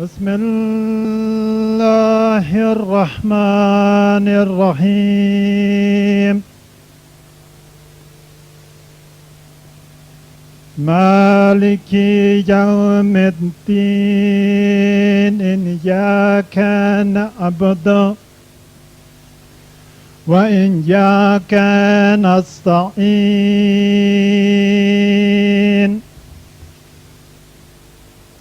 بسم الله الرحمن الرحيم مالك يوم الدين إياك نعبد وإياك نستعين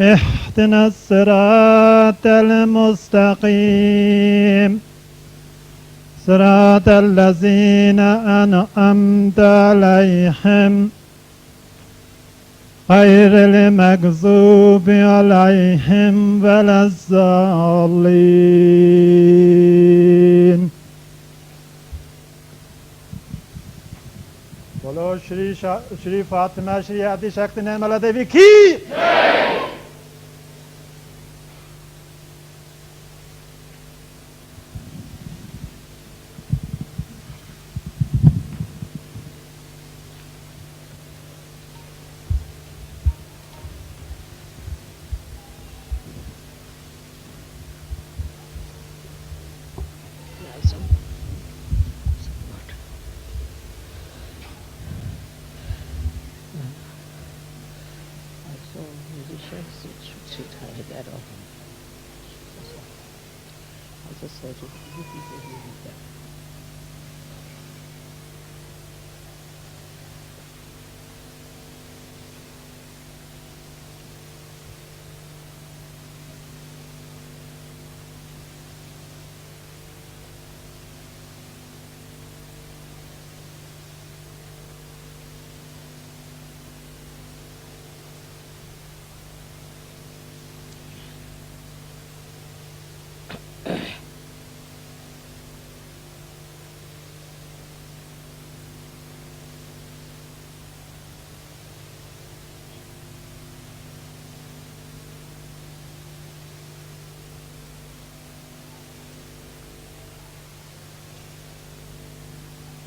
اهدنا الصراط المستقيم صراط الذين أنعمت عليهم غير المغضوب عليهم ولا الضالين. बोलो श्री फातिमा श्री आदिशक्ति निर्मला देवी की।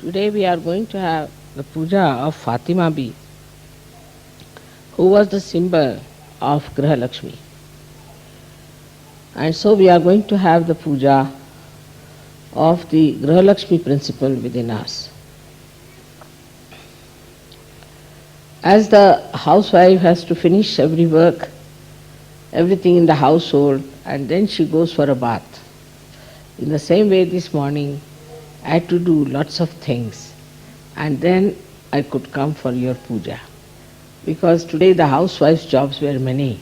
Today we are going to have the puja of Fatimabai, who was the symbol of Graha Lakshmi. And so we are going to have the puja of the Graha Lakshmi principle within us. As the housewife has to finish every work, everything in the household, and then she goes for a bath. In the same way this morning, I had to do lots of things, and then I could come for your puja. Because today the housewife's jobs were many,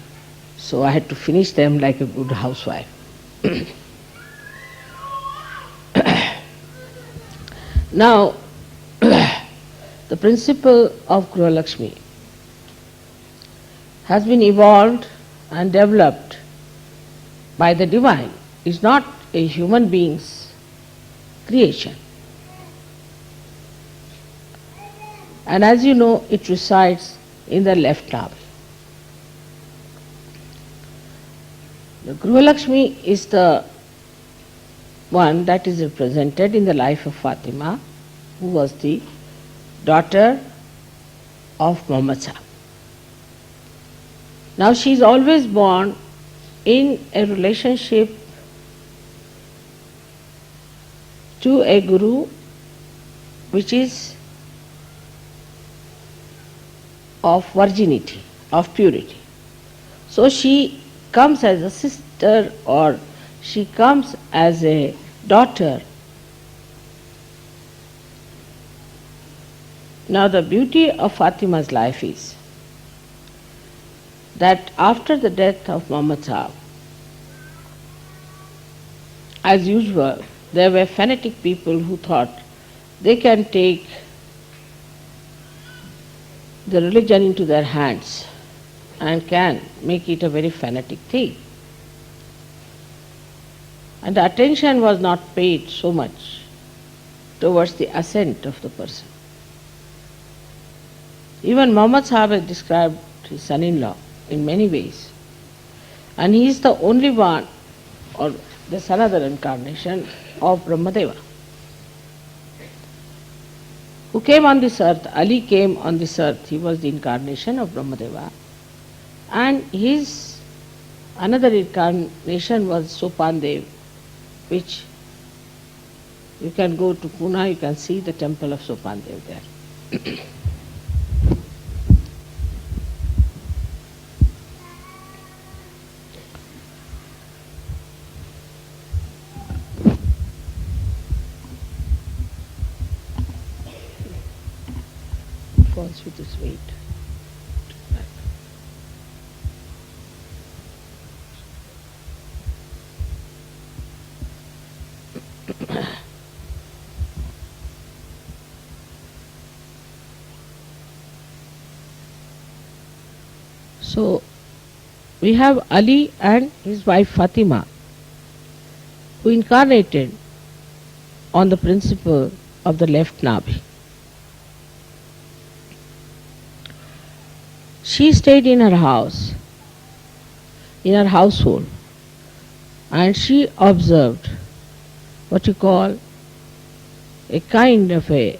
so I had to finish them like a good housewife. Now, the principle of Graha Lakshmi has been evolved and developed by the divine. It's not a human being's creation. And as you know, it resides in the left navel. The Graha Lakshmi is the one that is represented in the life of Fatima, who was the daughter of Muhammad Sahib. Now she is always born in a relationship to a guru which is of virginity, of purity. So she comes as a sister or she comes as a daughter. Now the beauty of Fatima's life is that after the death of Muhammad Sahib, as usual, there were fanatic people who thought they can take the religion into their hands and can make it a very fanatic thing. And the attention was not paid so much towards the ascent of the person. Even Muhammad Sahib has described his son-in-law in many ways. And he is the only one, or there's another incarnation of Brahmadeva, who came on this earth. Ali came on this earth. He was the incarnation of Brahmadeva. And his Another incarnation was Sopandev, which you can go to Pune, you can see the temple of Sopandev there. Falls with its weight. So we have Ali and his wife Fatima, who incarnated on the principle of the left nabi. She stayed in her house, in her household, and she observed what you call a kind of a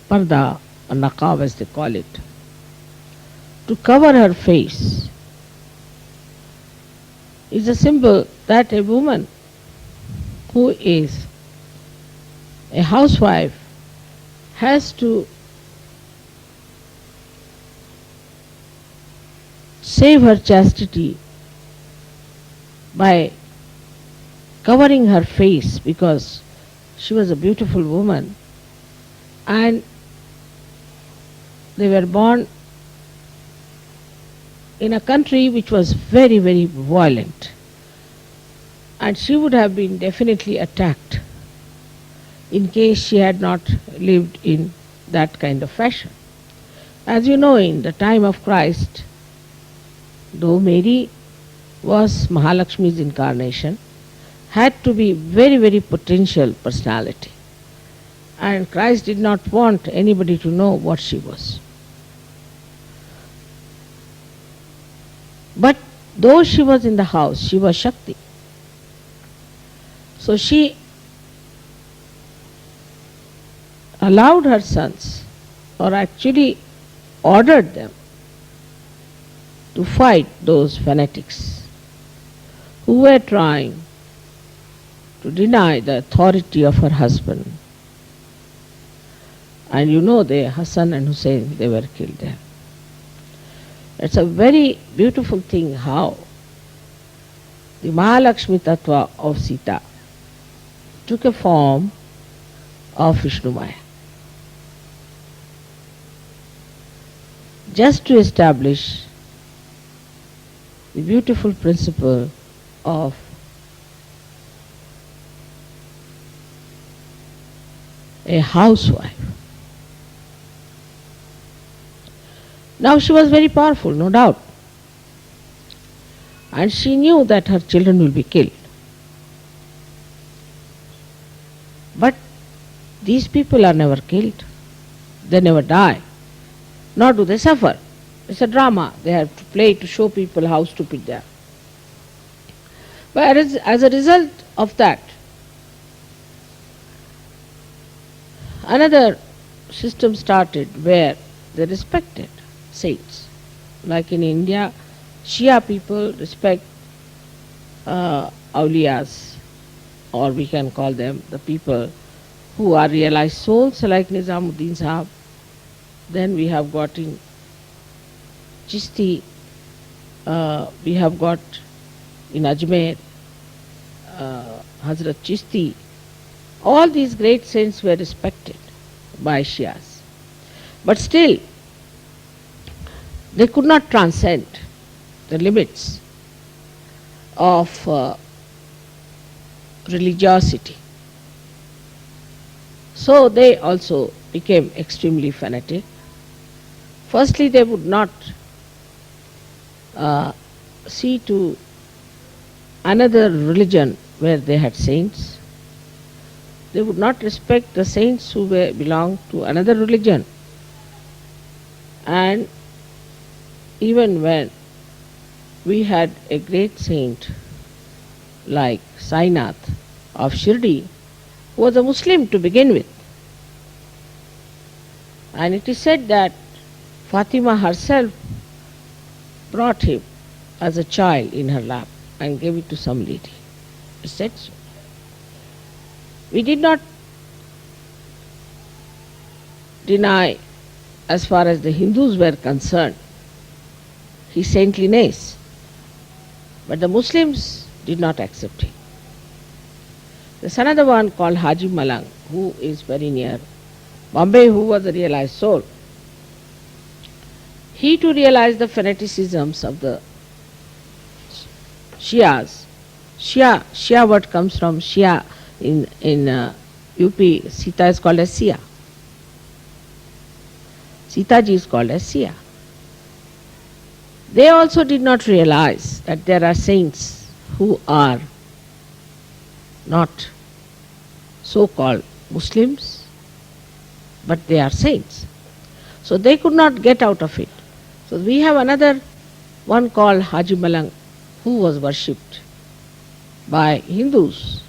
parda or naqab as they call it, to cover her face. Is a symbol that a woman who is a housewife has to save her chastity by covering her face, because she was a beautiful woman and they were born in a country which was very, very violent, and she would have been definitely attacked in case she had not lived in that kind of fashion. As you know, in the time of Christ, though Mary was Mahalakshmi's incarnation, had to be very, very potential personality, and Christ did not want anybody to know what she was. But though she was in the house, she was Shakti. So she allowed her sons, or actually ordered them, to fight those fanatics who were trying to deny the authority of her husband. And you know, Hassan and Hussein, they were killed there. It's a very beautiful thing how the Mahalakshmi Tattva of Sita took a form of Vishnu Maya, just to establish the beautiful principle of a housewife. Now she was very powerful, no doubt, and she knew that her children will be killed. But these people are never killed, they never die, nor do they suffer. It's a drama they have to play to show people how stupid they are. But as a result of that, another system started where they respected saints. Like in India, Shia people respect awliyas, or we can call them the people who are realized souls, like Nizamuddin Sahab. Then we have got in Chisti, we have got in Ajmer, Hazrat Chisti. All these great saints were respected by Shias. But still, they could not transcend the limits of religiosity. So they also became extremely fanatic. Firstly, they would not see to another religion where they had saints. They would not respect the saints who belonged to another religion. And even when we had a great saint like Sainath of Shirdi, who was a Muslim to begin with, and it is said that Fatima herself brought him as a child in her lap and gave it to some lady. He said so. We did not deny, as far as the Hindus were concerned, his saintliness, but the Muslims did not accept him. There's another one called Haji Malang, who is very near Bombay, who was a realized soul. He too realized the fanaticisms of the Shias. Shia word comes from Shia in UP. Sita is called as Sia. Sitaji is called as Sia. They also did not realize that there are saints who are not so-called Muslims, but they are saints. So they could not get out of it. So we have another one called Haji Malang, who was worshipped by Hindus.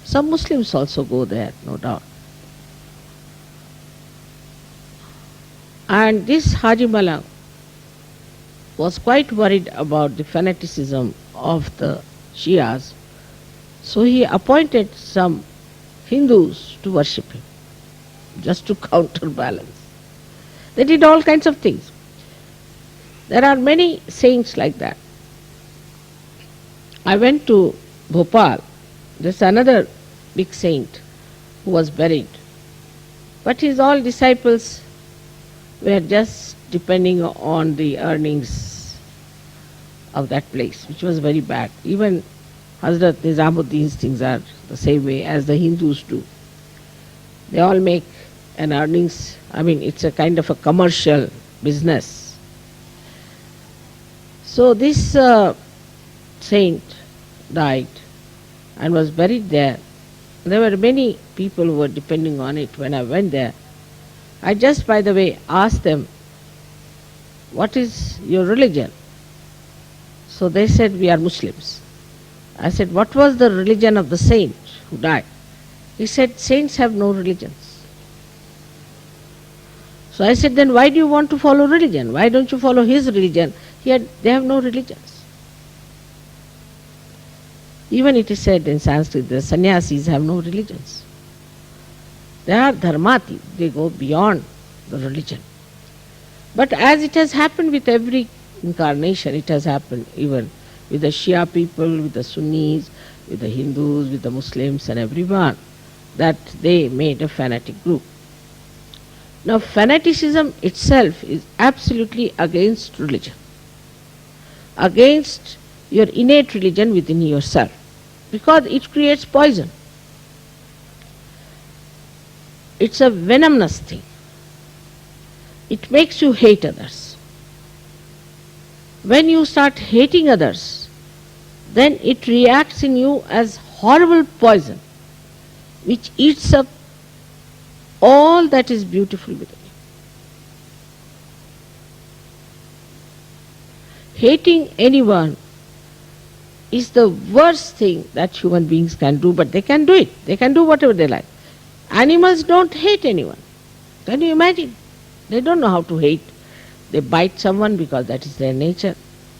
Some Muslims also go there, no doubt. And this Haji Malang was quite worried about the fanaticism of the Shias, so he appointed some Hindus to worship him, just to counterbalance. They did all kinds of things. There are many saints like that. I went to Bhopal. There's another big saint who was buried. But his all disciples were just depending on the earnings of that place, which was very bad. Even Hazrat Nizamuddin's things are the same way as the Hindus do. They all make an earnings, it's a kind of a commercial business. So this saint died and was buried there. There were many people who were depending on it when I went there. I just, by the way, asked them, what is your religion? So they said, we are Muslims. I said, what was the religion of the saint who died? He said, saints have no religions. So I said, then why do you want to follow religion? Why don't you follow his religion? They have no religions. Even it is said in Sanskrit, the sannyasis have no religions. They are dharmati, they go beyond the religion. But as it has happened with every incarnation, it has happened even with the Shia people, with the Sunnis, with the Hindus, with the Muslims and everyone, that they made a fanatic group. Now fanaticism itself is absolutely against religion, against your innate religion within yourself, because it creates poison. It's a venomous thing. It makes you hate others. When you start hating others, then it reacts in you as horrible poison, which eats up all that is beautiful within you. Hating anyone is the worst thing that human beings can do, but they can do it. They can do whatever they like. Animals don't hate anyone. Can you imagine? They don't know how to hate. They bite someone because that is their nature.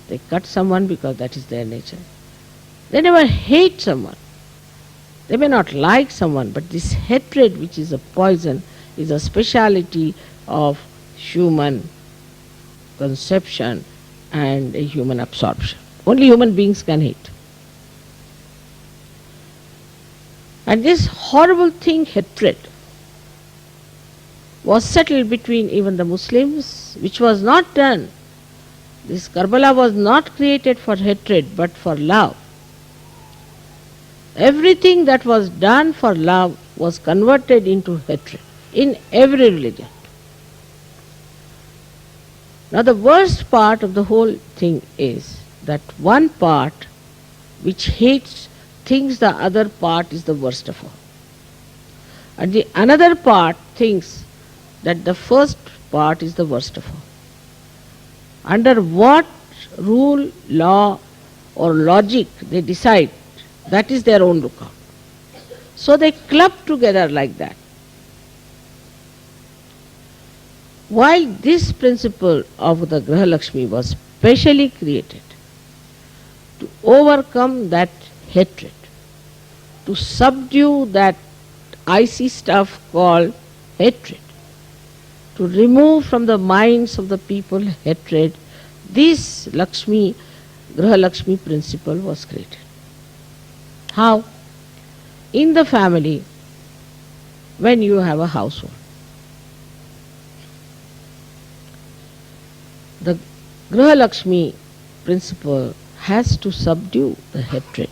They cut someone because that is their nature. They never hate someone. They may not like someone, but this hatred, which is a poison, is a speciality of human conception and human absorption. Only human beings can hate. And this horrible thing, hatred, was settled between even the Muslims, which was not done. This Karbala was not created for hatred, but for love. Everything that was done for love was converted into hatred in every religion. Now the worst part of the whole thing is that one part which hates thinks the other part is the worst of all. And the another part thinks that the first part is the worst of all. Under what rule, law or logic they decide, that is their own lookout. So they club together like that. While this principle of the Graha Lakshmi was specially created to overcome that hatred, to subdue that icy stuff called hatred, to remove from the minds of the people hatred. This Lakshmi, Graha Lakshmi principle was created. How? In the family, when you have a household, the Graha Lakshmi principle has to subdue the hatred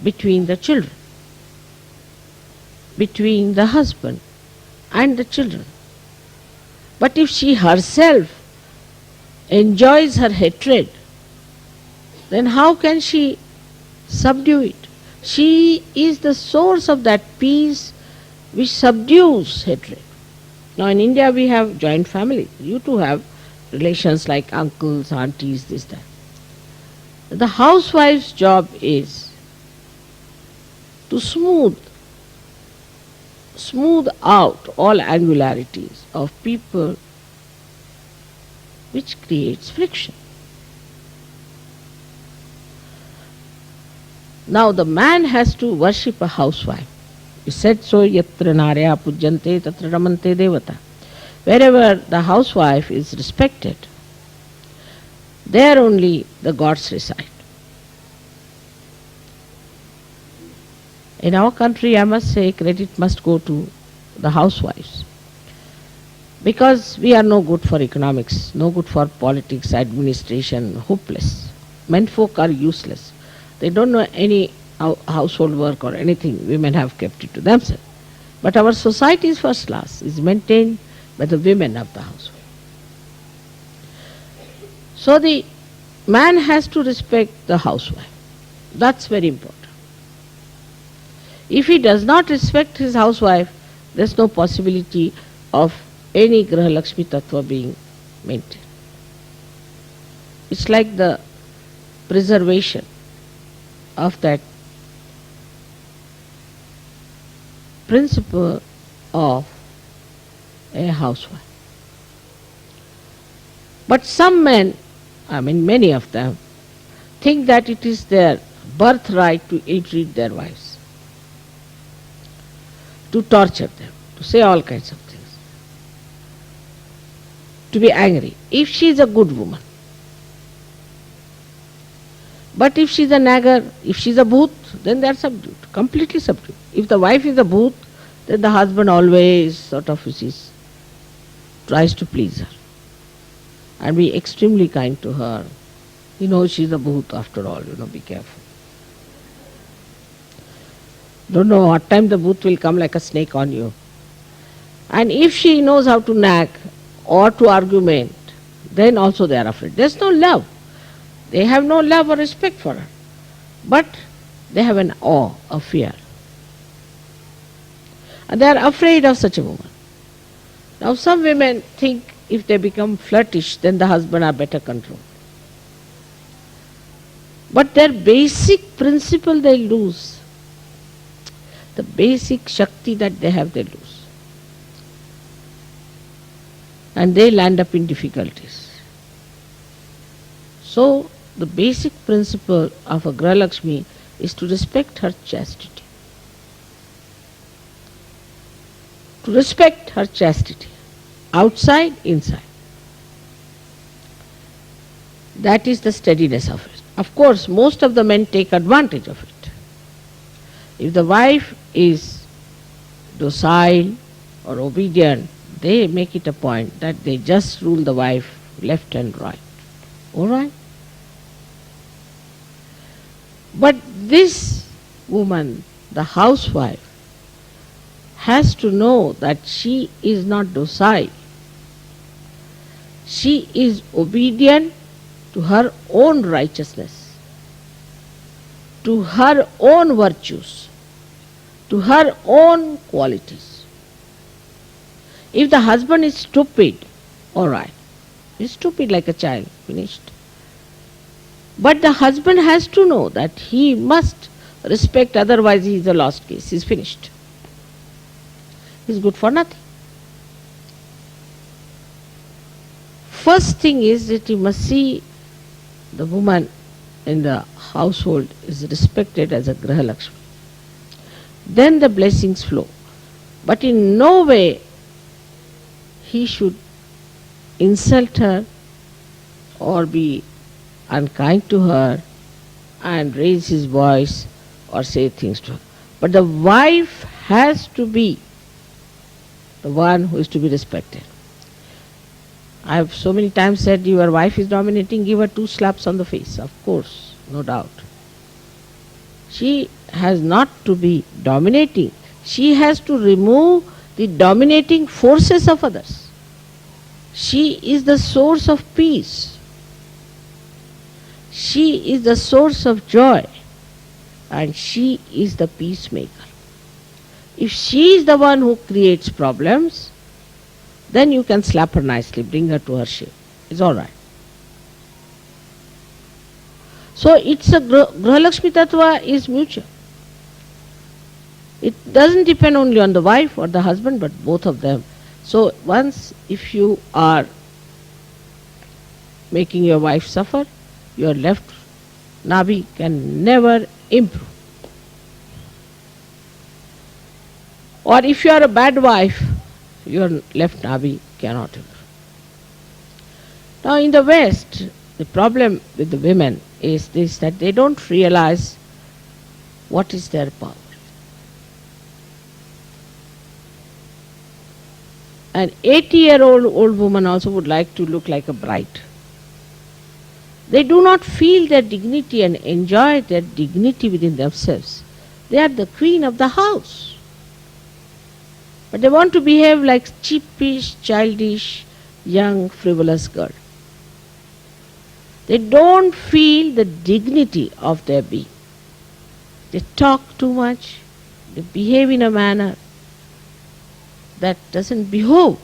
between the children, between the husband and the children. But if she herself enjoys her hatred, then how can she subdue it? She is the source of that peace which subdues hatred. Now in India we have joint family. You too have relations like uncles, aunties, this, that. The housewife's job is to smooth out all angularities of people which creates friction. Now the man has to worship a housewife. He said so, yatra narya pujyante tatra ramante devata. Wherever the housewife is respected, there only the gods reside. In our country, I must say, credit must go to the housewives. Because we are no good for economics, no good for politics, administration, hopeless. Menfolk are useless. They don't know any household work or anything. Women have kept it to themselves. But our society is first class, is maintained by the women of the household. So the man has to respect the housewife. That's very important. If he does not respect his housewife, there's no possibility of any Graha Lakshmi Tattva being maintained. It's like the preservation of that principle of a housewife. But some men, many of them, think that it is their birthright to ill-treat their wives, to torture them, to say all kinds of things, to be angry, if she is a good woman. But if she is a nagger, if she is a bhoot, then they are subdued, completely subdued. If the wife is a bhoot, then the husband always sort of tries to please her and be extremely kind to her. She is a bhoot after all, be careful. Don't know what time the bhoot will come like a snake on you. And if she knows how to nag or to argument, then also they are afraid. There's no love. They have no love or respect for her. But they have an awe, a fear. And they are afraid of such a woman. Now some women think if they become flirtish, then the husband are better controlled. But their basic principle they lose. The basic Shakti that they have, they lose. And they land up in difficulties. So, the basic principle of a Graha Lakshmi is to respect her chastity. To respect her chastity, outside, inside. That is the steadiness of it. Of course, most of the men take advantage of it. If the wife is docile or obedient, they make it a point that they just rule the wife left and right. All right? But this woman, the housewife, has to know that she is not docile. She is obedient to her own righteousness, to her own virtues, to her own qualities. If the husband is stupid, all right, he's stupid like a child, finished. But the husband has to know that he must respect, otherwise he is a lost case, he's finished. He's good for nothing. First thing is that he must see the woman in the household is respected as a Graha Lakshmi, then the blessings flow. But in no way he should insult her or be unkind to her and raise his voice or say things to her. But the wife has to be the one who is to be respected. I have so many times said, your wife is dominating, give her 2 slaps on the face. Of course, no doubt. She has not to be dominating. She has to remove the dominating forces of others. She is the source of peace. She is the source of joy. And she is the peacemaker. If she is the one who creates problems, then you can slap her nicely, bring her to her shape. It's all right. So it's a Grahalakshmi Tattva is mutual. It doesn't depend only on the wife or the husband, but both of them. So once if you are making your wife suffer, your left Nabi can never improve. Or if you are a bad wife, your left Nabi cannot improve. Now in the West, the problem with the women is this, that they don't realize what is their power. An 80-year-old woman also would like to look like a bride. They do not feel their dignity and enjoy their dignity within themselves. They are the queen of the house. But they want to behave like cheapish, childish, young, frivolous girl. They don't feel the dignity of their being. They talk too much. They behave in a manner that doesn't behove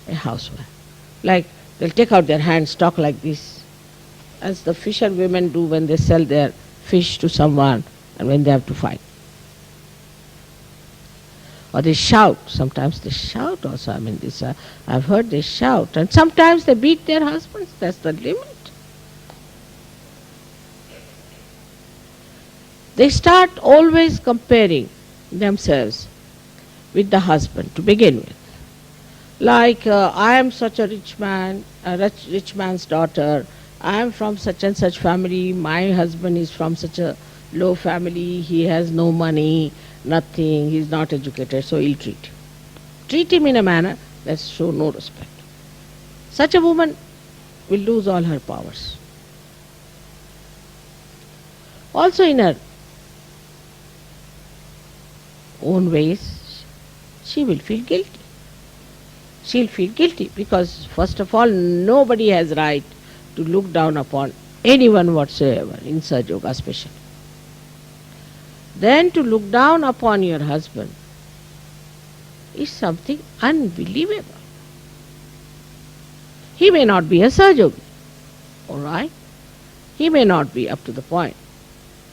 a housewife. Like they'll take out their hands, talk like this, as the fisherwomen do when they sell their fish to someone and when they have to fight. Or they shout. Sometimes they shout also. I mean, this I've heard they shout. And sometimes they beat their husbands. That's the limit. They start always comparing themselves with the husband to begin with. Like, I am such a rich man, a rich man's daughter. I am from such and such family. My husband is from such a low family. He has no money, nothing. He is not educated, so ill treat him. Treat him in a manner that show no respect. Such a woman will lose all her powers. Also in her own ways, she will feel guilty. She'll feel guilty because, first of all, nobody has right to look down upon anyone whatsoever, in Sahaja Yoga especially. Then to look down upon your husband is something unbelievable. He may not be a Sahaja Yogi, all right? He may not be up to the point.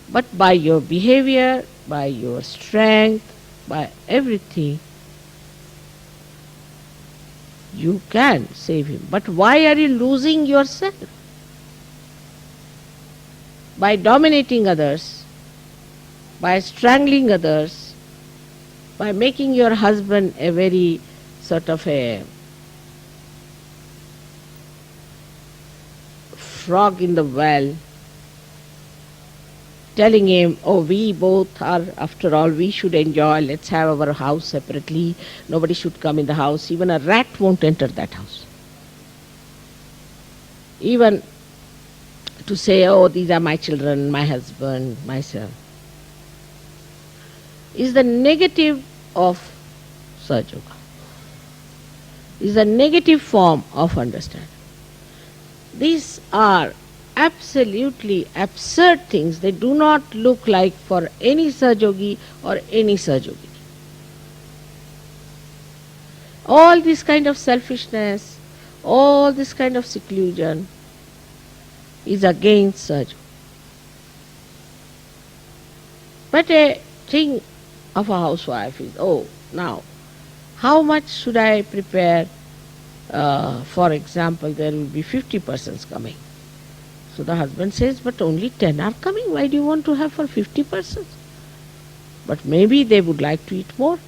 But by your behavior, by your strength, by everything, you can save him. But why are you losing yourself? By dominating others, by strangling others, by making your husband a very sort of a frog in the well, telling him, oh, we both are, after all, we should enjoy, let's have our house separately, nobody should come in the house, even a rat won't enter that house. Even to say, oh, these are my children, my husband, myself, is the negative of Sahaja Yoga, is a negative form of understanding. These are absolutely absurd things. They do not look like for any Sahaja Yogi or any Sahaja Yogi. All this kind of selfishness, all this kind of seclusion is against Sahaja Yoga. But a thing of a housewife is, oh, now, how much should I prepare? For example, there will be 50 persons coming. So the husband says, but only 10 are coming. Why do you want to have for 50 persons? But maybe they would like to eat more.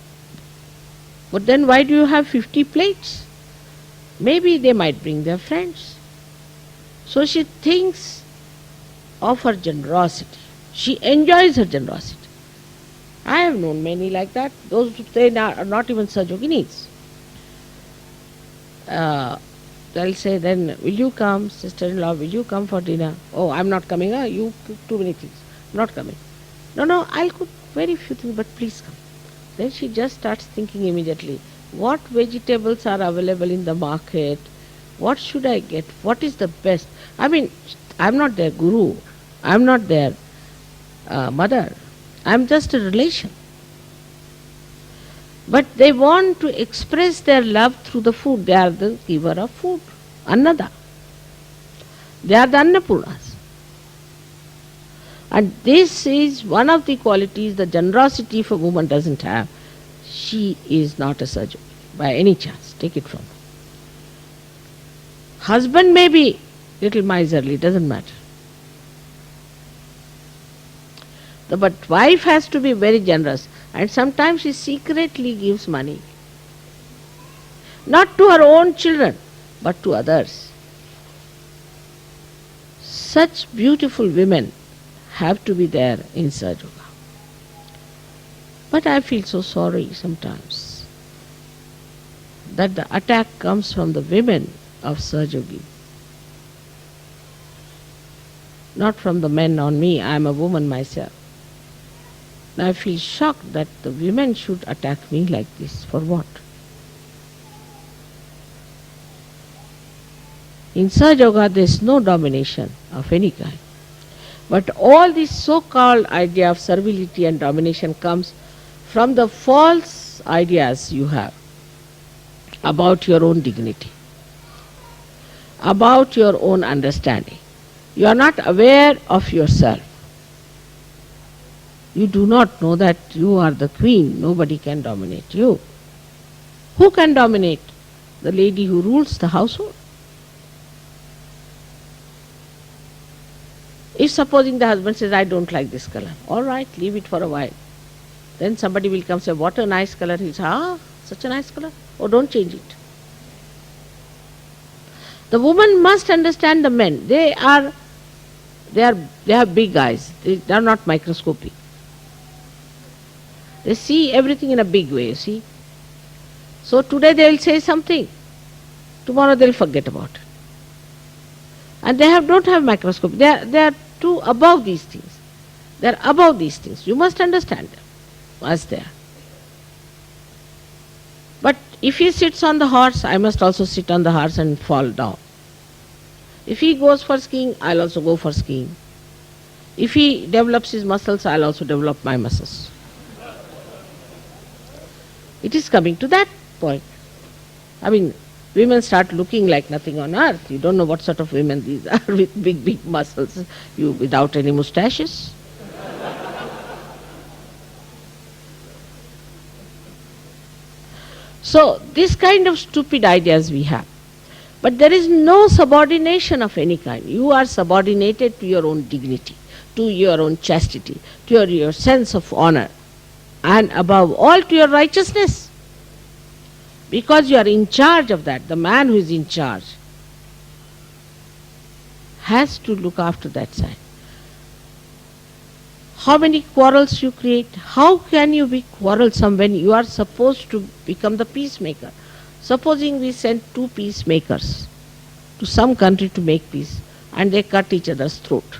But then why do you have 50 plates? Maybe they might bring their friends. So she thinks of her generosity. She enjoys her generosity. I have known many like that. Those who say are not even Sajoginis. They'll say, then, will you come, sister-in-law, will you come for dinner? Oh, I'm not coming. You cook too many things. I'm not coming. No, I'll cook very few things, but please come. Then she just starts thinking immediately, what vegetables are available in the market? What should I get? What is the best? I mean, I'm not their guru. I'm not their mother. I'm just a relation. But they want to express their love through the food. They are the giver of food. Annada. They are the Annapurnas. And this is one of the qualities, the generosity if a woman doesn't have. She is not a Sajogini by any chance. Take it from her. Husband may be little miserly, doesn't matter. But wife has to be very generous. And sometimes she secretly gives money. Not to her own children, but to others. Such beautiful women have to be there in Sahaja. But I feel so sorry sometimes that the attack comes from the women of Sahajogi. Not from the men on me. I am a woman myself. I feel shocked that the women should attack me like this. For what? In Sahaja Yoga there is no domination of any kind. But all this so-called idea of servility and domination comes from the false ideas you have about your own dignity, about your own understanding. You are not aware of yourself. You do not know that you are the queen. Nobody can dominate you. Who can dominate? The lady who rules the household. If supposing the husband says, I don't like this color, all right, leave it for a while. Then somebody will come and say, what a nice color. He'll say, such a nice color. Oh, don't change it. The woman must understand the men. They have big eyes. They are not microscopic. They see everything in a big way, you see. So today they will say something. Tomorrow they will forget about it. And they don't have microscope. They are too above these things. They are above these things. You must understand them as they are. But if he sits on the horse, I must also sit on the horse and fall down. If he goes for skiing, I'll also go for skiing. If he develops his muscles, I'll also develop my muscles. It is coming to that point. I mean, women start looking like nothing on earth. You don't know what sort of women these are with big muscles, you without any moustaches. So, this kind of stupid ideas we have. But there is no subordination of any kind. You are subordinated to your own dignity, to your own chastity, to your sense of honor, and above all to your righteousness. Because you are in charge of that. The man who is in charge has to look after that side. How many quarrels you create? How can you be quarrelsome when you are supposed to become the peacemaker? Supposing we send 2 peacemakers to some country to make peace and they cut each other's throat.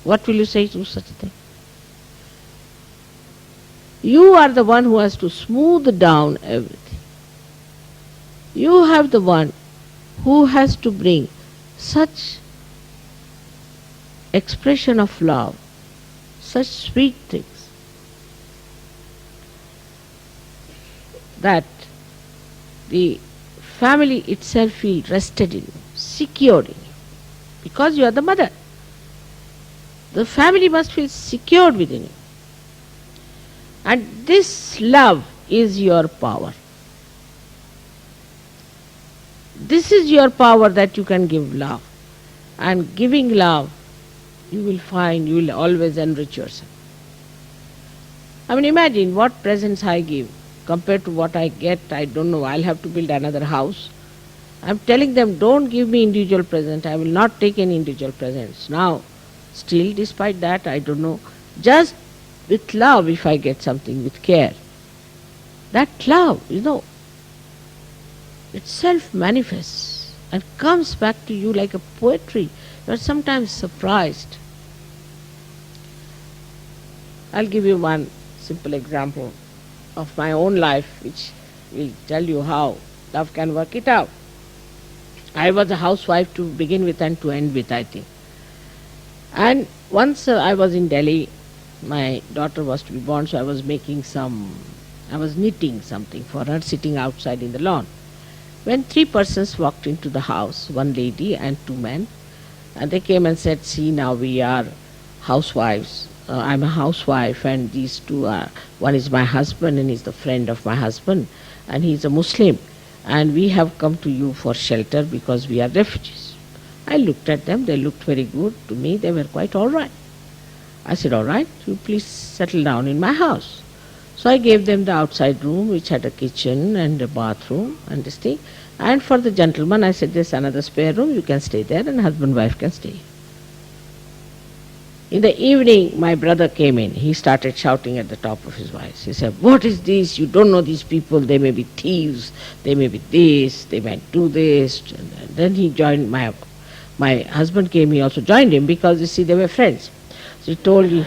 What will you say to such a thing? You are the one who has to smooth down everything. You have the one who has to bring such expression of love, such sweet things, that the family itself feels rested in you, secured in you, because you are the mother. The family must feel secured within you. And this love is your power. This is your power, that you can give love. and giving love, you will find you will always enrich yourself. I mean, imagine what presents I give compared to what I get. I don't know, I'll have to build another house. I'm telling them, don't give me individual present. I will not take any individual presents. Now, still, despite that, I don't know. Just with love, if I get something, with care, that love, itself manifests and comes back to you like a poetry. You are sometimes surprised. I'll give you one simple example of my own life, which will tell you how love can work it out. I was a housewife to begin with and to end with, I think. And once I was in Delhi, my daughter was to be born, so I was knitting something for her, sitting outside in the lawn. When 3 persons walked into the house, 1 lady and 2 men, and they came and said, see, now we are housewives. I'm a housewife, and these 2 are, one is my husband and he's the friend of my husband, and he's a Muslim, and we have come to you for shelter because we are refugees. I looked at them, they looked very good to me, they were quite all right. I said, all right, you please settle down in my house. So I gave them the outside room, which had a kitchen and a bathroom and this thing. And for the gentleman, I said, there's another spare room, you can stay there, and husband and wife can stay. In the evening, my brother came in. He started shouting at the top of his voice. He said, what is this? You don't know these people. They may be thieves. They may be this. They might do this. And then he joined my husband came. He also joined him because, you see, they were friends. So he told you,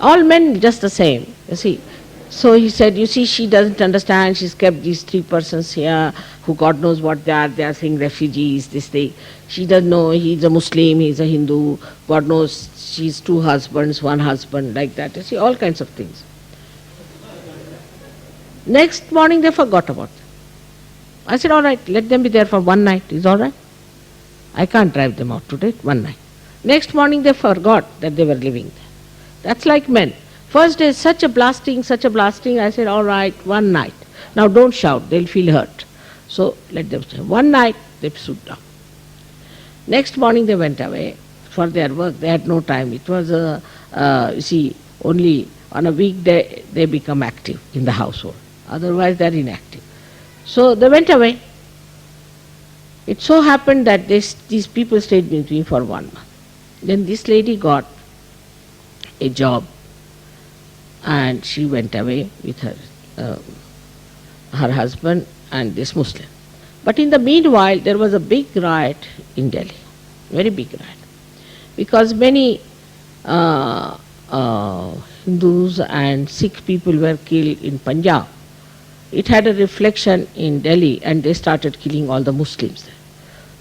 all men just the same, you see. So he said, you see, she doesn't understand. She's kept these 3 persons here who God knows what they are. They are saying refugees, this thing. She doesn't know he's a Muslim, he's a Hindu. God knows she's 2 husbands, 1 husband, like that. You see, all kinds of things. Next morning they forgot about them. I said, all right, let them be there for 1 night. Is all right? I can't drive them out today, 1 night. Next morning they forgot that they were living there. That's like men. First day, such a blasting. I said, all right, 1 night. Now don't shout, they'll feel hurt. So let them say. 1 night, they stood down. Next morning they went away for their work. They had no time. It was, you see, only on a weekday they become active in the household. Otherwise they're inactive. So they went away. It so happened that these people stayed with me for 1 month. Then this lady got a job, and she went away with her husband and this Muslim. But in the meanwhile, there was a big riot in Delhi, very big riot, because many Hindus and Sikh people were killed in Punjab. It had a reflection in Delhi, and they started killing all the Muslims there.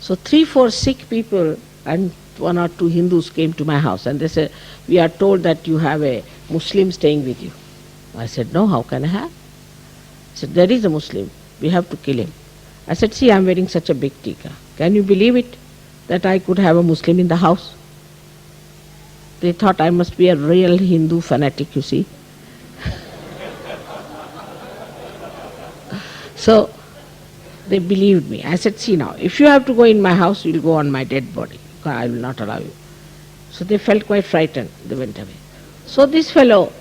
So 3-4 Sikh people and 1 or 2 Hindus came to my house, and they said, we are told that you have a Muslim staying with you. I said, no, how can I have? I said, there is a Muslim, we have to kill him. I said, see, I am wearing such a big tikka. Can you believe it, that I could have a Muslim in the house? They thought I must be a real Hindu fanatic, you see. So they believed me. I said, see now, if you have to go in my house, you will go on my dead body. I will not allow you. So they felt quite frightened. They went away. So this fellow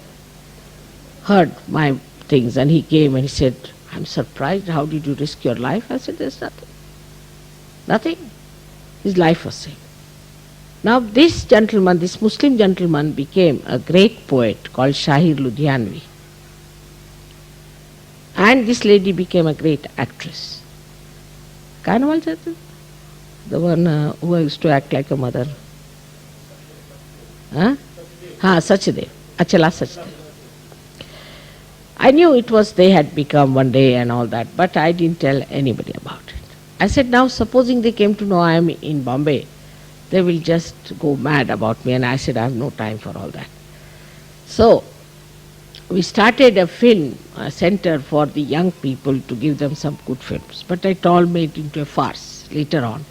heard my things, and he came and he said, I'm surprised, how did you risk your life? I said, there's nothing. Nothing. His life was saved. Now this gentleman, this Muslim gentleman, became a great poet called Shahir Ludhianvi. And this lady became a great actress. Carnival Chatur? The one who used to act like a mother. Sachadev. Achala Sachadev. I knew it was they had become one day and all that, but I didn't tell anybody about it. I said, now supposing they came to know I am in Bombay, they will just go mad about me. And I said, I have no time for all that. So we started a film center for the young people to give them some good films. But it all made into a farce later on.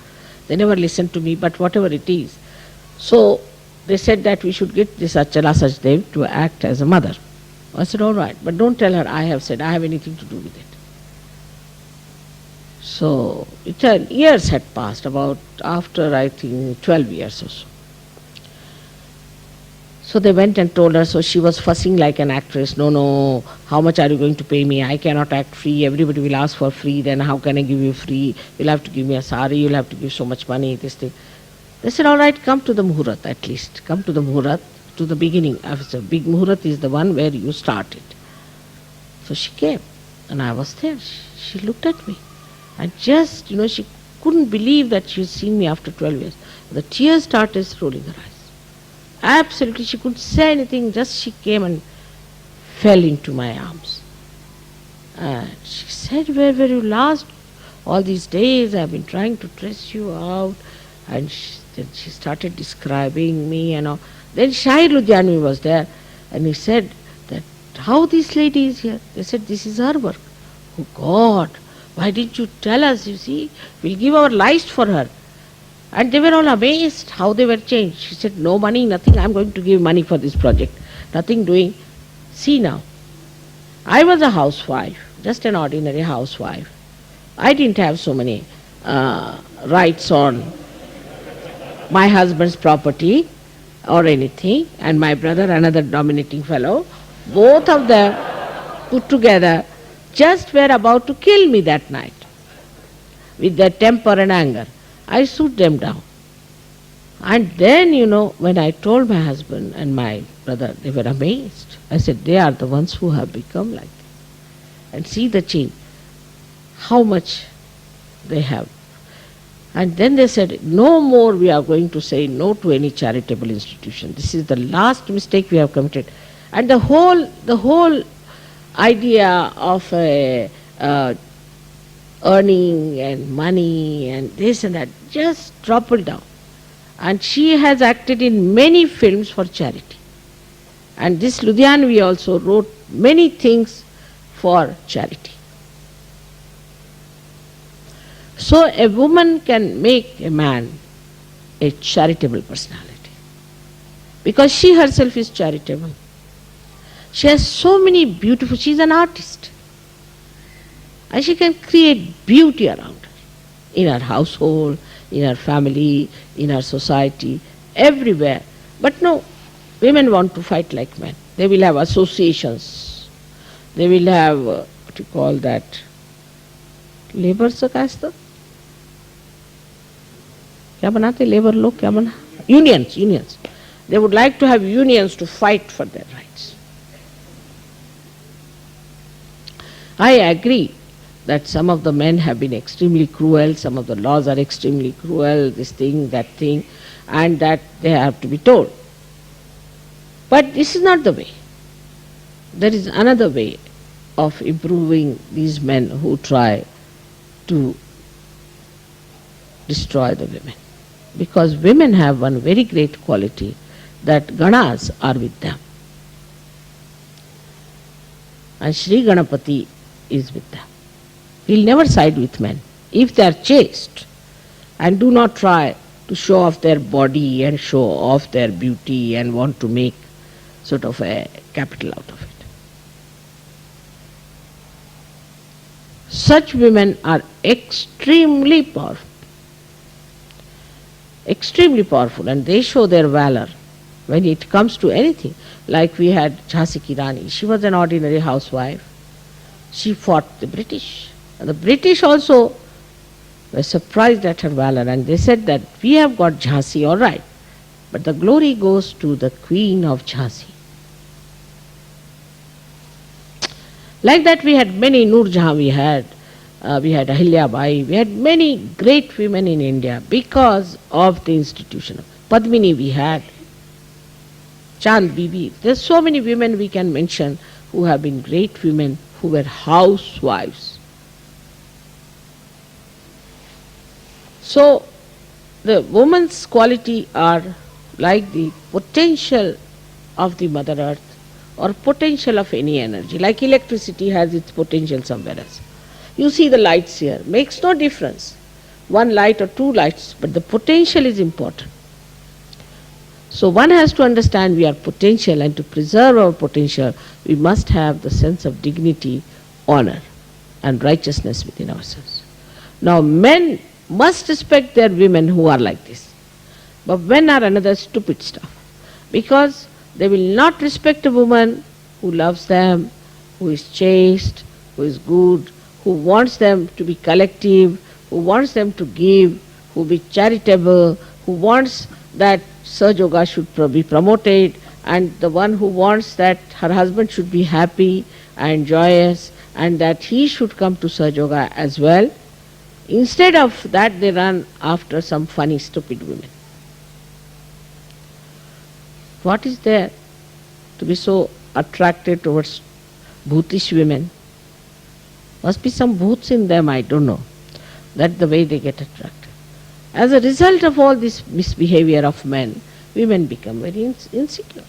They never listened to me, but whatever it is. So they said that we should get this Achala Sachdev to act as a mother. I said, all right, but don't tell her I have said I have anything to do with it. So years had passed, about after I think 12 years or so. So they went and told her, so she was fussing like an actress. No, no, how much are you going to pay me? I cannot act free. Everybody will ask for free. Then how can I give you free? You'll have to give me a sari. You'll have to give so much money, this thing. They said, all right, come to the muhurat at least. Come to the muhurat, to the beginning. I said, big muhurat is the one where you started. So she came and I was there. She looked at me. And just, she couldn't believe that she had seen me after 12 years. The tears started rolling her eyes. Absolutely, she couldn't say anything, just she came and fell into my arms. And she said, where were you last? All these days I've been trying to trace you out. And then she started describing me and all. Then Shahir Ludhianvi was there and he said that, how this lady is here? They said, this is her work. Oh God, why didn't you tell us? You see, we'll give our lives for her. And they were all amazed how they were changed. She said, no money, nothing, I'm going to give money for this project. Nothing doing. See now, I was a housewife, just an ordinary housewife. I didn't have so many rights on my husband's property or anything. And my brother, another dominating fellow, both of them put together just were about to kill me that night with their temper and anger. I shoot them down. And then, when I told my husband and my brother, they were amazed. I said, they are the ones who have become like this. And see the change, how much they have. And then they said, no more we are going to say no to any charitable institution. This is the last mistake we have committed. And the whole idea of earning and money and this and that just toppled down. And she has acted in many films for charity. And this Ludhianvi also wrote many things for charity. So a woman can make a man a charitable personality because she herself is charitable. She has so many beautiful, she is an artist. And she can create beauty around her, in her household, in her family, in her society, everywhere. But no, women want to fight like men. They will have associations. They will have, what you call that, labor se kaista? Kya banate labor log, kya bana? Unions. They would like to have unions to fight for their rights. I agree that some of the men have been extremely cruel, some of the laws are extremely cruel, this thing, that thing, and that they have to be told. But this is not the way. There is another way of improving these men who try to destroy the women. Because women have one very great quality, that Ganas are with them. And Sri Ganapati is with them. He'll never side with men. If they are chaste and do not try to show off their body and show off their beauty and want to make sort of a capital out of it. Such women are extremely powerful. Extremely powerful, and they show their valor when it comes to anything. Like we had Jhansi Ki Rani. She was an ordinary housewife. She fought the British. And the British also were surprised at her valor, and they said that we have got Jhansi, all right, but the glory goes to the Queen of Jhansi. Like that we had many, Noor Jahan we had Ahilyabai, we had many great women in India because of the institution. Padmini we had, Chand Bibi. There's so many women we can mention who have been great women who were housewives. So the woman's quality are like the potential of the Mother Earth or potential of any energy. Like electricity has its potential somewhere else. You see the lights here, makes no difference, one light or two lights, but the potential is important. So one has to understand we are potential, and to preserve our potential, we must have the sense of dignity, honor, and righteousness within ourselves. Now men must respect their women who are like this. But men are another stupid stuff. Because they will not respect a woman who loves them, who is chaste, who is good, who wants them to be collective, who wants them to give, who be charitable, who wants that Sahaja Yoga should be promoted, and the one who wants that her husband should be happy and joyous and that he should come to Sahaja Yoga as well. Instead of that, they run after some funny, stupid women. What is there to be so attracted towards bhutish women? Must be some bhoots in them, I don't know. That's the way they get attracted. As a result of all this misbehavior of men, women become very insecure.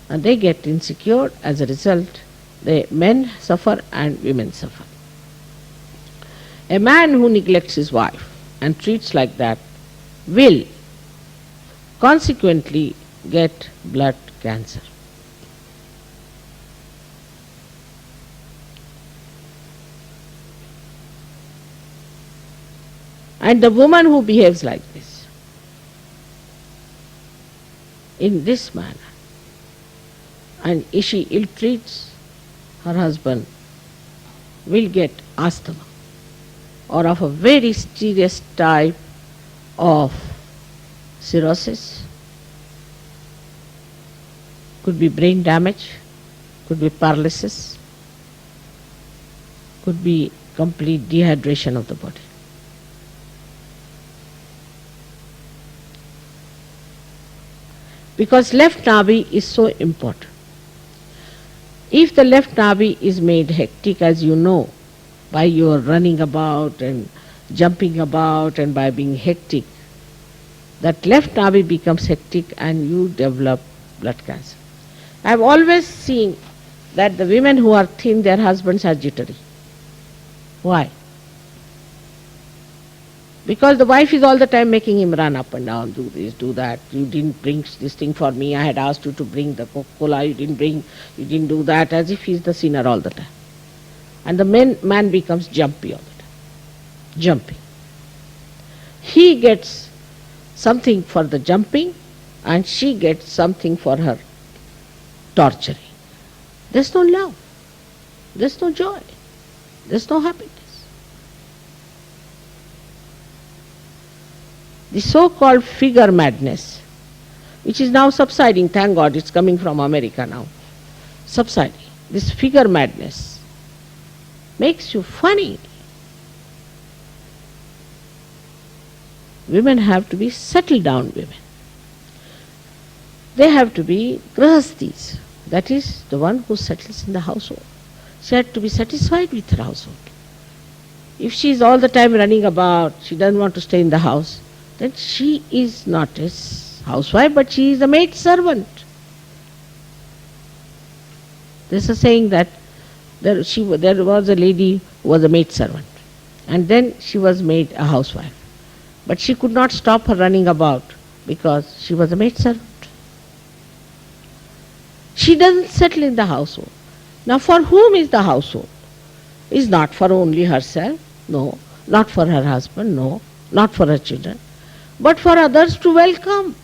And they get insecure. As a result, men suffer and women suffer. A man who neglects his wife and treats like that will consequently get blood cancer. And the woman who behaves like this, in this manner, and if she ill-treats her husband, will get asthma or of a very serious type of cirrhosis. Could be brain damage, could be paralysis, could be complete dehydration of the body. Because left navi is so important. If the left navi is made hectic, as you know, by your running about and jumping about and by being hectic, that left navi becomes hectic and you develop blood cancer. I have always seen that the women who are thin, their husbands are jittery. Why? Because the wife is all the time making him run up and down, do this, do that. You didn't bring this thing for me, I had asked you to bring the Coca-Cola, you didn't bring, you didn't do that, as if he's the sinner all the time. And the man becomes jumpy all the time. Jumping. He gets something for the jumping and she gets something for her torturing. There's no love. There's no joy. There's no happiness. The so-called figure madness, which is now subsiding, thank God it's coming from America now, subsiding. This figure madness makes you funny. Women have to be settled down women. They have to be grahastis, that is the one who settles in the household. She had to be satisfied with her household. If she is all the time running about, she doesn't want to stay in the house, then she is not a housewife, but she is a maid servant. There's a saying that there was a lady who was a maid servant, and then she was made a housewife. But she could not stop her running about because she was a maid servant. She doesn't settle in the household. Now for whom is the household? Is not for only herself, no, not for her husband, no, not for her children, but for others to welcome.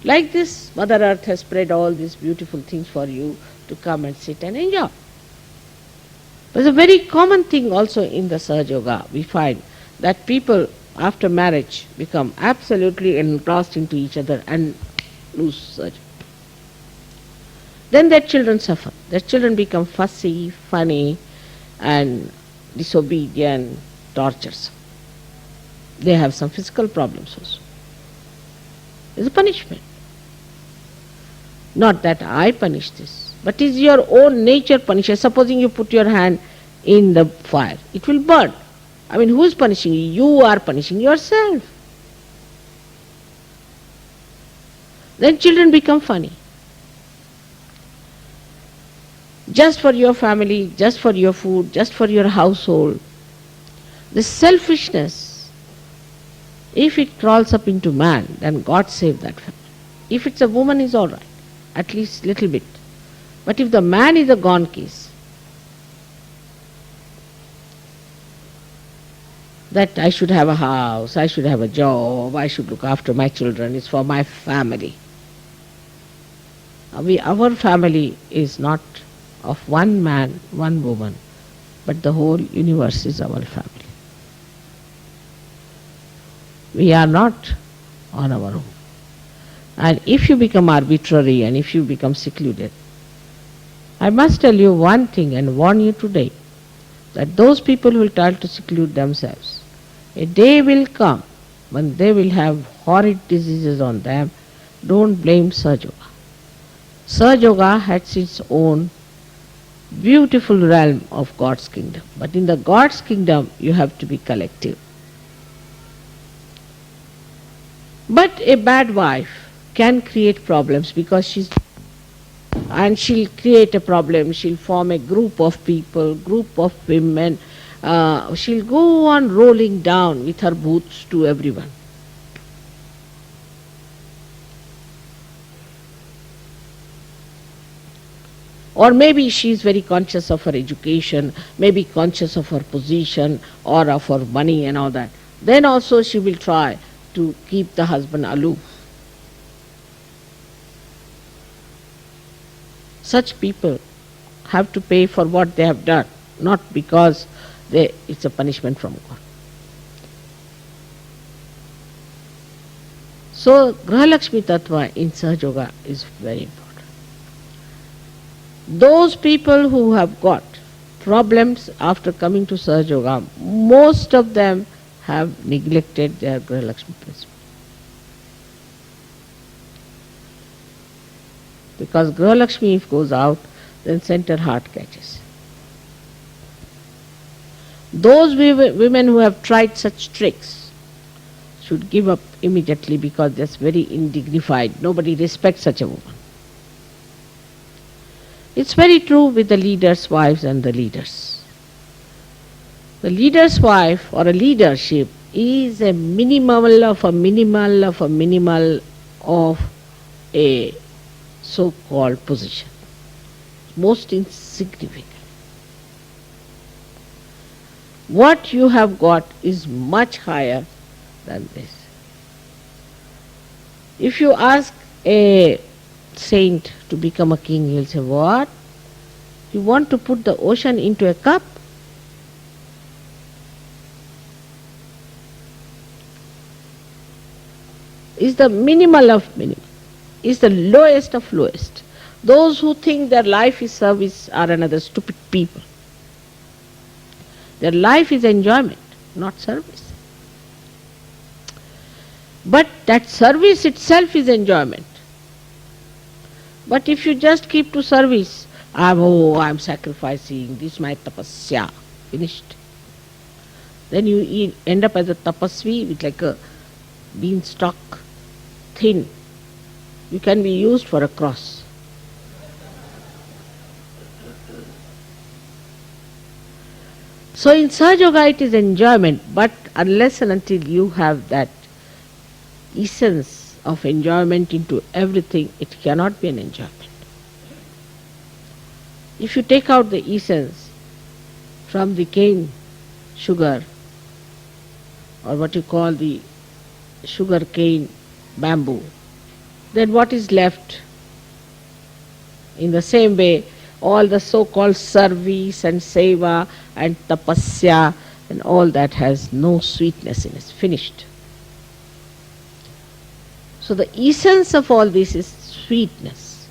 Like this, Mother Earth has spread all these beautiful things for you to come and sit and enjoy. There's a very common thing also in the Sahaja Yoga. We find that people after marriage become absolutely engrossed into each other and lose Sahaja. Then their children suffer. Their children become fussy, funny, and disobedient, tortures. They have some physical problems also. It's a punishment. Not that I punish this, but is your own nature punished. Supposing you put your hand in the fire, it will burn. I mean, who is punishing you? You are punishing yourself. Then children become funny. Just for your family, just for your food, just for your household. This selfishness, if it crawls up into man, then God save that family. If it's a woman, is all right, at least little bit. But if the man is a gone case, that I should have a house, I should have a job, I should look after my children, it's for my family. Our family is not of one man, one woman, but the whole universe is our family. We are not on our own. And if you become arbitrary and if you become secluded, I must tell you one thing and warn you today, that those people who will try to seclude themselves, a day will come when they will have horrid diseases on them. Don't blame Sahaja Yoga. Sahaja Yoga has its own beautiful realm of God's kingdom. But in the God's kingdom, you have to be collective. But a bad wife can create problems because she'll create a problem, she'll form a group of people, group of women, she'll go on rolling down with her boots to everyone. Or maybe she is very conscious of her education, maybe conscious of her position or of her money and all that. Then also she will try to keep the husband aloof. Such people have to pay for what they have done, not because it's a punishment from God. So, Grahalakshmi Tattva in Sahaja Yoga is very important. Those people who have got problems after coming to Sahaja Yoga, most of them have neglected their Grahalakshmi principle. Because Grahalakshmi, if goes out, then center heart catches. Those women who have tried such tricks should give up immediately, because that's very indignified. Nobody respects such a woman. It's very true with the leaders' wives and the leaders. The leader's wife or a leadership is a minimal of a minimal of a minimal of a so-called position. Most insignificant. What you have got is much higher than this. If you ask a saint to become a king, he'll say, what? You want to put the ocean into a cup? Is the minimal of minimal, is the lowest of lowest. Those who think their life is service are another stupid people. Their life is enjoyment, not service. But that service itself is enjoyment. But if you just keep to service, I'm sacrificing, this is my tapasya, finished. Then you end up as a tapasvi with like a beanstalk, thin. You can be used for a cross. So in Sahaja Yoga it is enjoyment, but unless and until you have that essence of enjoyment into everything, it cannot be an enjoyment. If you take out the essence from the cane sugar, or what you call the sugar cane bamboo, then what is left? In the same way, all the so-called service and seva and tapasya and all that has no sweetness in it, finished. So the essence of all this is sweetness,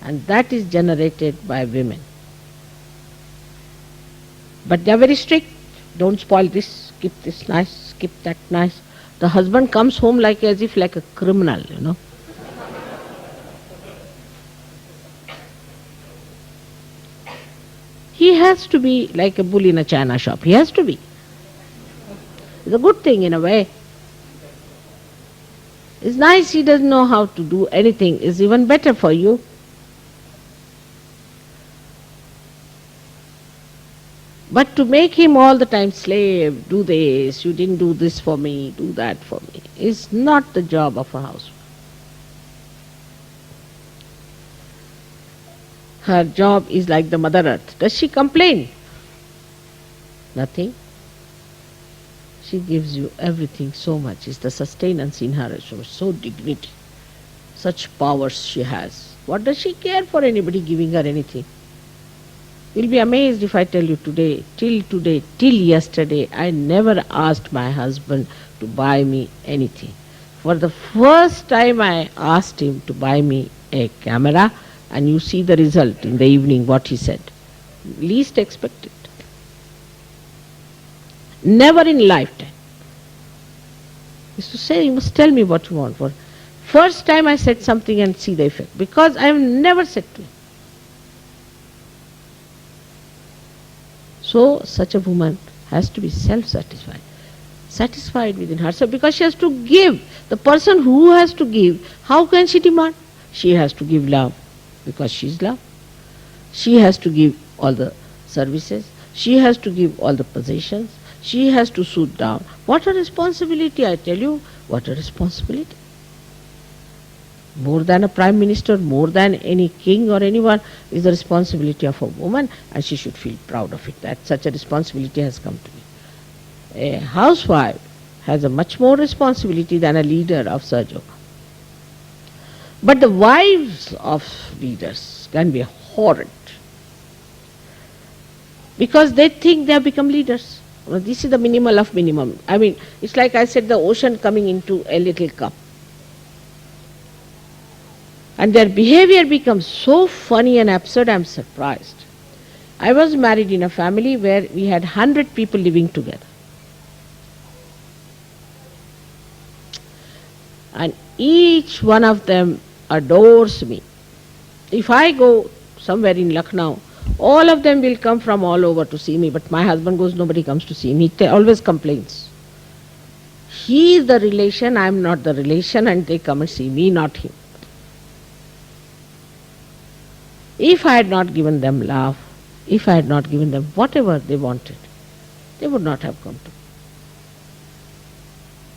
and that is generated by women. But they are very strict. Don't spoil this, keep this nice, keep that nice. The husband comes home like as if like a criminal, you know. He has to be like a bull in a china shop. He has to be. It's a good thing in a way. It's nice he doesn't know how to do anything. It's even better for you. But to make him all the time slave, do this, you didn't do this for me, do that for me, is not the job of a housewife. Her job is like the Mother Earth. Does she complain? Nothing. She gives you everything so much. It's the sustenance in her, so dignity, such powers she has. What does she care for anybody giving her anything? You'll be amazed if I tell you today, till yesterday, I never asked my husband to buy me anything. For the first time I asked him to buy me a camera, and you see the result in the evening, what he said. Least expected. Never in lifetime. He used to say, you must tell me what you want. For first time I said something and see the effect, because I have never said to him. So such a woman has to be self-satisfied, satisfied within herself, because she has to give. The person who has to give, how can she demand? She has to give love, because she is love. She has to give all the services. She has to give all the possessions. She has to suit down. What a responsibility, I tell you, what a responsibility. More than a prime minister, more than any king or anyone, is the responsibility of a woman, and she should feel proud of it, that such a responsibility has come to me. A housewife has a much more responsibility than a leader of Sahaja. But the wives of leaders can be horrid, because they think they have become leaders. This is the minimal of minimum. I mean, it's like I said, the ocean coming into a little cup. And their behavior becomes so funny and absurd, I'm surprised. I was married in a family where we had 100 people living together. And each one of them adores me. If I go somewhere in Lucknow, all of them will come from all over to see me, but my husband goes, nobody comes to see me. He always complains. He is the relation, I am not the relation, and they come and see me, not him. If I had not given them love, if I had not given them whatever they wanted, they would not have come to me.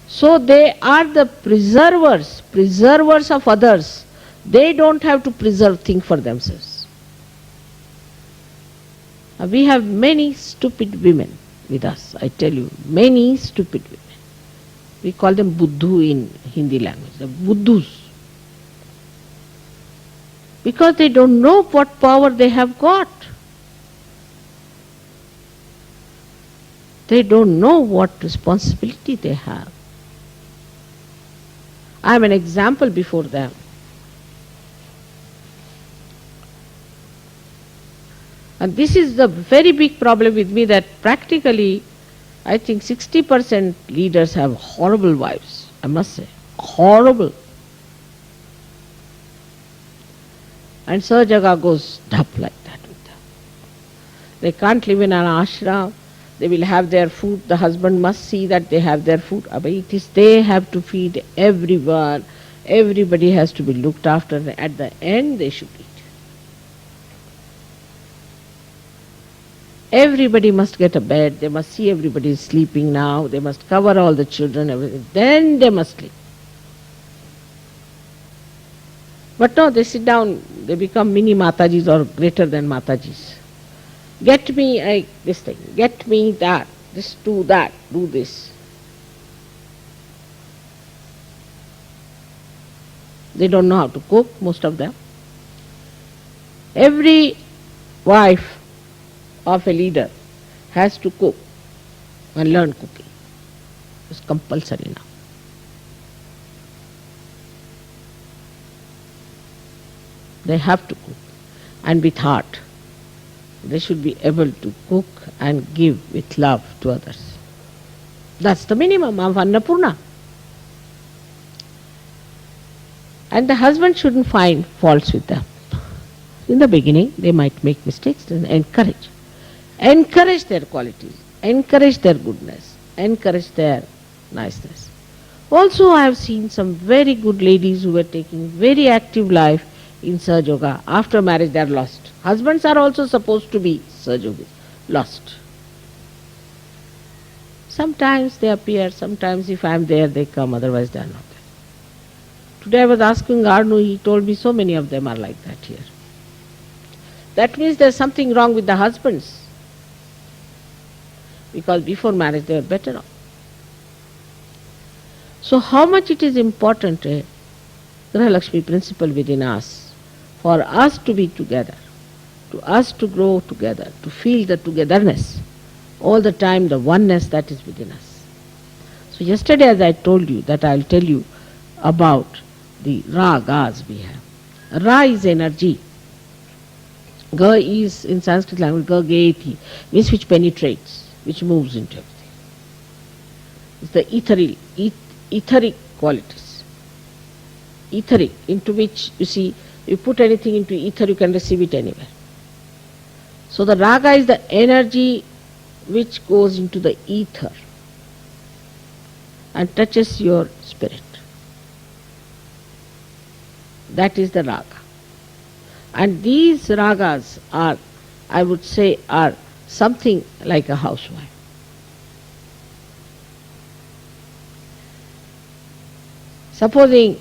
So they are the preservers of others. They don't have to preserve things for themselves. We have many stupid women with us, I tell you, many stupid women. We call them Buddhu in Hindi language, the Buddhus. Because they don't know what power they have got. They don't know what responsibility they have. I am an example before them. And this is the very big problem with me, that practically I think 60% leaders have horrible wives, I must say, horrible. And Sahajaga goes up like that with them. They can't live in an ashram. They will have their food. The husband must see that they have their food. It is they have to feed everyone. Everybody has to be looked after. At the end, they should eat. Everybody must get a bed. They must see everybody is sleeping now. They must cover all the children, everything. Then they must sleep. But no, they sit down, they become mini Matajis or greater than Matajis. Get me this thing, get me that, do this. They don't know how to cook, most of them. Every wife of a leader has to cook and learn cooking. It's compulsory now. They have to cook, and with heart. They should be able to cook and give with love to others. That's the minimum of Annapurna. And the husband shouldn't find faults with them. In the beginning, they might make mistakes, and encourage. Encourage their qualities, encourage their goodness, encourage their niceness. Also, I have seen some very good ladies who were taking very active life in Sahaja Yoga. After marriage, they are lost. Husbands are also supposed to be Sahaja Yogis, lost. Sometimes they appear, sometimes if I am there, they come, otherwise they are not there. Today I was asking Arnu, he told me so many of them are like that here. That means there is something wrong with the husbands. Because before marriage they were better off. So how much it is important, Graha Lakshmi principle within us, for us to be together, to us to grow together, to feel the togetherness, all the time the oneness that is within us. So yesterday as I told you that I will tell you about the ragas we have. Ra is energy. Ga is in Sanskrit language, ga gayati, means which penetrates, which moves into everything. It's the etheric qualities. Etheric, into which you see, you put anything into ether, you can receive it anywhere. So the raga is the energy which goes into the ether and touches your spirit. That is the raga. And these ragas are, I would say, are something like a housewife. Supposing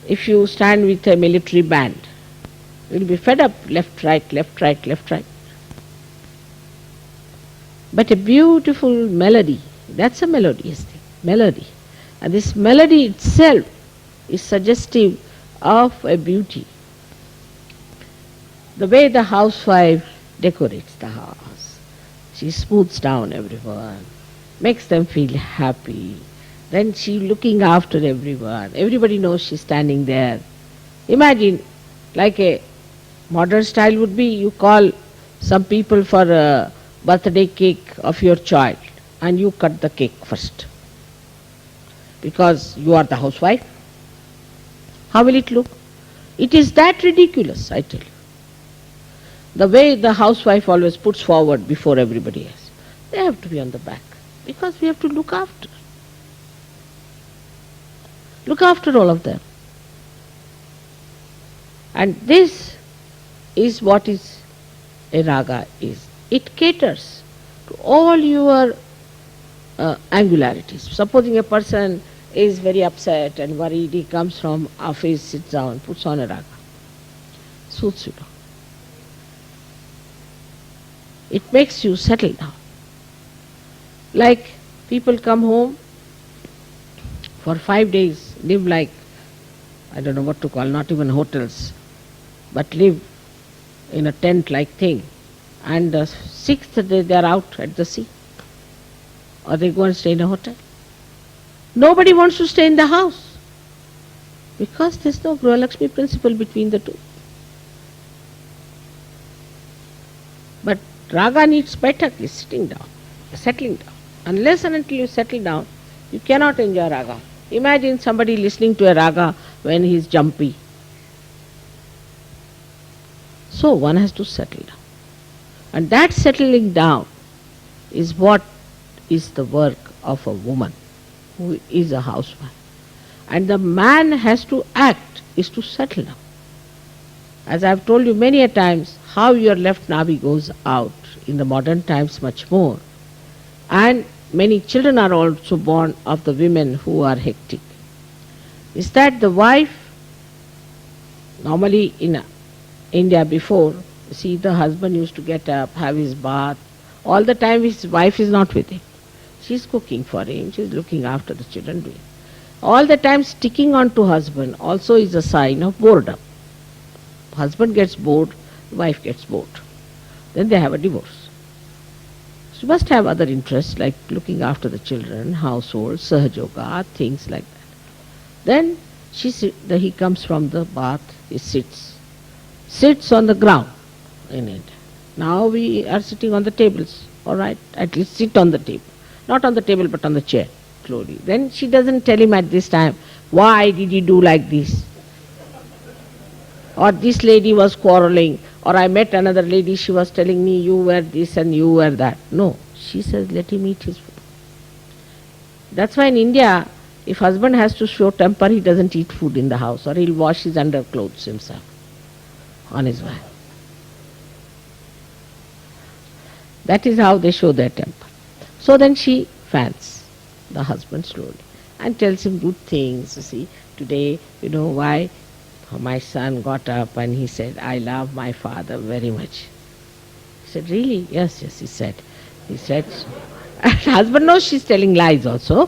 if you stand with a military band, you will be fed up, left, right, left, right, left, right. But a beautiful melody, that's a melodious thing, melody. And this melody itself is suggestive of a beauty. The way the housewife decorates the house, she smooths down everyone, makes them feel happy. Then she looking after everyone. Everybody knows she's standing there. Imagine, like a modern style would be, you call some people for a birthday cake of your child and you cut the cake first because you are the housewife. How will it look? It is that ridiculous, I tell you. The way the housewife always puts forward before everybody else. They have to be on the back because we have to look after. Look after all of them. And this is what is a raga is. It caters to all your angularities. Supposing a person is very upset and worried, he comes from office, sits down, puts on a raga, soothes you down. It makes you settle down. Like people come home for 5 days, live like, I don't know what to call, not even hotels, but live in a tent-like thing. And the 6th day they are out at the sea. Or they go and stay in a hotel. Nobody wants to stay in the house because there is no Griha Lakshmi principle between the two. But raga needs practically sitting down, settling down. Unless and until you settle down, you cannot enjoy raga. Imagine somebody listening to a raga when he is jumpy. So one has to settle down. And that settling down is what is the work of a woman who is a housewife. And the man has to act, is to settle down. As I have told you many a times, how your left navi goes out in the modern times much more. And many children are also born of the women who are hectic. Is that the wife, normally in India before, see the husband used to get up, have his bath, all the time his wife is not with him. She is cooking for him, she is looking after the children doing. All the time sticking on to husband also is a sign of boredom. Husband gets bored, wife gets bored. Then they have a divorce. She must have other interests like looking after the children, household, sahajoga, things like that. Then he comes from the bath, he sits on the ground in India. Now we are sitting on the tables, all right, at least sit on the table. Not on the table but on the chair, slowly. Then she doesn't tell him at this time, why did you do like this? Or this lady was quarreling, or I met another lady, she was telling me you were this and you were that. No, she says let him eat his food. That's why in India, if husband has to show temper, he doesn't eat food in the house, or he'll wash his underclothes himself on his wife. That is how they show their temper. So then she fans the husband slowly and tells him good things. You see, today, you know why my son got up and he said, I love my father very much. He said, really? Yes, he said. He said, so. And husband knows she's telling lies also.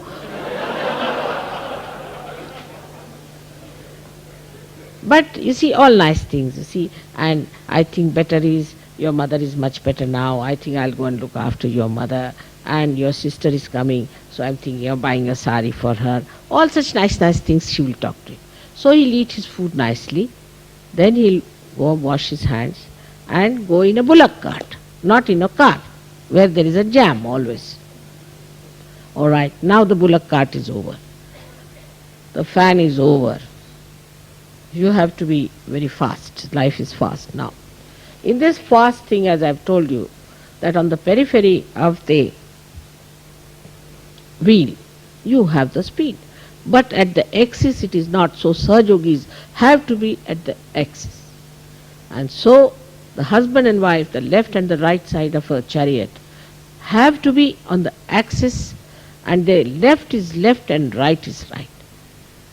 But you see, all nice things, you see, and I think better is your mother is much better now. I think I'll go and look after your mother, and your sister is coming, so I'm thinking of buying a sari for her. All such nice, nice things she will talk to him. So he'll eat his food nicely, then he'll go wash his hands and go in a bullock cart, not in a car where there is a jam always. All right, now the bullock cart is over. The fan is over. You have to be very fast. Life is fast now. In this fast thing, as I've told you, that on the periphery of the wheel, you have the speed. But at the axis it is not. So Sahajogis have to be at the axis. And so the husband and wife, the left and the right side of a chariot, have to be on the axis, and the left is left and right is right.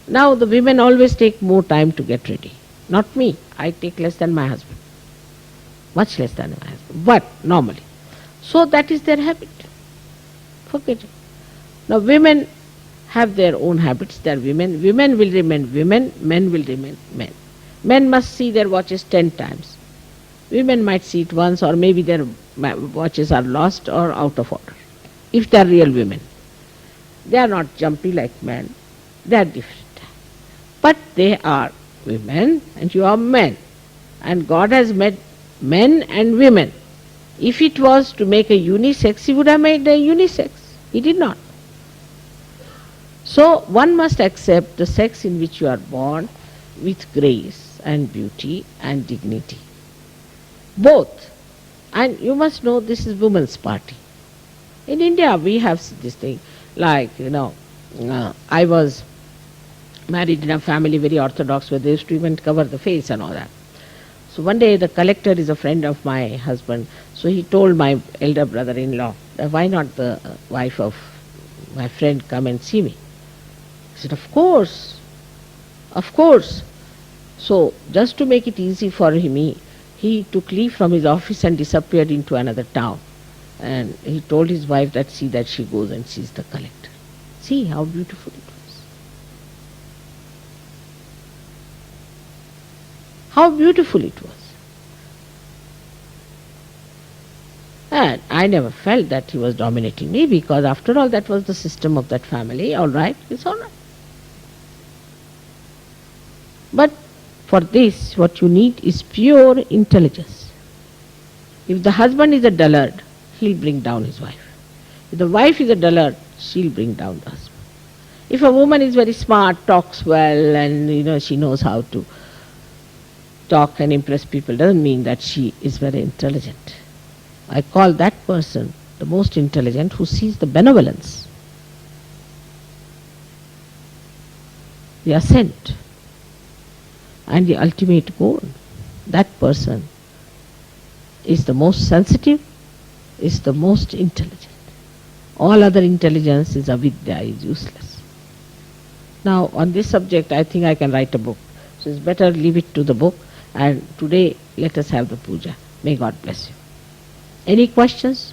Now the women always take more time to get ready. Not me. I take less than my husband. Much less than my husband. But normally. So that is their habit. Forget it. Now women have their own habits. They are women. Women will remain women. Men will remain men. Men must see their watches 10 times. Women might see it once, or maybe their watches are lost or out of order. If they are real women. They are not jumpy like men. They are different. But they are women and you are men. And God has made men and women. If it was to make a unisex, He would have made a unisex. He did not. So one must accept the sex in which you are born with grace and beauty and dignity. Both. And you must know this is women's party. In India we have this thing, like, I was married in a family very orthodox where they used to even cover the face and all that. So one day the collector is a friend of my husband, so he told my elder brother-in-law, why not the wife of my friend come and see me? He said, of course, of course. So just to make it easy for him, he took leave from his office and disappeared into another town. And he told his wife that see that she goes and sees the collector. See how beautiful it was. How beautiful it was. And I never felt that he was dominating me, because after all that was the system of that family. All right, it's all right. But for this, what you need is pure intelligence. If the husband is a dullard, he'll bring down his wife. If the wife is a dullard, she'll bring down the husband. If a woman is very smart, talks well, and she knows how to talk and impress people, doesn't mean that she is very intelligent. I call that person the most intelligent who sees the benevolence, the ascent, and the ultimate goal. That person is the most sensitive, is the most intelligent. All other intelligence is avidya, is useless. Now on this subject I think I can write a book. So it's better leave it to the book, and today let us have the puja. May God bless you. Any questions?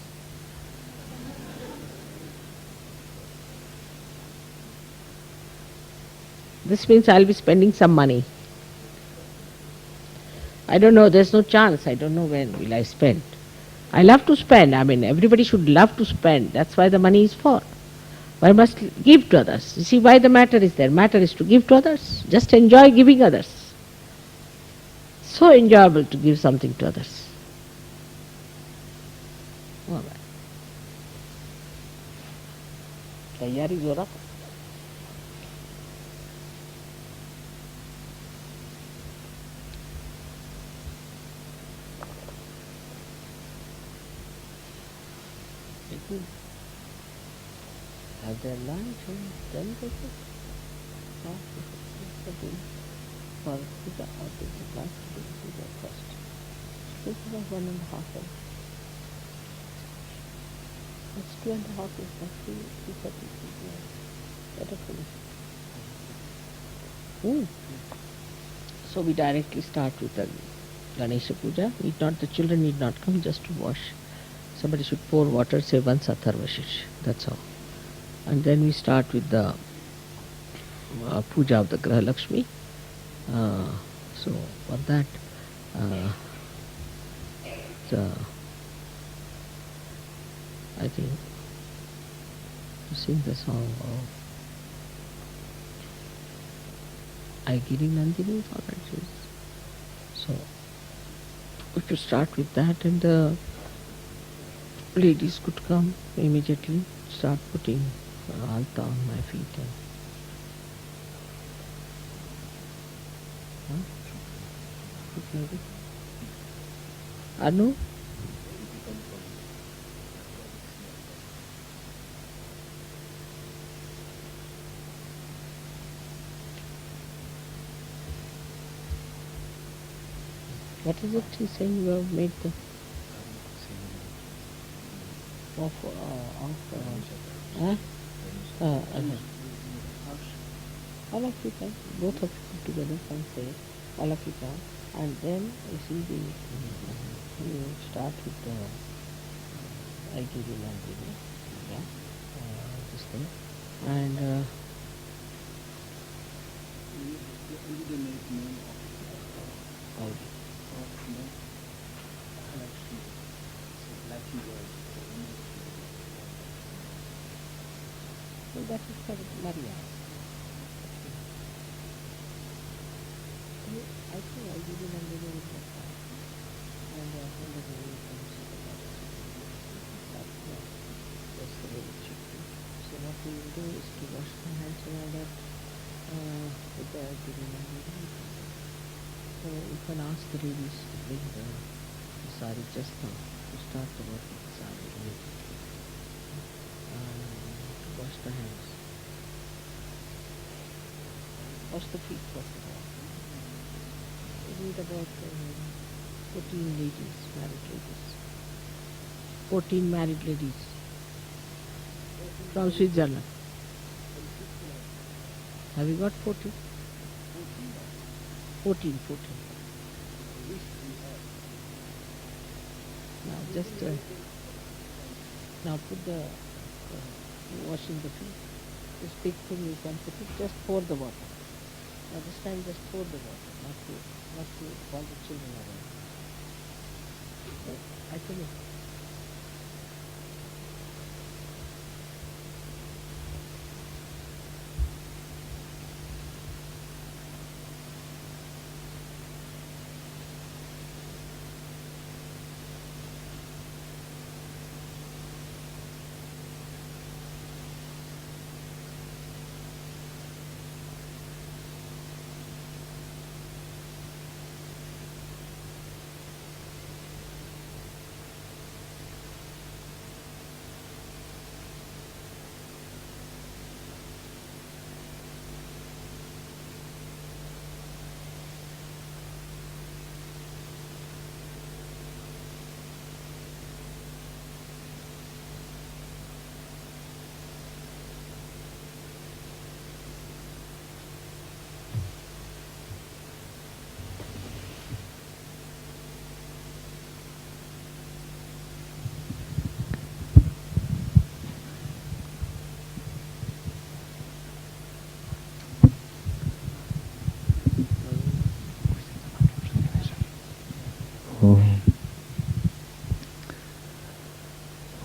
This means I'll be spending some money. I don't know, there's no chance. I don't know when will I spend. I love to spend. Everybody should love to spend. That's why the money is for. But I must give to others. You see why the matter is there. Matter is to give to others. Just enjoy giving others. So enjoyable to give something to others. All right. तैयारी जोरा have their lunch and then they cook. For puja, or they would like to do puja first. This is about 1.5 hours. It's 2.5 hours, not 3:30. Better finish. So we directly start with the Ganesha Puja. The children need not come, just to wash. Somebody should pour water, say once Atharvashish. That's all. And then we start with the puja of the Graha Lakshmi. So for that, the, I think to sing the song of I Giri Nandini for that. So we could start with that, and the ladies could come immediately, start putting alta on my feet. And, Anu? What is it he's saying you have made the all of you can, both of you together can say, all of you can, and then you see you start with the I give you Nandini, yeah, this thing, and so that is for Maria. I think I give you Nandini with the car, and when the baby comes to the body, that's the way it should be. So what we will do is to wash the hands and all that with the giving Nandini. So you can ask the ladies to bring the sari just now, to start the work with the sari immediately, to wash the hands. Wash the feet first of all. We need about 14 ladies, married ladies. 14 married ladies from Switzerland. Have you got 14? 14. Now just now put the washing the feet. This big thing you can put it, just pour the water. Now this time just pour the water, not to all the children around. I tell you.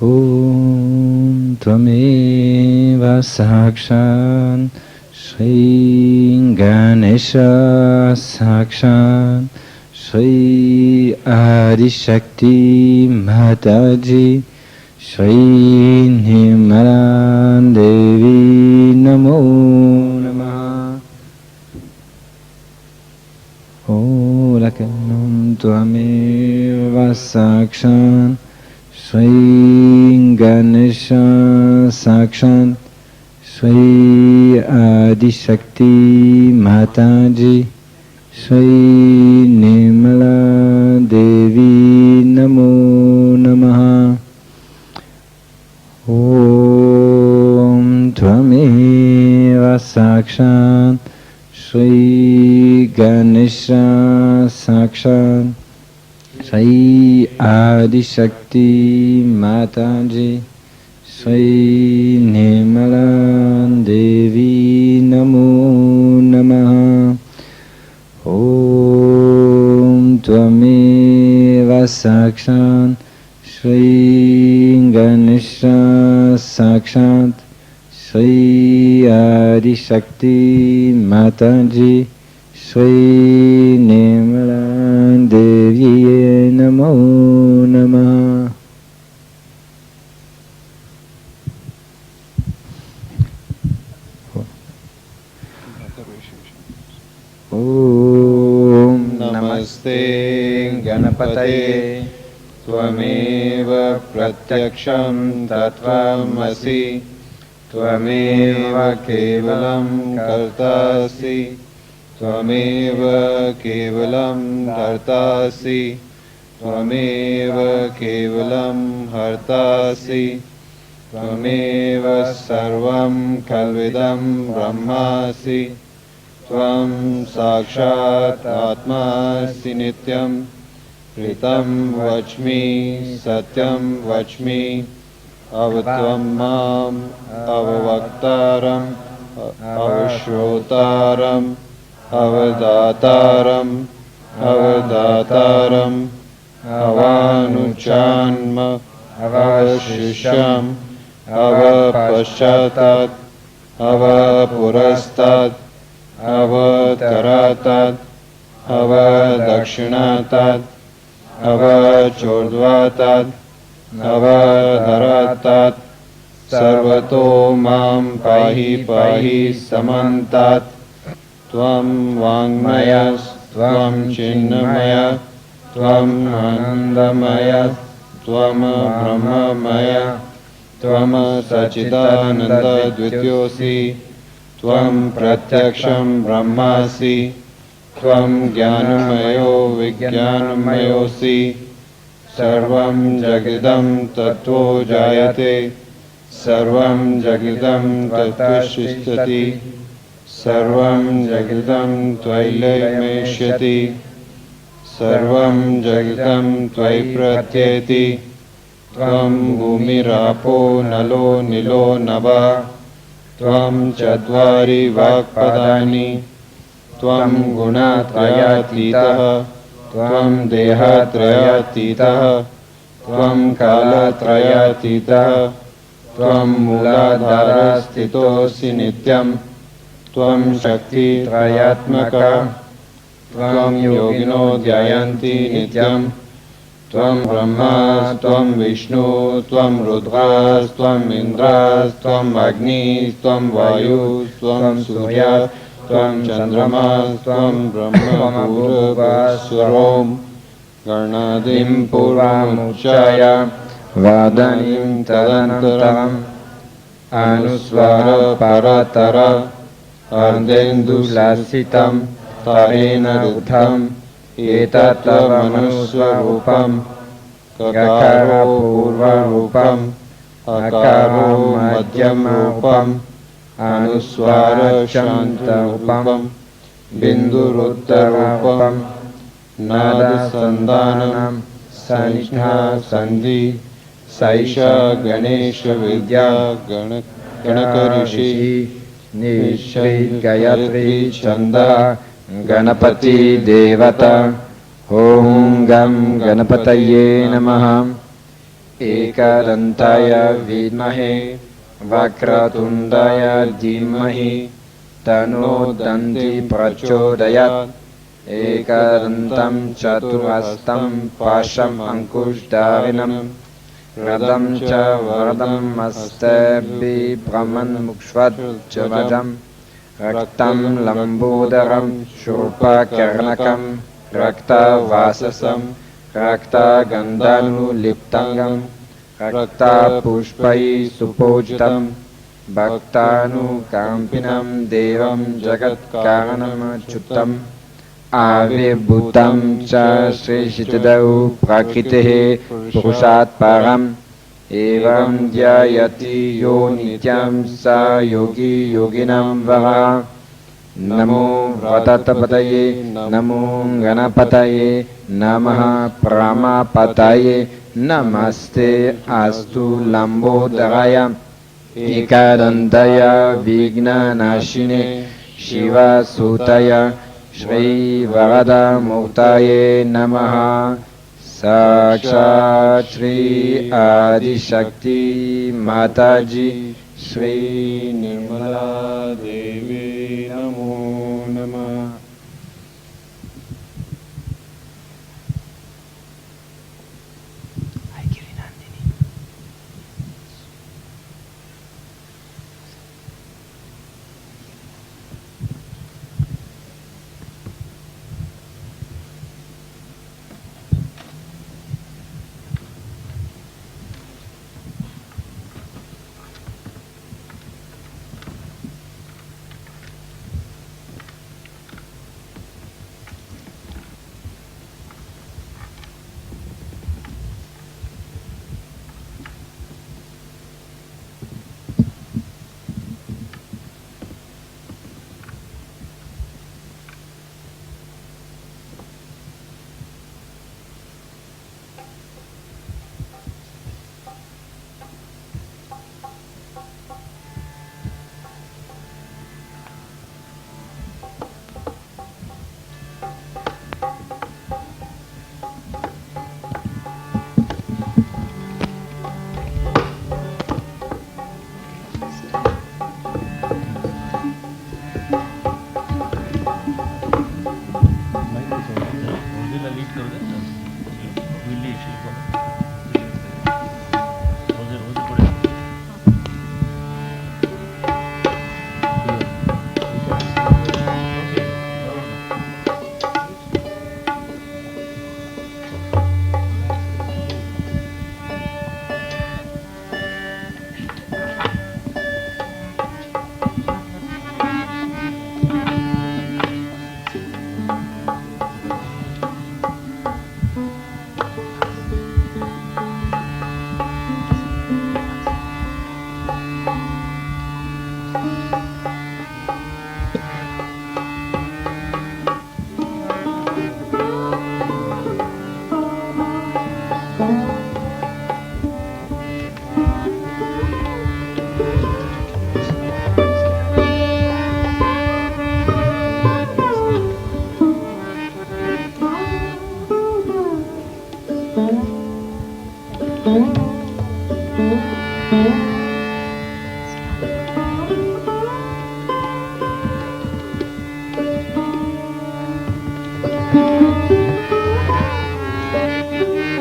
Om Tvameva Sakshan Shri Ganesha Sakshan Shri Adishakti Mataji Shri Nimaran Devi Namo Namaha Om Lakanam Tvameva Sakshan Shri Ganesha Sakshan Shri Adishakti Mataji Shri Nimala Devi Namo Namaha Om Tvameva Sakshan Shri Ganesha Sakshan Shri Adishakti Mataji Shri Nimala Devi Namo Namaha Om Tvameva Sakshat Shri Ganesha Sakshat Shri Adi Shakti Mataji Shri Nirmala Devi Namo Namah. Om Namaste Ganapataye Tvameva Pratyaksham Tattvamasi Tvameva Kevalam Kartasi Tvameva Kevalam Dhartasi Tvameva Kevalam Hartasi Tvameva Sarvam Kalvidam Brahmasi Tvam Sakshat Atmasi Nityam Pritam Vachmi Satyam Vachmi Avatvam Mam Avavaktaram Avashrotaram Avadataram Avadataram Avanuchanma Avashisham Avapaschatat Avapurastat Avataratat Avadakshinatat Avachordvatat Avadharatat Sarvato Mam Pahi Pahi Samantat Tvam Vangmayas Tvam Chinnamaya Tvam Anandamaya Tvam Brahmamaya Tvam Sachidananda Dvityosi Tvam Pratyaksham Brahmasi Tvam Jnanamayo Vijnanamayosi Sarvam Jagadam Tattvo Jayate Sarvam Jagadam Tattvishtati Sarvam Jagadam Tvailayameshyati Sarvam Jagadam Tvai Pratyeti Tvam Bhumirapo Nalo Nilo Nava Tvam Chadvari Vakpadani Tvam Gunatrayatitaha Tvam Dehatrayatitaha Tvam Kalatrayatitaha Tvam Muladharastitosi Nityam Tvam Shakti Trayatmaka Tvam Yogino Dhyayanti Nityam Tvam Brahma, Tvam Vishnu, Tvam Rudras, Tvam Indras, Tvam Agni, Tvam Vayu, Tvam Surya, Tvam Chandramas, Tvam Brahma Purvaswarom Garnadim Purvamuchaya Vadanim Tadantaram Anusvara Paratara Ardendu Lasitam Tarena Rutham Etatva Manuswarupam Kakaro Purvarupam Akaro Madhyamrupam Anuswara Shantarupam Binduruttarupam Nada Sandhanam Sanitha Sandhi Saisha Ganesha Vidya Ganakarishi Nishri Gayatri Chanda Ganapati Devata Om Gam Ganapataye Namaha Ekadantaya Vidmahe Vakratundaya Dhimahi Tano Danti Prachodayat Ekadantam Chaturastam Pasham Ankushdarinam Radam Cha Vardam Astabi Brahman Mukshvat Chavadam Raktam Lambodaram Shurpa Karnakam Rakta Vasasam Rakta Gandhanu Liptangam Rakta Pushpai Supojitam Bhaktanu Kampinam Devam Jagat Karanam Chutam Avibhutam Cha Sri Shitadau Prakritehe Purushat Param Evam Dhyayati Yo Nityam Sa Yogi Yoginam Vara Namo Vatatapataye Namo Ganapataye Namaha Pramapataye Namaste Astu Lambodharaya Ekadantaya Vigna Nashine Shiva Sutaya Shri Varadamuktaye Namaha. Sakshat Shri Adi Shakti Mataji Shri Nirmala Devi Namo Namah.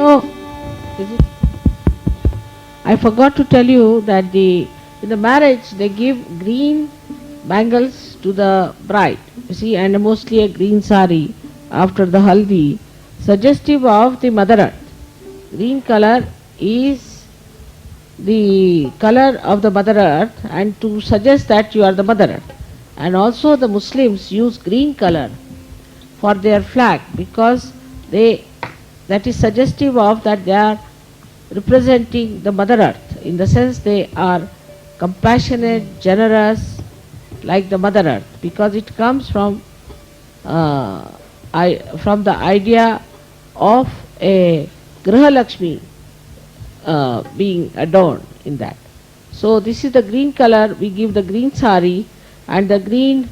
Oh, is it? I forgot to tell you that in the marriage they give green bangles to the bride, you see, and mostly a green sari after the haldi, suggestive of the mother earth. Green color is the color of the mother earth, and to suggest that you are the mother earth. And also the Muslims use green color for their flag because that is suggestive of that they are representing the mother earth, in the sense they are compassionate, generous, like the mother earth, because it comes from the idea of a Griha Lakshmi being adorned in that. So this is the green color. We give the green sari and the green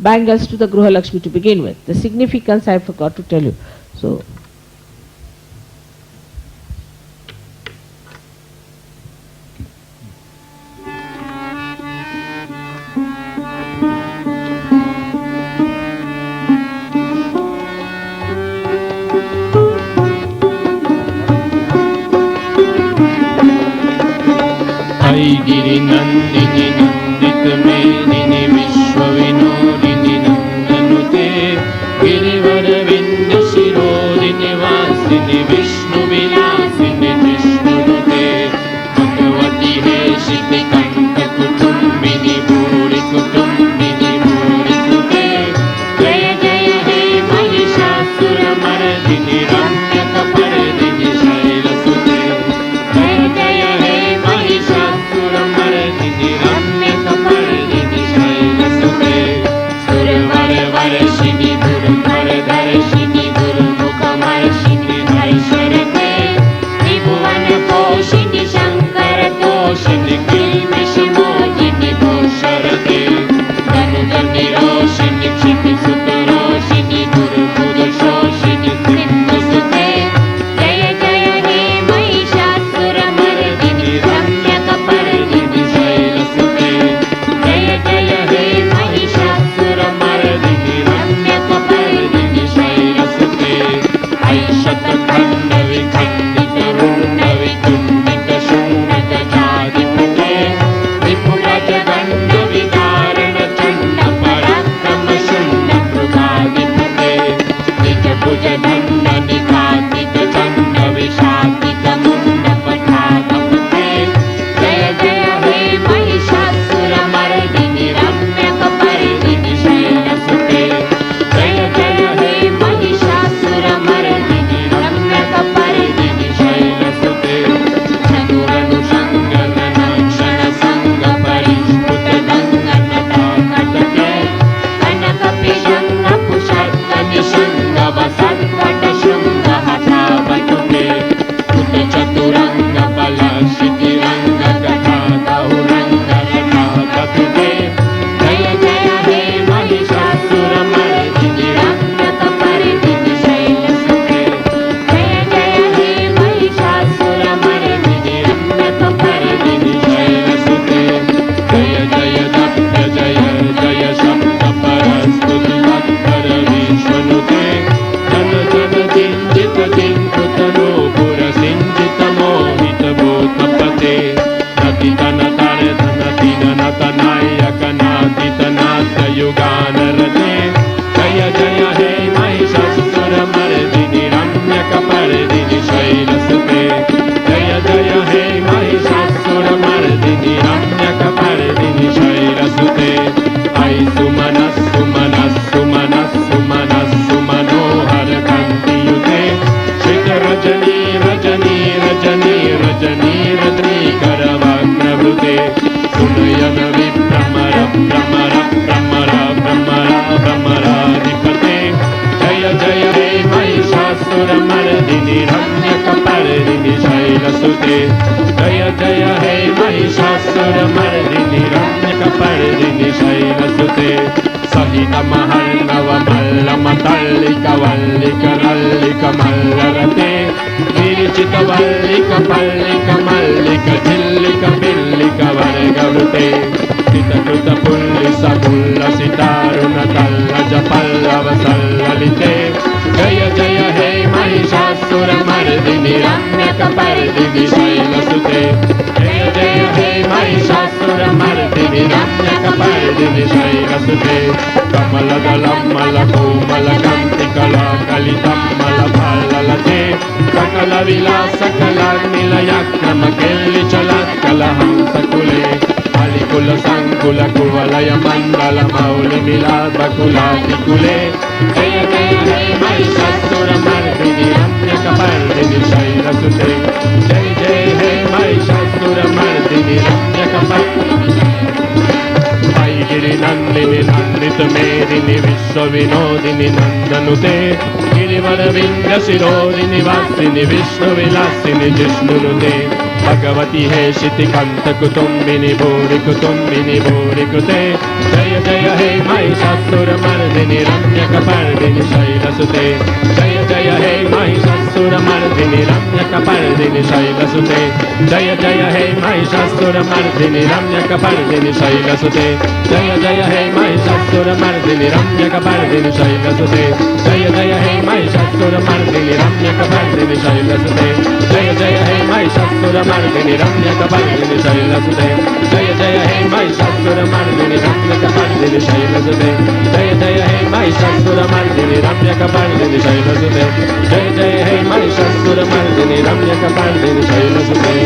bangles to the Griha Lakshmi to begin with. The significance I forgot to tell you. So Giri Nandini Nandit मेदिनी विश्व विनोदिनी नंदनुते गिरिवर विंद शिरोदिनी वासिनी विष्णु विलासिनी विष्णुनुते भगवती हे शिति कंठ कुटुंबिनी भूरि कुटुंबिनी भूरि सुते जय जय हे महिषासुर मर्दिनी रम्य कपर्दिनी शैलसुते जय जय हे महिषासुर मर्दिनी रम्य कपर्दिनी दानरते जय जय हे महिषासुरमर्दिनि रम्यकपर्दिनि शैलसुते जय जय हे महिषासुरमर्दिनि रम्यकपर्दिनि शैलसुते ऐ सुमनः सुमनः सुमनः सुमनः सुमनोहर कान्तियुते श्रितरजनी रजनी रजनी रजनी रजनी करवक्त्रवृते सुनयन विभ्रमर भ्रमर भ्रमर भ्रमर भ्रमराधिपते जय जय हे महिषासुरमर्दिनि रम्यकपर्दिनि शैलसुते जय जय हे महिषासुरमर्दिनि रम्यकपर्दिनि शैलसुते सहितमहर्णवमल्लमतल्लिकवल्लिकरल्लिकमल्लरते विरिचितवल्लिकपल्लिकमल्लिकझिल्लिकपिल्लिकवर्गवृते सितकृतपुल्लिसपुल्लसितारुणतल्लजपल्लवसल्ललिते जय जय हे महिषासुरमर्दिनि रम्यकपर्दिनि शैलसुते जय जय हे महिषासुरमर्दिनि रम्यकपर्दिनि शैलसुते कमलदलं मलकोमलकान्तिकलाकलितं मलफललते सकलविलासकलानिलयक्रमकेल्लिचलत्कलहंसकुले अलिकुलसङ्कुलकुवलयमण्डलमौलिमिलाद्बकुलातिकुले जय जय हे महिषासुरमर्दिनि रम्यकपर्दिनि शैलसुते जय जय हे महिषासुरमर्दिनि रम्यकपर्दिनि गिरिनन्दिनि नन्दितमेदिनि विश्वविनोदिनि नन्दनुते गिरिवरविन्द्यशिरोदिनि वासिनि विष्णुविलासिनि जिष्णुनुते भगवति हे शितिकन्तकुटुम्बिनि भूरिकुटुम्बिनि भूरिकृते जय जय हे महिषासुरमर्दिनि रम्यकपर्दिनि शैलसुते जय जय हे महिषासुरमर्दिनि रम्यकपर्दिनि शैलसुते जय जय हे महिषासुरमर्दिनि रम्यकपर्दिनि शैलसुते जय जय हे महिषासुरमर्दिनि रम्यकपर्दिनि शैलसुते जय जय हे महिषासुरमर्दिनि रम्यकपर्दिनि शैलसुते जय जय हे महिषासुरमर्दिनि रम्यकपर्दिनि शैलसुते जय जय हे महिषासुरमर्दिनि रम्यकपर्दिनि शैलसुते जय जय हे महिषासुरमर्दिनि रम्यकपर्दिनि शैलसुते जय जय हे महिषासुरमर्दिनि रम्यकपर्दिनि शैलसुते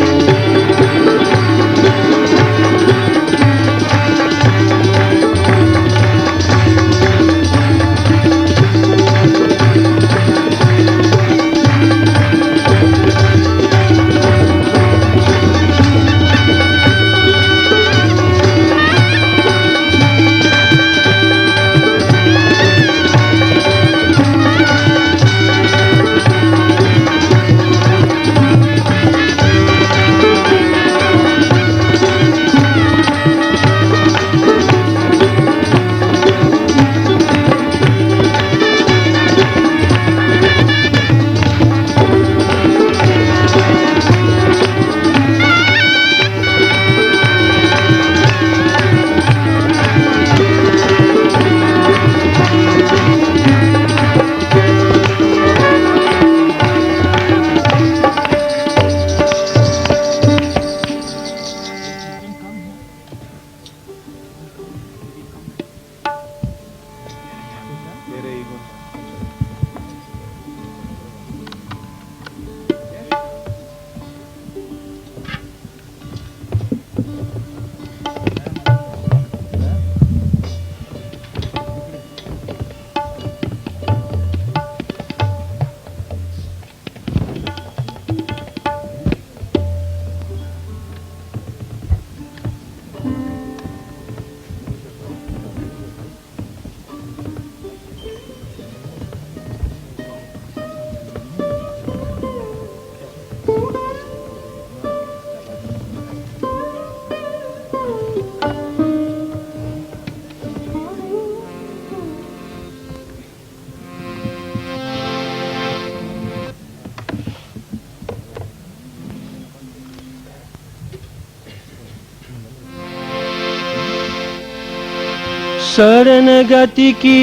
शरण गति की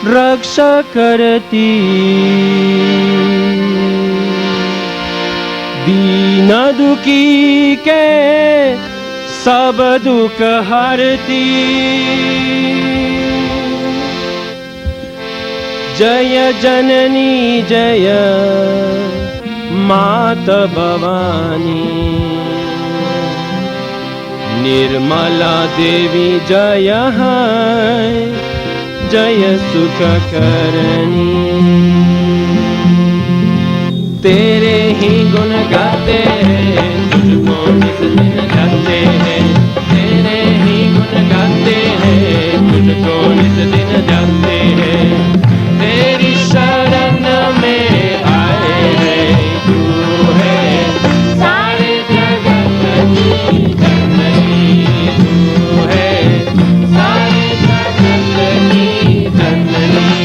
रक्षा करती दीन दुखी के सब दुख हरती जय जननी जय मात भवानी निर्मला देवी जय है जय सुख करनी तेरे ही गुण गाते हैं तुझको निस दिन गाते हैं तेरे ही गुण गाते हैं तुझको निस दिन जाते हैं तेरी शरण में आए हैं तू है सारे जगत की जननी तू है सारे जगत की जननी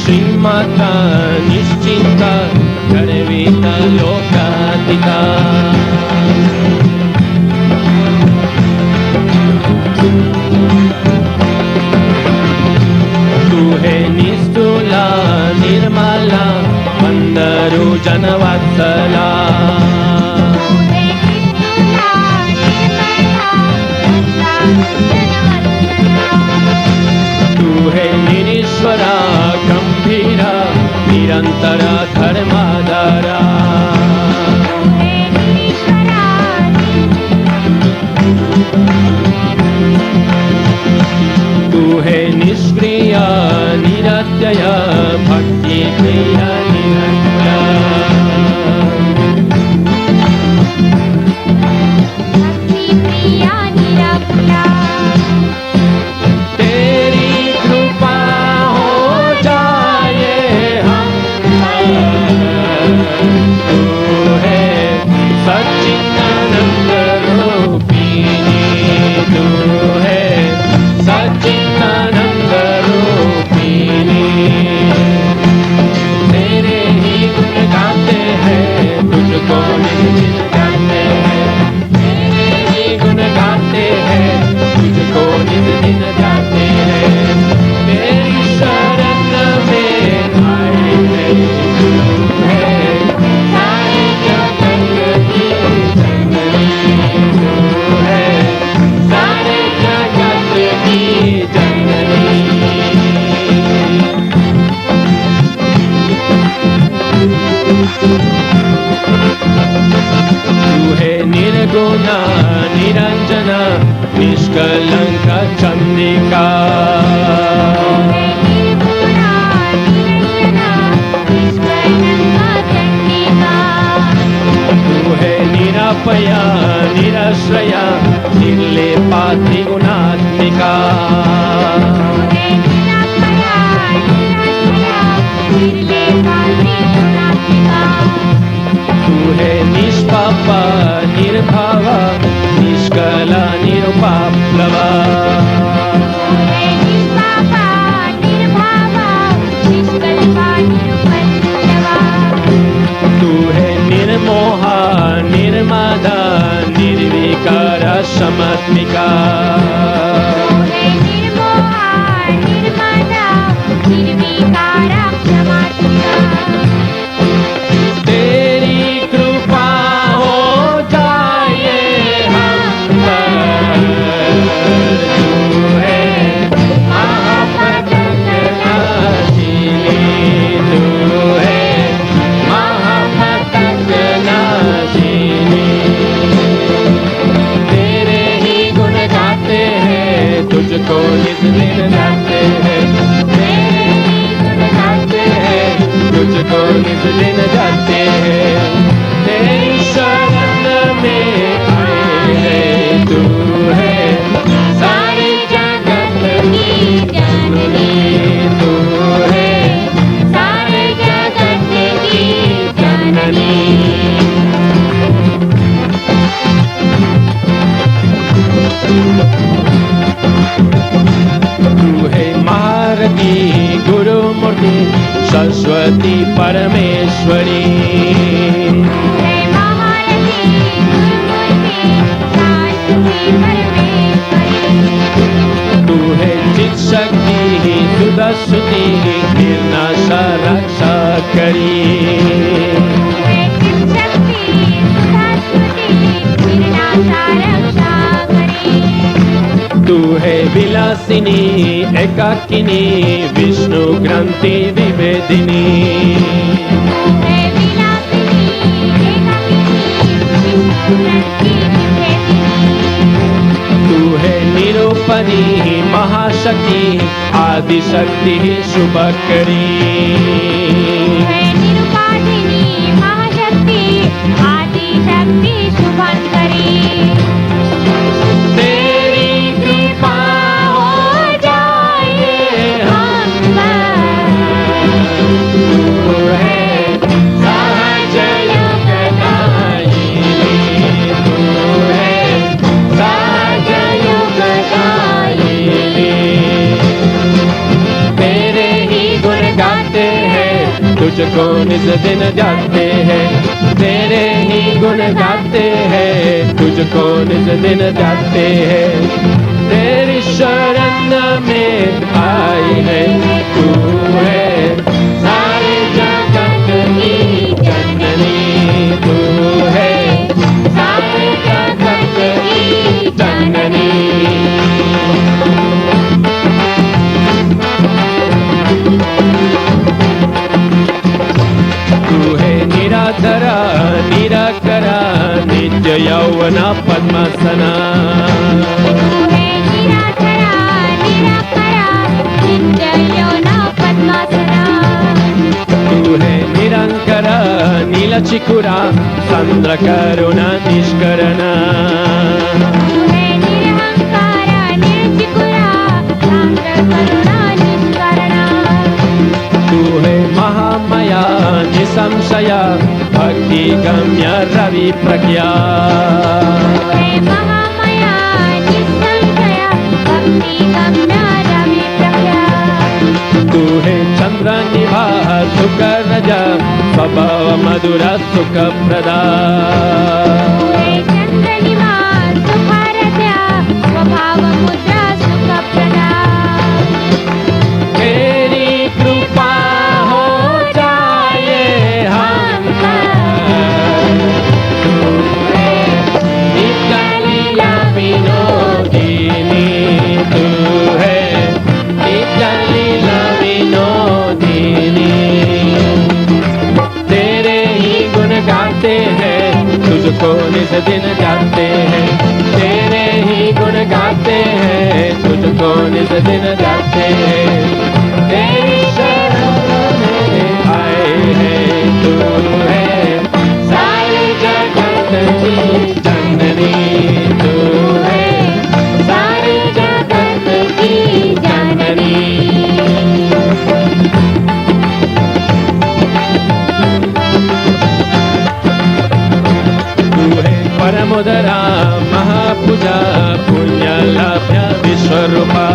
श्री माता निश्चिंता गर्विता लोकातीता तू है निस्तुला निर्मला वंदरू जनवत्सला तू है निरीश्वरा गंभीरा निरंतर धर्माधारा तू है निष्क्रिया निरत्यया भक्ति प्रिया निरंतरा निर्गुणा निरंजना निष्कलंका चंडिका तू है निरापया निराश्रया निर्लेपा त्रिगुणात्मिका तू है निष्पापा निर्भावा निष्कला निरुपाप्लवा तू है निर्मोहा निर्मादा निर्विकारा समात्मिका तुझको निस दिन जाते हैं तुझको निस दिन जाते हैं तेरी शरण में आए हैं तू है सारे जगत की जननी तू है सारे जगत की जननी तू है महारथी गुरु मूर्ति सरस्वती परमेश्वरी स्तुति निर्नाशा रक्षा करी तू है विलासिनी एकाकिनी विष्णु ग्रंथि विवेदिनी तू है निरूपणी महाशक्ति आदिशक्ति शुभकरी तुझको निज दिन जाते हैं तेरे ही गुण गाते हैं तुझको निज दिन जाते हैं तेरी शरण में आए हैं तू है सारे जगत की जननी तू है सारे जगत की जननी निराधरा निराकरा नित्य यौवना पद्मासना तू है निरंकरा नीलचिकुरा चंद्र करुणा निष्करणा तू है महामया निसंशया भक्ति गम्य रवि प्रज्ञा तू है चंद्र निभा सुख रजा स्वभाव मधुर सुख प्रदा तुझको निज दिन गाते हैं तेरे ही गुण गाते हैं तुझको निज दिन गाते हैं तेरी शरण में आए हैं तू है सारे जगत की जननी तू है सारे जगत की जननी परमोदरा महापूजा पुण्य लाभ्य विश्वरूपा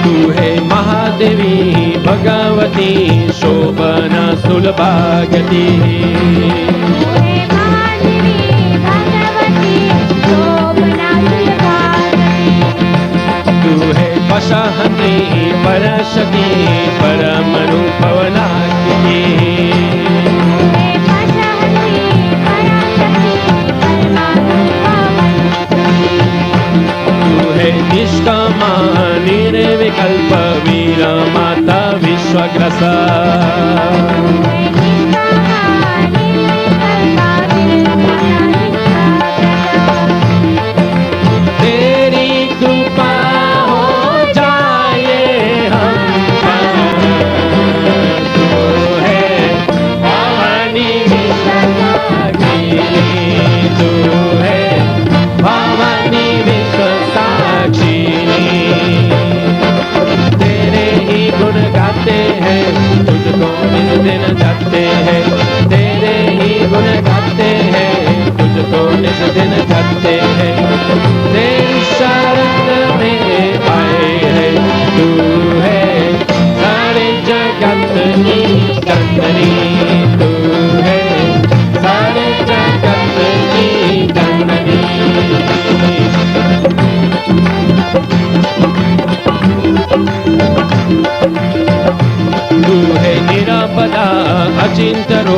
तू है महादेवी भगवती शोभना सुलभागति तू है वशहन्त्री परशक्ति परमनुभवनाकृति तू है निष्कामा निर्विकल्प वीर माता विश्वग्रसा तुझको निज दिन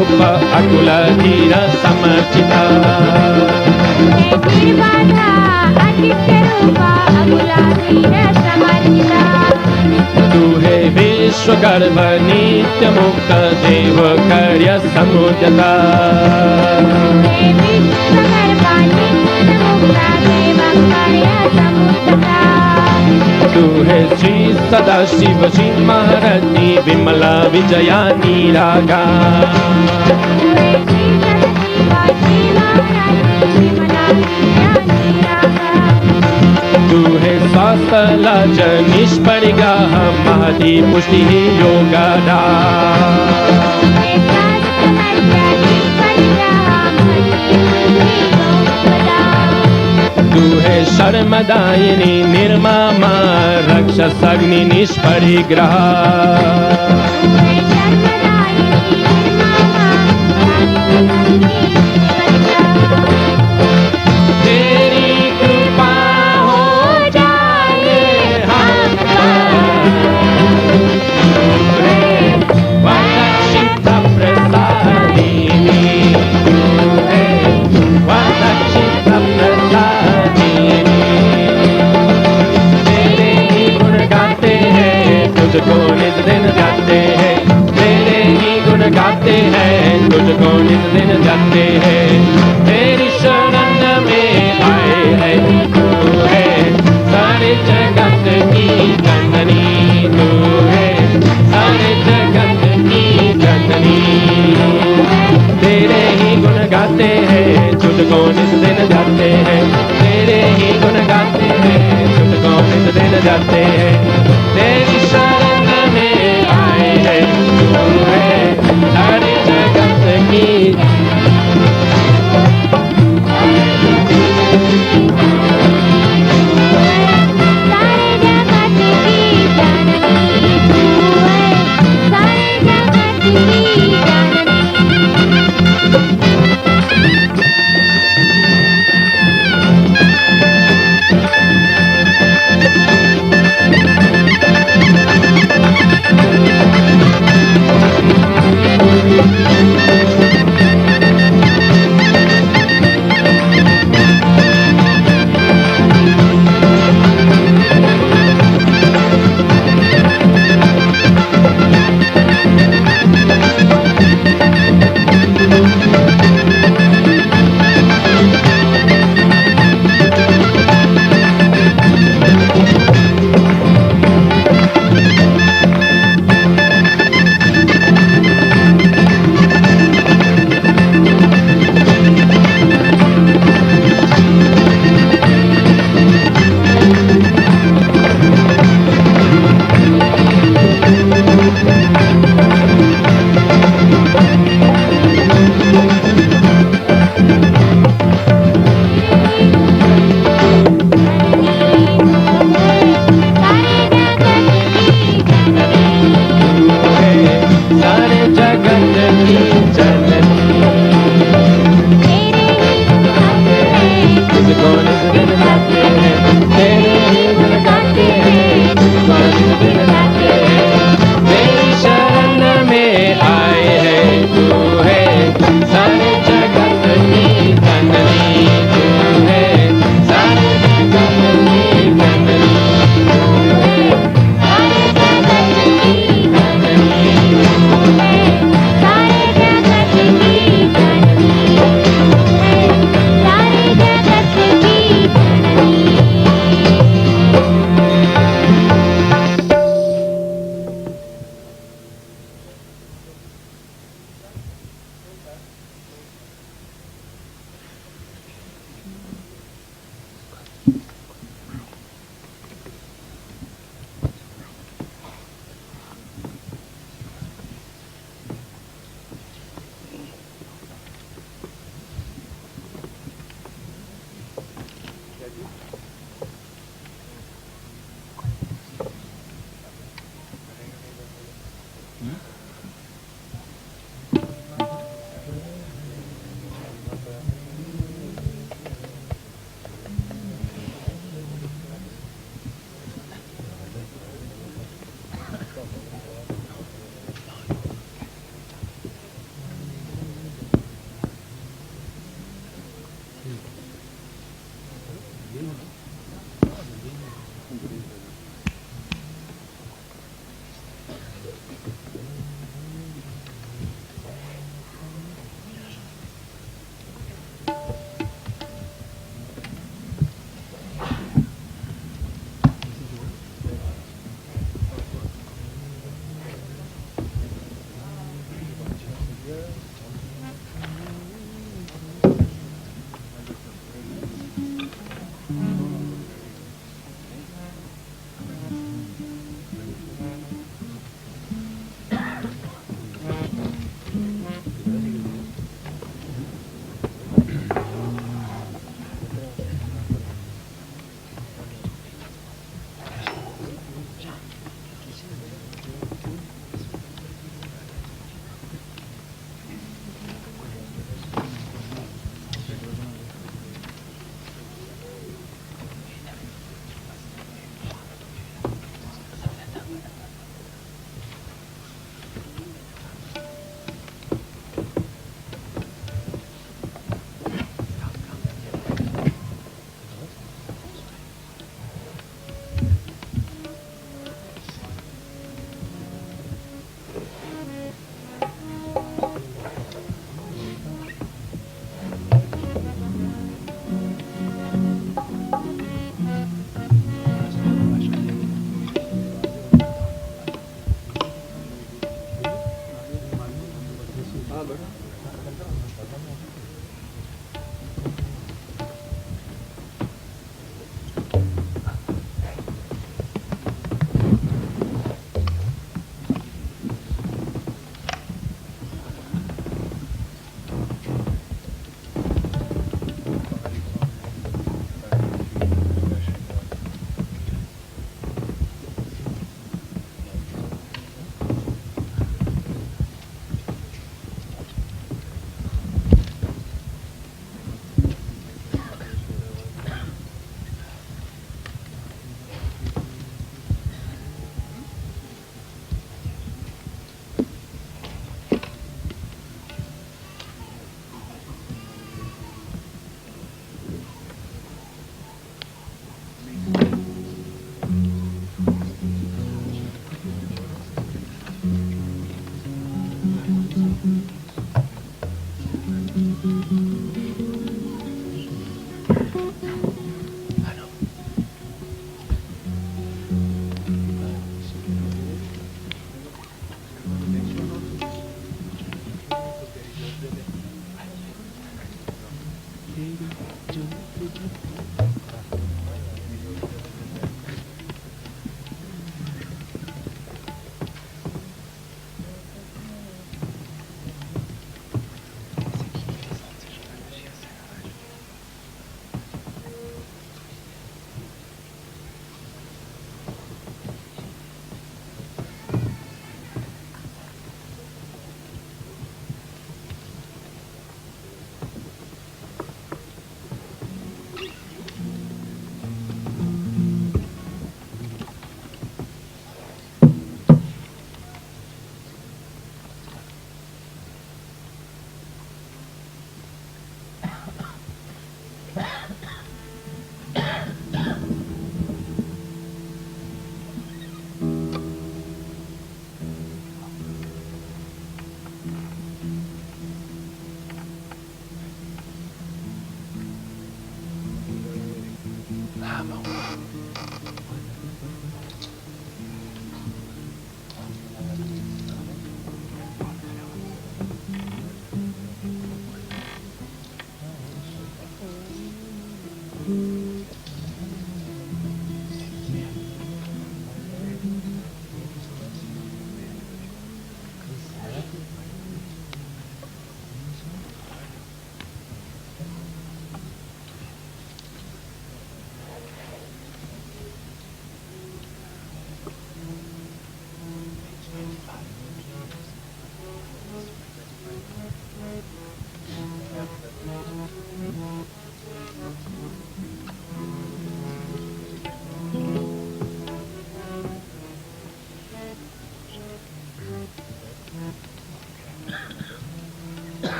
रूप अकुल धीर समर्चिता तू है विश्व गर्भ नित्य मुक्त देव कार्य समुद्यता तू है श्री सदाशिव श्री महारत्नी विमला विजया निरागा तू है शास्त्रला च निष्परिगाह महती पुष्टि योगादा तू है शर्मदायिनी निर्मामा रक्षसग्नि निष्परिग्रह तुझको नित दिन गाते हैं तेरे ही गुण गाते हैं तुझको नित दिन गाते हैं तेरी शरण में आए हैं तू है सारे जगत की जननी तू है सारे जगत की जननी तेरे ही गुण गाते हैं तुझको नित दिन गाते हैं तेरे ही गुण गाते हैं तुझको नित दिन गाते हैं तेरी शरण में आए हैं तू है सारी जगत की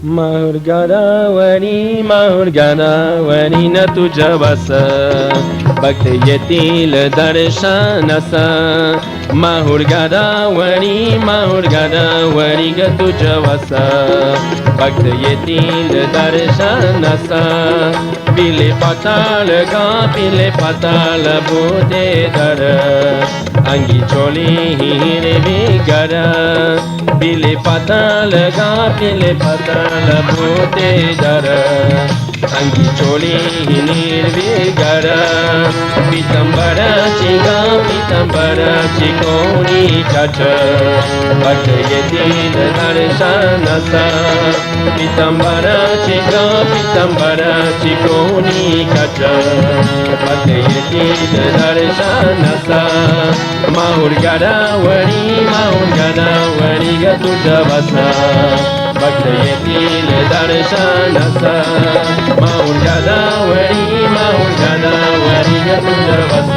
माहुर गदावरी न तुझ्या वास भक्त येतील दर्शनास माहुर गदावरी ग तुझ्या वास भक्त येतील दर्शनास पिले पाताळ बोधे दर अंगी चोली हिरवी गर पिले पाताळ बोधे दर अंगी चोली हिरवी गर पितंबराची कोणी चाच भक्त येतील दर्शनास पितंबराची कोणी चाच भक्त येतील दर्शनास माहुर गदावरी ग तुझ्या वास भक्त येतील दर्शनास माहुर गदावरी ग तुझ्या वास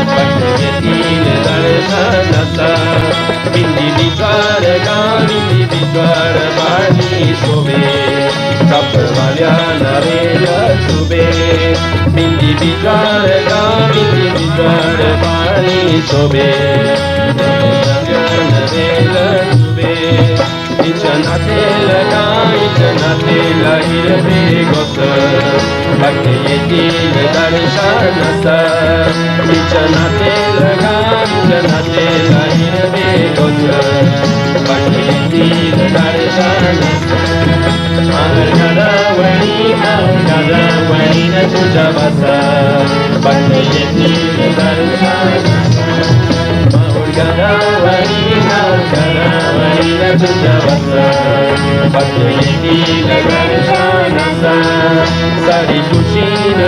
भक्त येतील दर्शनास बिंदी बिद्वार बाणी शोभे कापडवाल्या नरेल शुभे बिंदी बिद्वार बाणी शोभे नरेल शुभे इचनातेल हिरवे गोस भक्त येतील दर्शनास इचनातेल हिरवे गोस भक्त येतील दर्शनास माहुर गदावरी न तुझ्या वास भक्त येतील दर्शनास माहुर गदावरी न तुझ्या वास भक्त येतील दर्शनास सारी खुशीन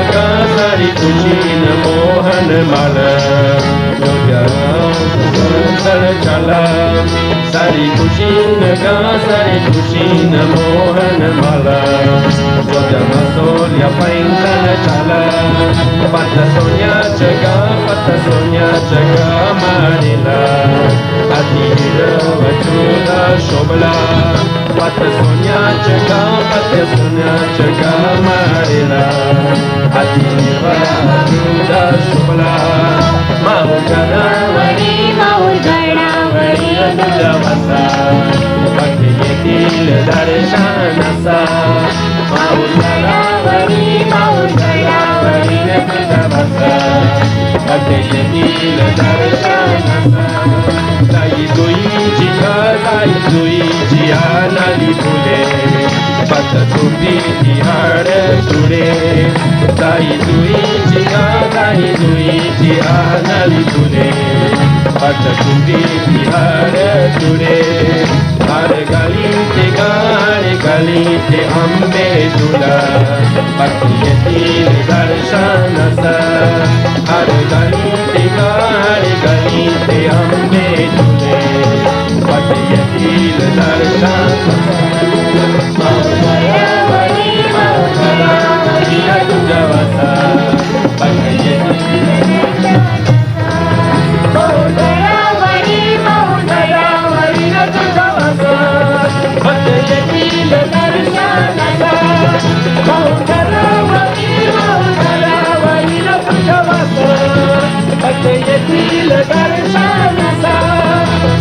मोहन माल चला सारी खुशीन मोहन माला सोल्या पैंगल चला पत सोन्याच्या गा मारिला अति हिरवचूला शोभला पत सोन्याच्या गा मारिला अति हिरवचूला शोभला माहुर गदावरी तुझ्या वास भक्त येतील दर्शनास माहुर गदावरी तुझ्या वास भक्त येतील दर्शनास ताई जुईची आनाली फुले पत तुपी हाड तुडे ताई जुईची आनाली फुले पत तुपी हाड तुडे हार गाली ते आंबे तुला भक्त येतील दर्शनास हार गाली ते आंबे तुले भक्त येतील दर्शनास तुझ्या वास भक्त येतील येतील दर्शनास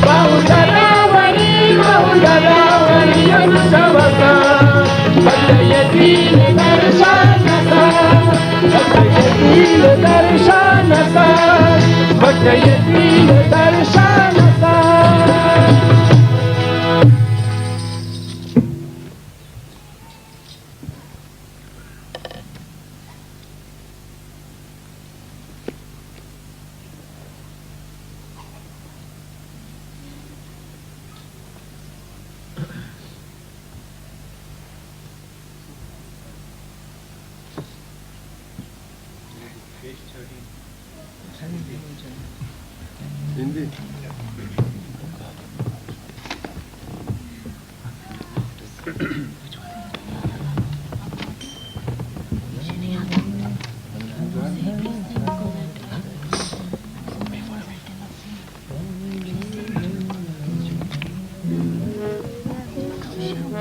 माहुर गदावरी तुझ्या वास भक्त येतील दर्शनास भक्त येतील दर्शनास हिंदी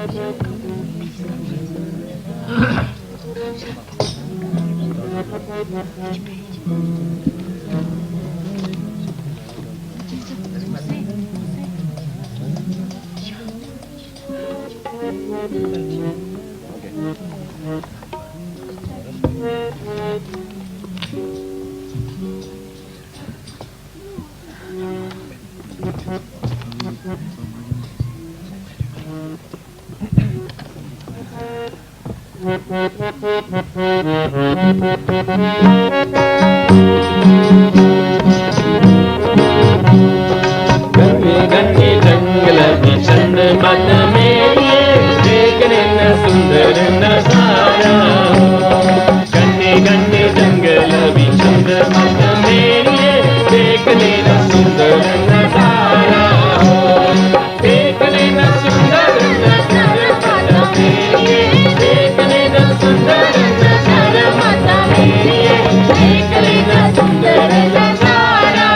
Thank you. घने घने जंगल भीषण मन मेरे देखने न सुंदर नजारा घने घने जंगल भीषण मन मेरे देखने न सुंदर नजारा देखने न सुंदर नजारा देखने न सुंदर नजारा माता मेरी देखने न सुंदर नजारा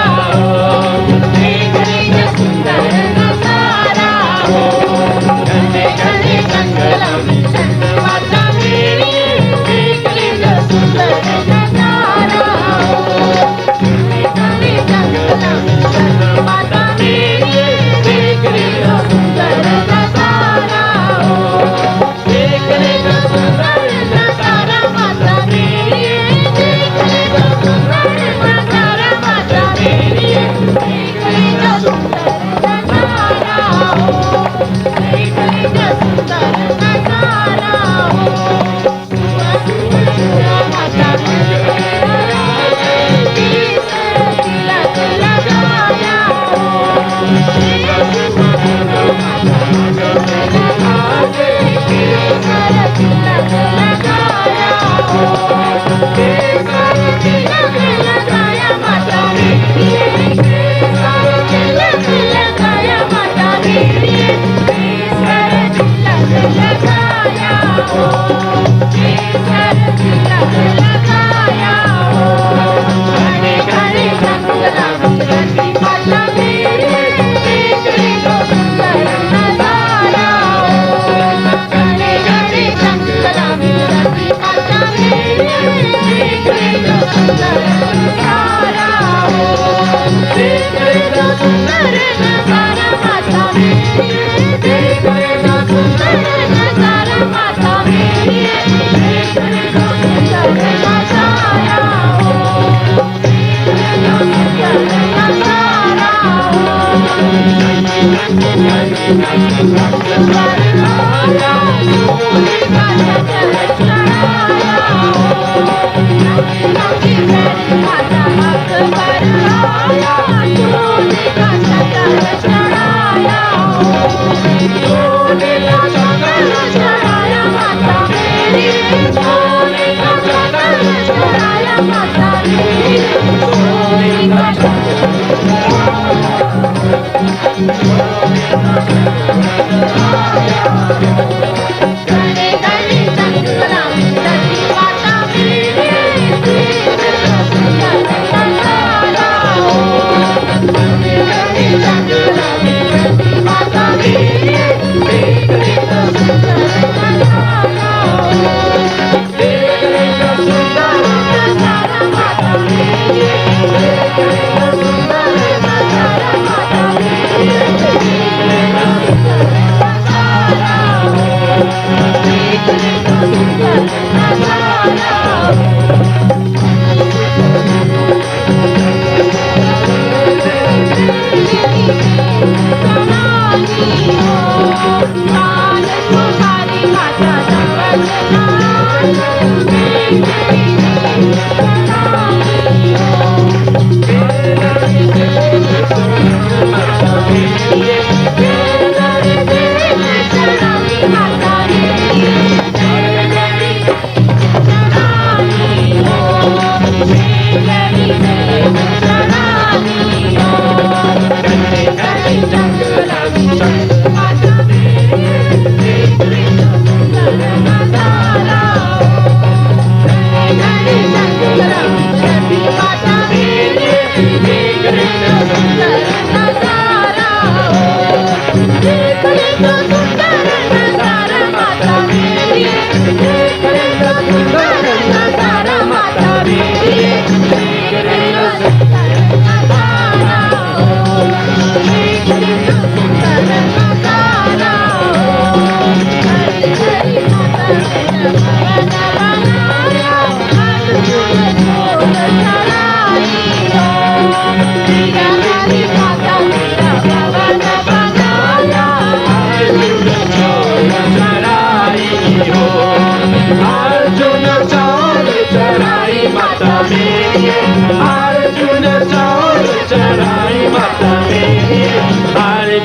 देखने न सुंदर नजारा घने घने जंगल भीषण माता मेरी देखने न सुंदर नजारा घने घने जंगल भीषण माता मेरी देखने न सुंदर नजारा देखने न सुंदर नजारा माता मेरी देखने न सुंदर नजारा माता मेरी देखने न सुंदर नजारा देखने न सुंदर नजारा माता तिलक लगाया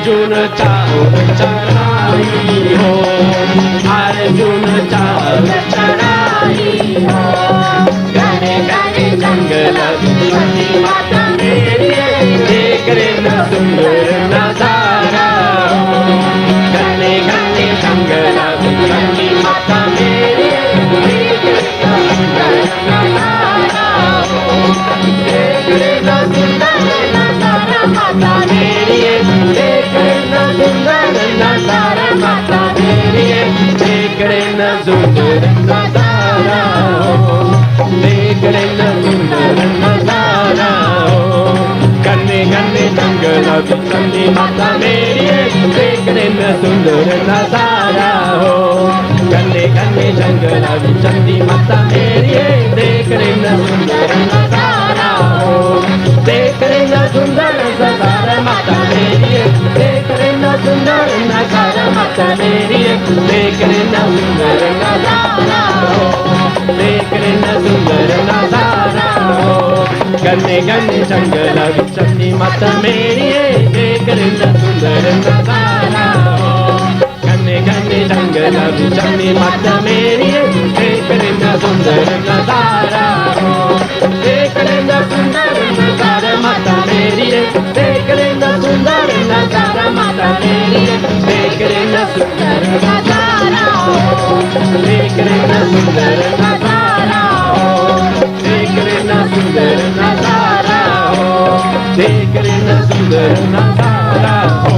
अर्जुन चाल चढ़ाई हो, अर्जुन चाल चढ़ाई हो। घने घने जंगल बिछड़ी माता मेरी, देख रे न सुंदर नजारा हो। घने घने जंगल बिछड़ी माता मेरी, देख रे न सुंदर नजारा हो। देख रे न सुंदर नजारा माता मेरी, देख रे न सुंदर नजारा माता मेरी, देख रे न सुंदर नजारा हो, देख रे न सुंदर नजारा हो। घने घने जंगल बिछड़ी माता मेरी, देख रे न सुंदर नजारा हो। घने घने जंगल बिछड़ी माता मेरी, देख रे न सुंदर नजारा हो। देख रे न सुंदर नजारा माता मेरी, देख रे न सुंदर नजारा माता मेरी, देख रे न सुंदर नजारा हो, देख रे न सुंदर नजारा हो। घने घने जंगल बिछड़ी माता मेरी, देख रे न सुंदर नजारा हो। घने घने जंगल बिछड़ी माता मेरी, देख रे न सुंदर नजारा हो। देख रे न सुंदर नजारा माता मेरी, देख रे न सुंदर नजारा माता मेरी, देख रे न सुंदर नजारा हो, देख रे न सुंदर नजारा हो, देख रे न सुंदर नजारा हो, देख रे न सुंदर नजारा हो।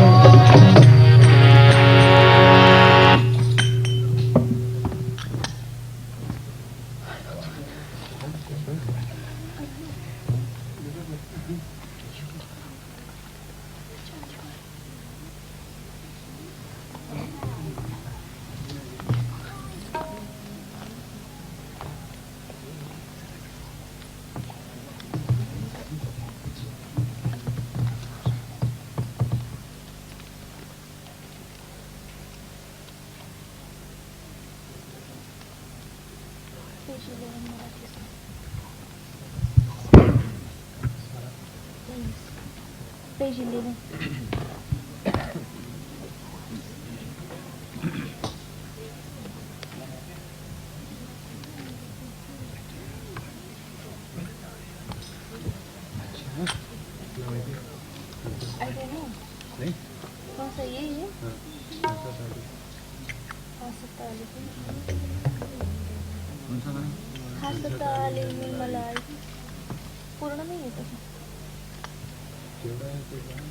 Page 11. I don't know. नहीं कौन सा ये है? हाँ कौन सा गाना हसताली में मलाई पूर्ण नहीं है तसं. केवढा आहे ते गाणं?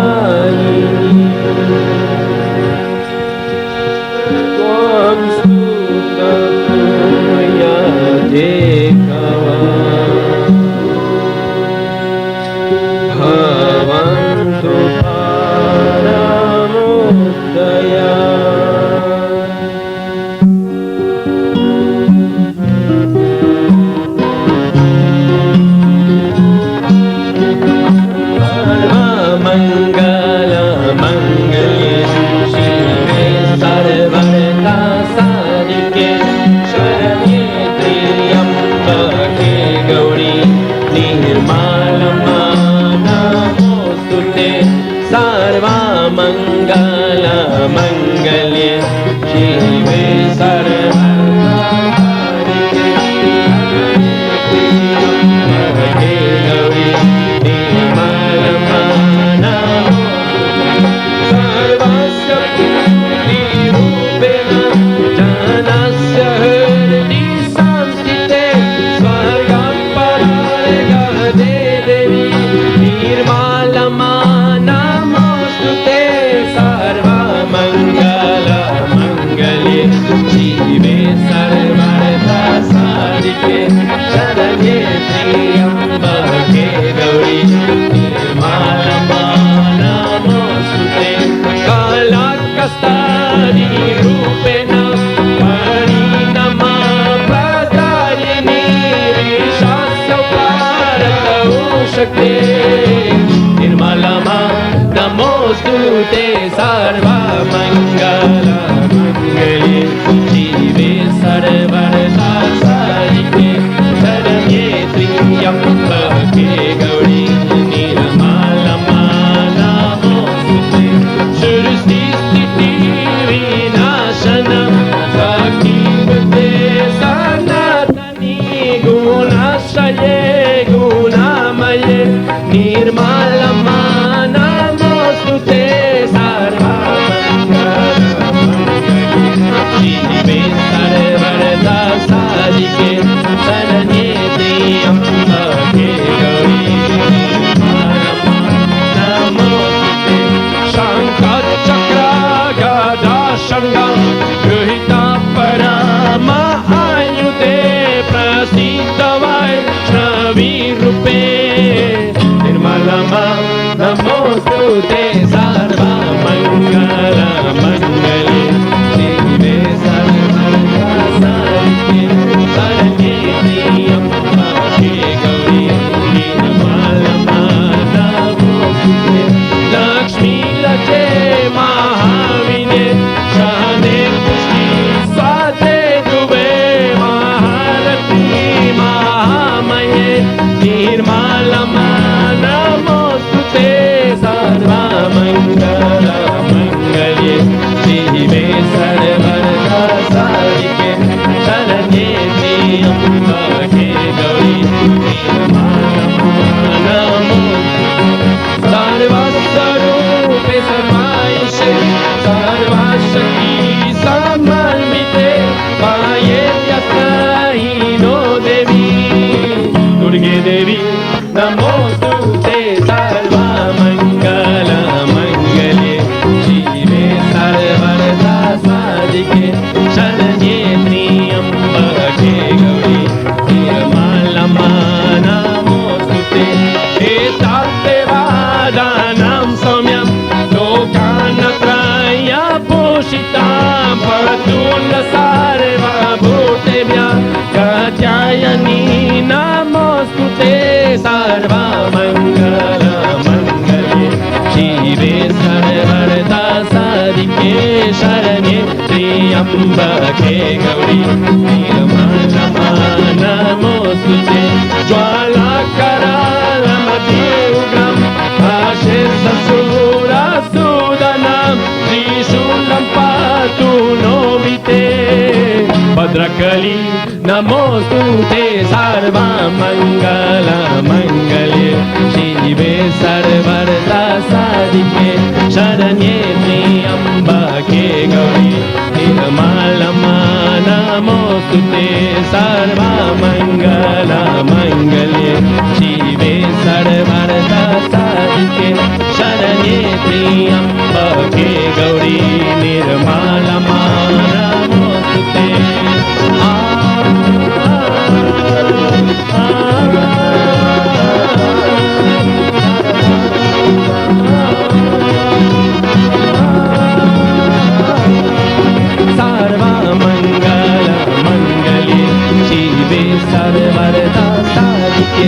मुक्तिप्रदायिनी त्वं स्तुतपूर्वया देकवा भवन्तु परमुक्तया मंगल्ये शिवे सर्वसाधिके त्र्यंबके गौरी सर्वस्य पूर्णिरूपेण जनस्य हृदि संस्थिते स्वर्गं पराय गहदे देवी निर्मलमा नमोस्तुते सर्वमङ्गलमङ्गल्ये शिवे सर्वार्थसाधिके शरण्ये त्र्यम्बके गौरी निर्मलमा नमोस्तुते कालकस्तादिरूपेण परिणमा प्रदायिनी शक्ते निर्मलमा नमोस्तुते सर्वमङ्गलमङ्गल्ये शिवे सर्वर्थसाधिके शरण्ये त्र्यम्बके गौरी निर्मलमा नमोस्तुते सृष्टिस्थितिविनाशनं शक्तिपते सनातनी गुणाश्रये गुणामये निर्मलमा नमोस्तुते शिवे सर्वर्थसाधिके शरण्ये त्र्यम्बके गौरी नमोस्तुते शङ्खचक्र गदा शृङ्गं गृहीता परमायुधे प्रसीद वैष्णवीरूपे निर्मलमा नमोस्तुते सर्वमङ्गलमङ्गल्ये शिवे सर्वर्थसाधिके शरण्ये त्र्यम्बके गौरी निर्मलमा नमोस्तुते लक्ष्मी लक्ष्मे महावीरे शहने पुष्टि स्वाते दुवे महालक्ष्मी महामये निर्मलमा नमोस्तुते सर्वमङ्गलमङ्गल्ये शिवे सर्वर्थसाधिके शरण्ये त्र्यम्बके गौरी निर्मलमा नमोस्तुते सर्वस्वरूपे सर्वांशे सर्वशक्ति समन्विते माये यत्नहीनो देवी दुर्गे देवी नमोस्तुते सर्वमङ्गलमङ्गल्ये शिवे सर्वर्थसाधिके शरण्ये त्र्यम्बके गौरी निर्मलमा नमोस्तुते एतद्देवादानं सौम्यं लोकानत्रय पोषितां परतुल्य सर्वभूतेभ्यः कात्यायनी नमोस्तुते सर्वमङ्गलमङ्गल्ये शिवे सर्वर्थसाधिके शरण्ये त्र्यम्बके गौरी निर्मलमा नमोस्तुते ज्वालाकरालमध्ये उग्रं भाषे ससुरासुदनं त्रिशूलं पातु नोमिते भद्रकली नमोस्तुते सर्वमङ्गलमङ्गल्ये शिवे सर्वर्थसाधिके शरण्ये त्र्यम्बके गौरी निर्मलमा नमोस्तुते सर्वमङ्गलमङ्गल्ये शिवे सर्व गौरी निर्मलमा नमोस्तुते सर्वमङ्गलमङ्गले शिवे सर्वदा साधिके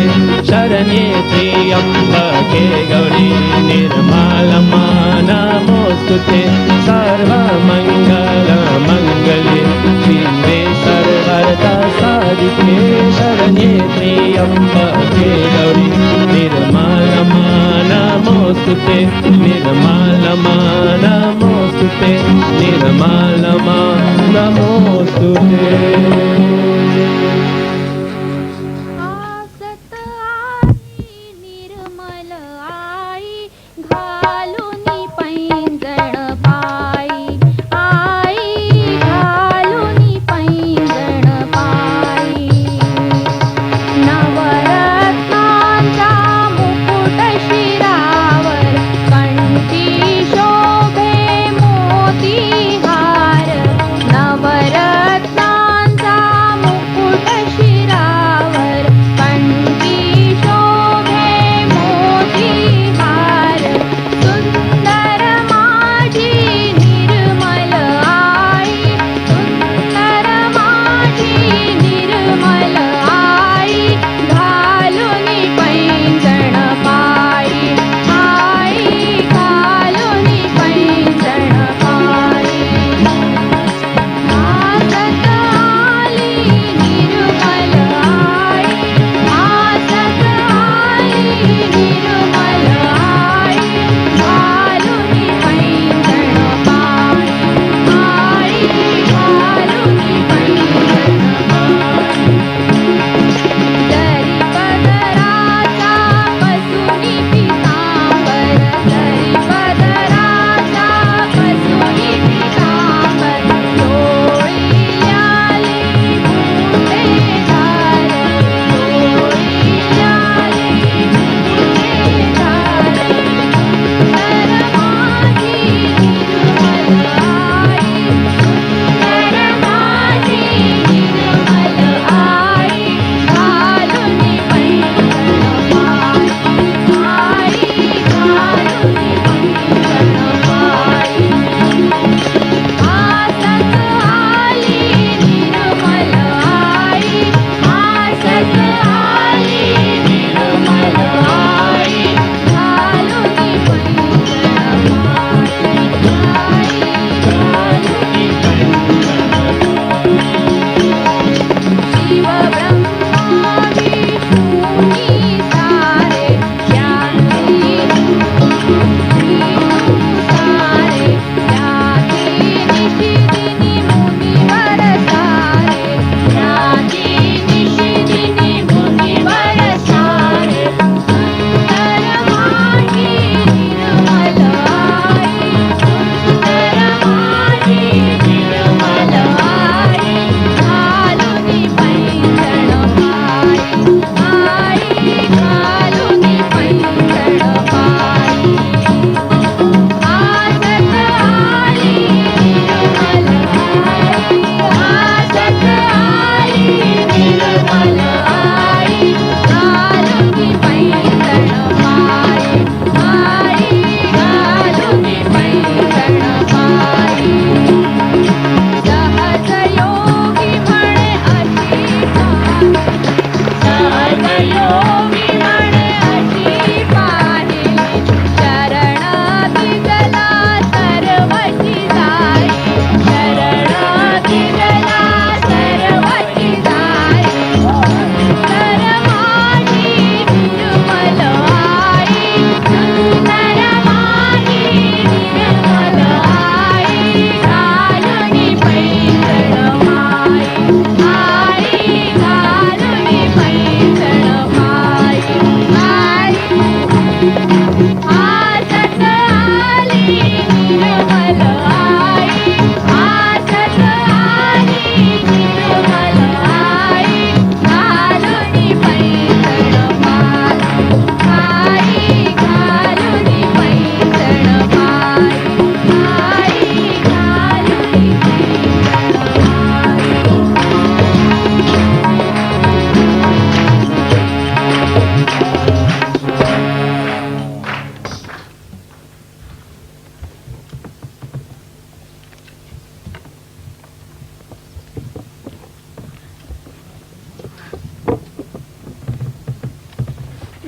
शरण्ये त्र्यम्बके गौरी निर्मलमा नमोस्तुते सर्वमङ्गलमङ्गले शिवे सर्वदा साधिके शरण्ये त्र्यम्बके गौरी निर्मलमा नमोस्तुते निर्मलमा नमोस्तुते निर्मलमा नमोस्तुते आसत आई निर्मल आई घालुनी पैंजण पाई आई घालुनी पैंजण पाई नवरत्नांचा मुकुट शिरावर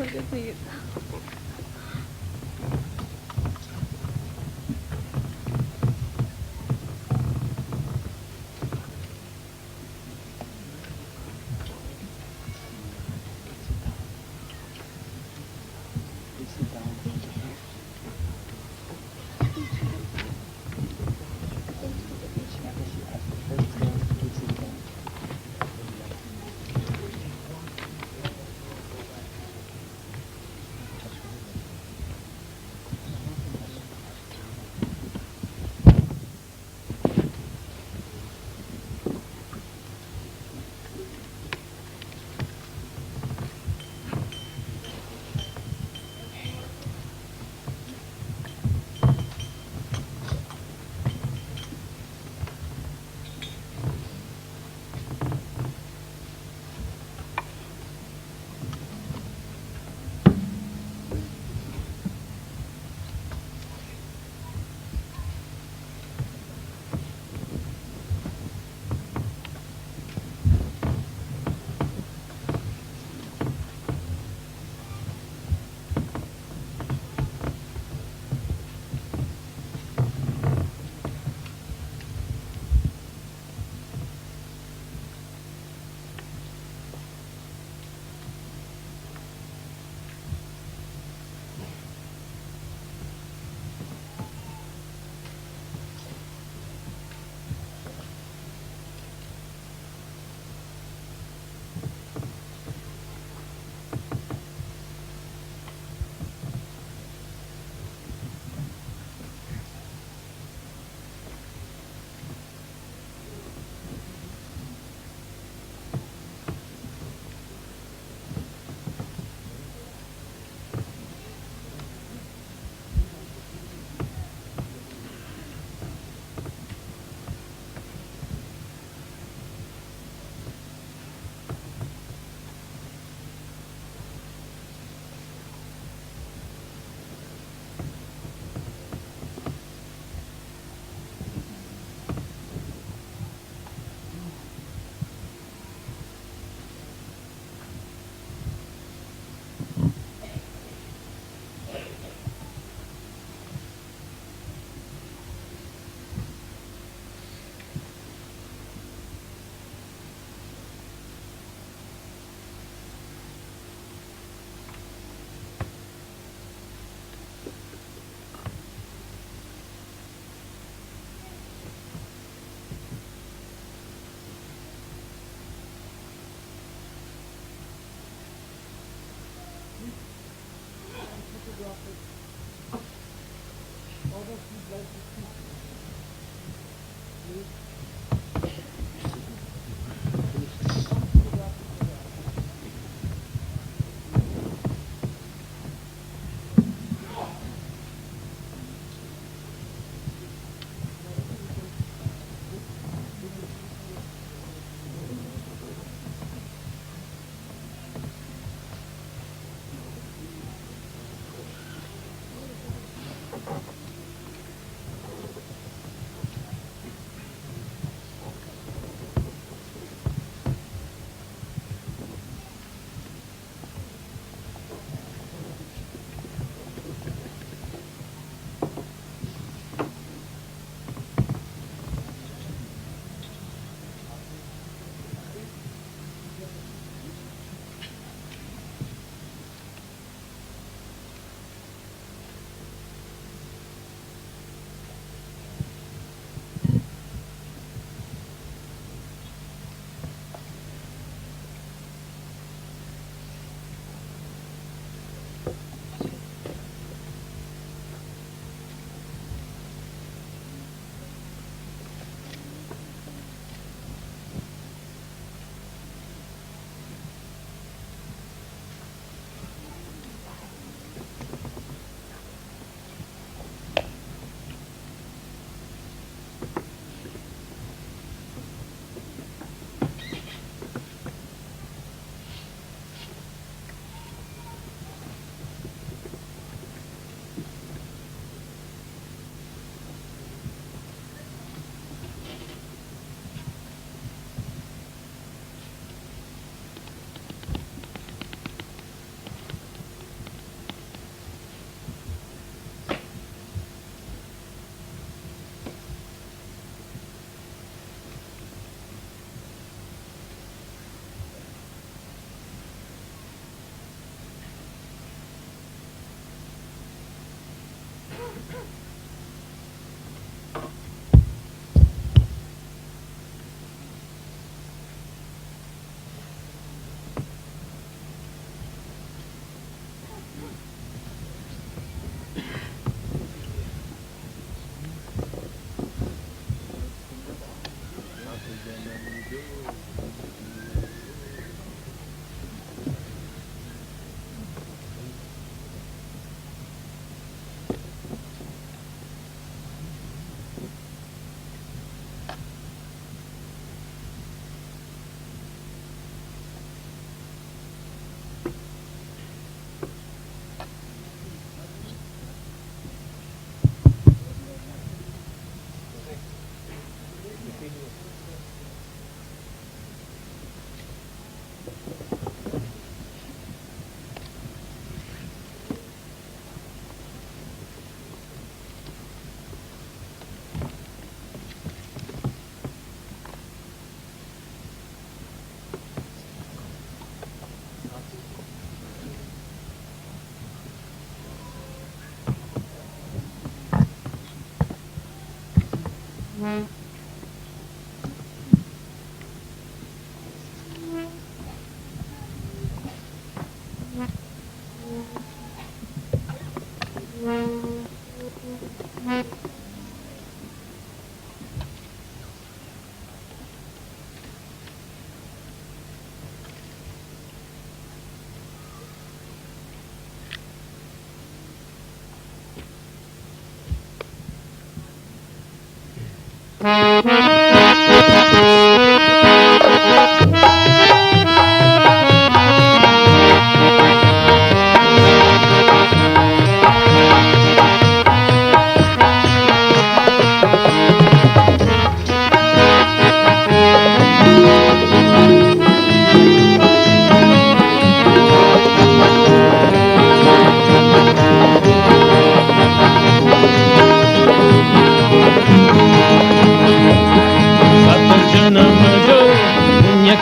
मध्येच नाही येत.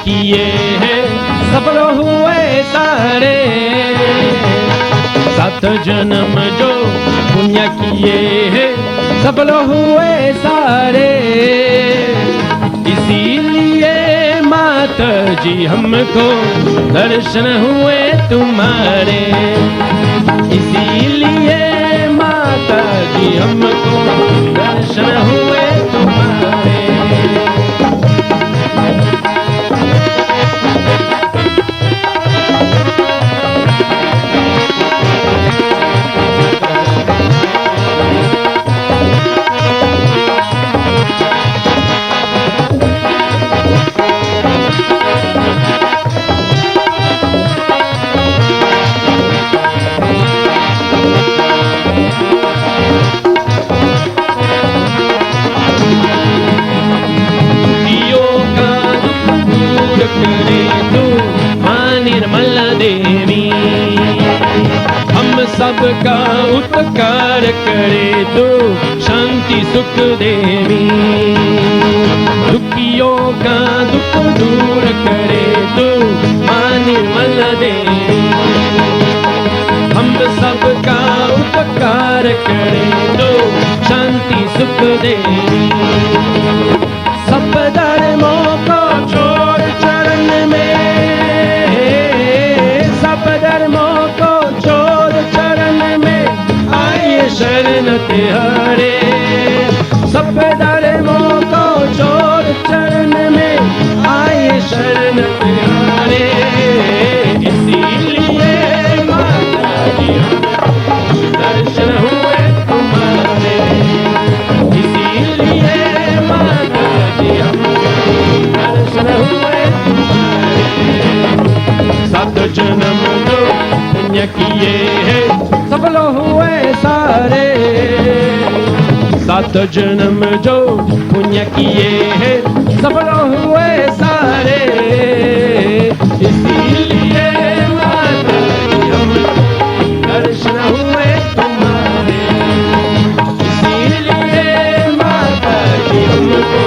किए हैं सफल हुए सारे, 7 जन्म जो पुण्य किए हैं सफल हुए सारे। इसीलिए माता जी हमको दर्शन हुए तुम्हारे, इसीलिए माता जी हमको दर्शन हुए तुम्हारे। सबका उपकार करे तो शांति सुख देवी, दुखियों का दुख दूर करे तो निर्मल देवी। हम सबका उपकार करे तो शांति सुख देवी। सब धर्मों को छोड़ चरण में, सब धर्मों को शरण तिहारे, सब धर्मों को छोड़ चरण में आए शरण तिहारे। इसीलिए माता जी दर्शन हुए तुम्हारे, इसीलिए माता जी दर्शन हुए तुम्हारे। 7 जन्म जो पुण्य किए हैं सफल हुए सारे, 7 जन्म जो पुण्य किए हैं सफल हुए सारे। इसीलिए माता जी हमको दर्शन हुए तुम्हारे, इसीलिए माता जी हमको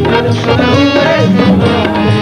दर्शन हुए तुम्हारे।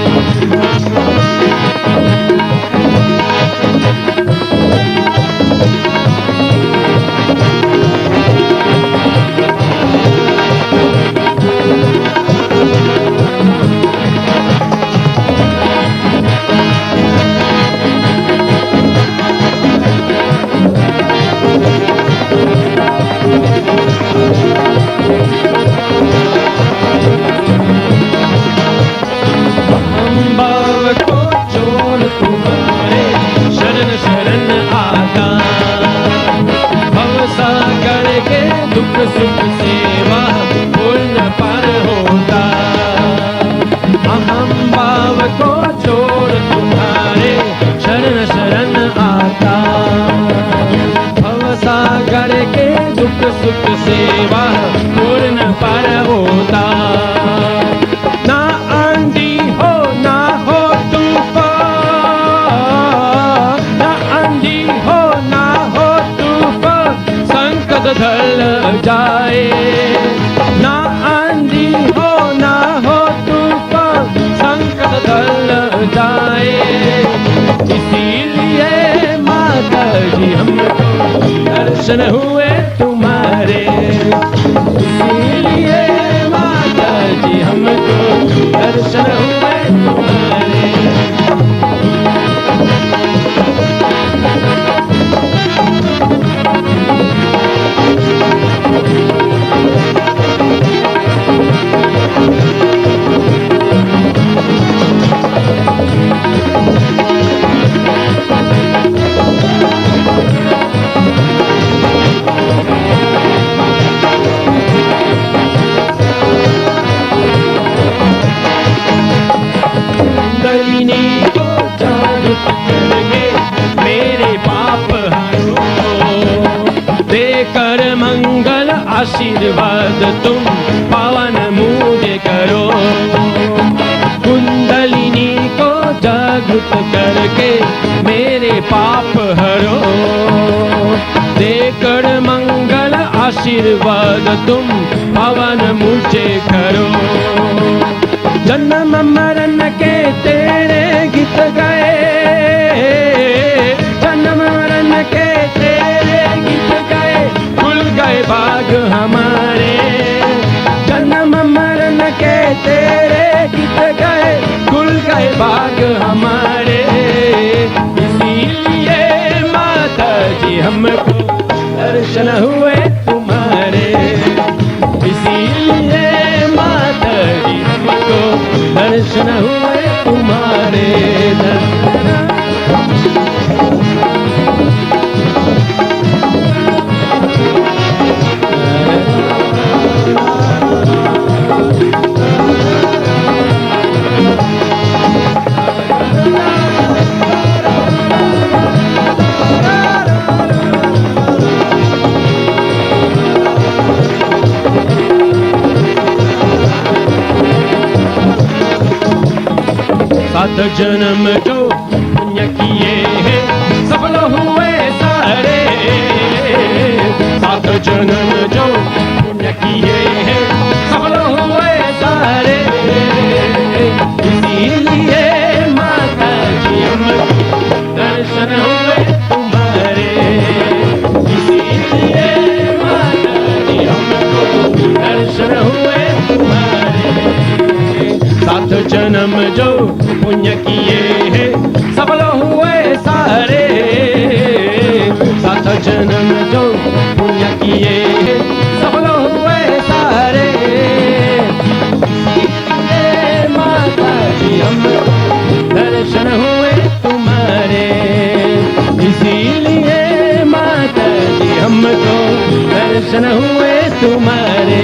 दर्शन हुए तुम्हारे, इसीलिए माता जी हमको दर्शन हुए तुम्हारे। कुंडलिनी को जागृत करके मेरे पाप हरो, देकर मंगल आशीर्वाद तुम पावन मुझे करो। कुंडलिनी को जागृत करके मेरे पाप हरो, देकर मंगल आशीर्वाद तुम पावन मुझे करो। जन्म मरण के तेरे गीत गाए, जन्म मरण के तेरे गीत गाए, खुल गए भाग हमारे। जन्म मरण के तेरे गीत गाए, खुल गए भाग हमारे। इसीलिए माता जी हमको दर्शन हुए तुम्हारे, इसीलिए माता जी हमको दर्शन हुए तुम्हारे। सात जन्म जो पुण्य किए हैं सफल हुए सारे, सात जन्म जो पुण्य किए हैं सफल हुए सारे। इसीलिए माता जी हमको दर्शन हुए तुम्हारे, इसीलिए माता जी हमको दर्शन हुए तुम्हारे। सात जन्म जो पुण्य किए हैं सफल हुए सारे, सात जन्म जो पुण्य किए हैं सफल हुए सारे। इसीलिए माता जी हमको दर्शन हुए तुम्हारे, इसीलिए माता जी हमको दर्शन हुए तुम्हारे।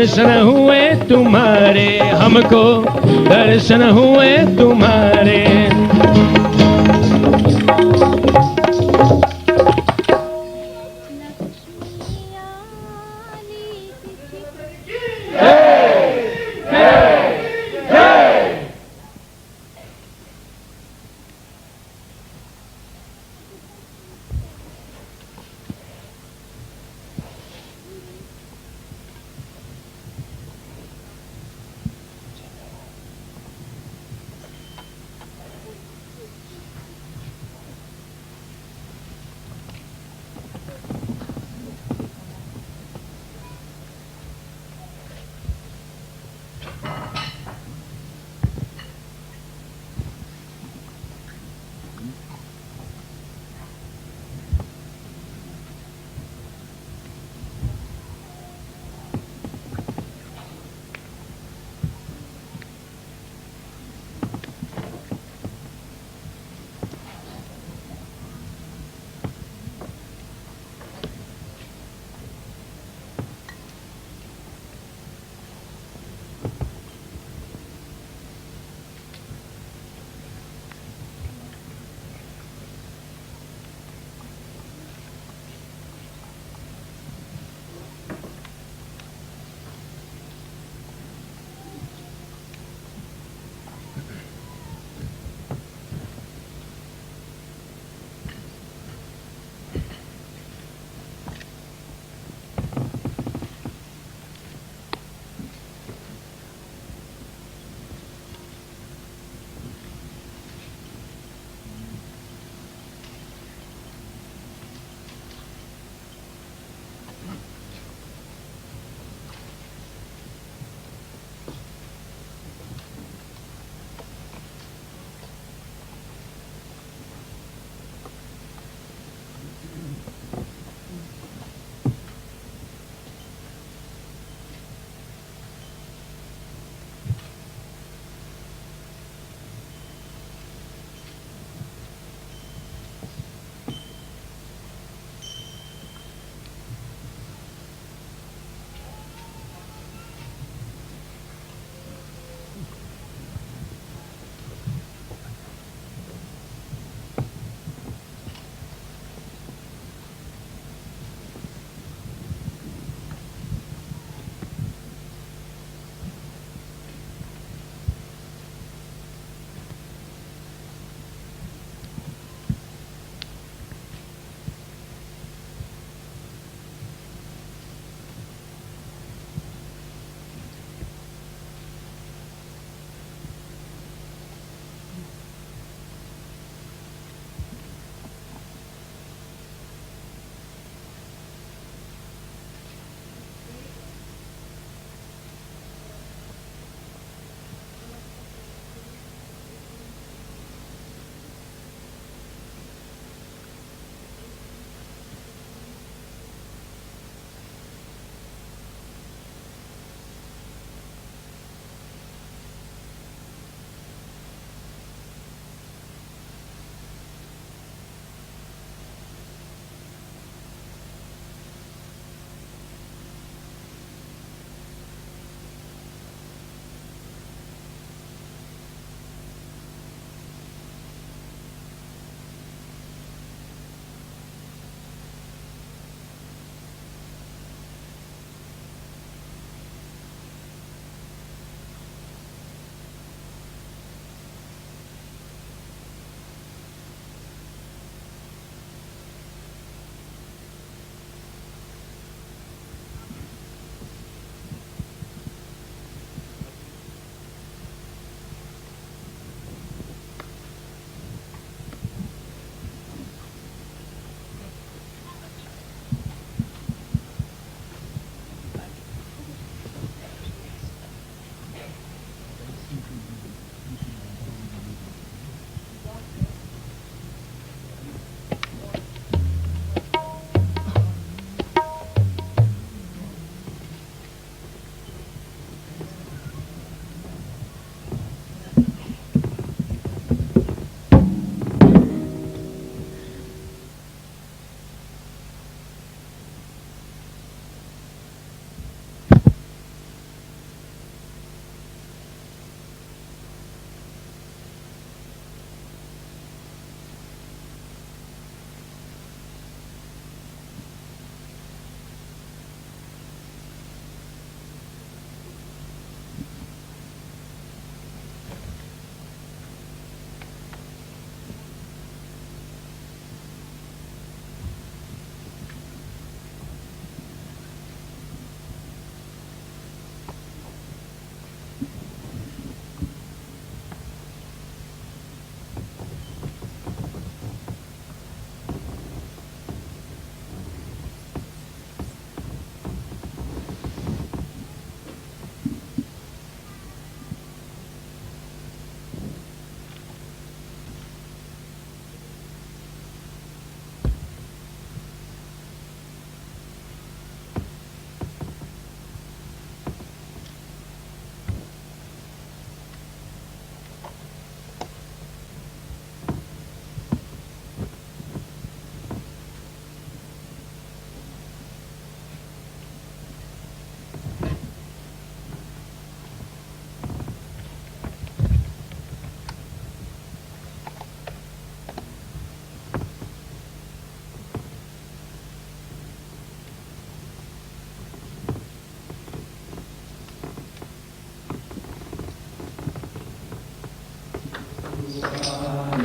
दर्शन हुए तुम्हारे, हमको दर्शन हुए तुम्हारे।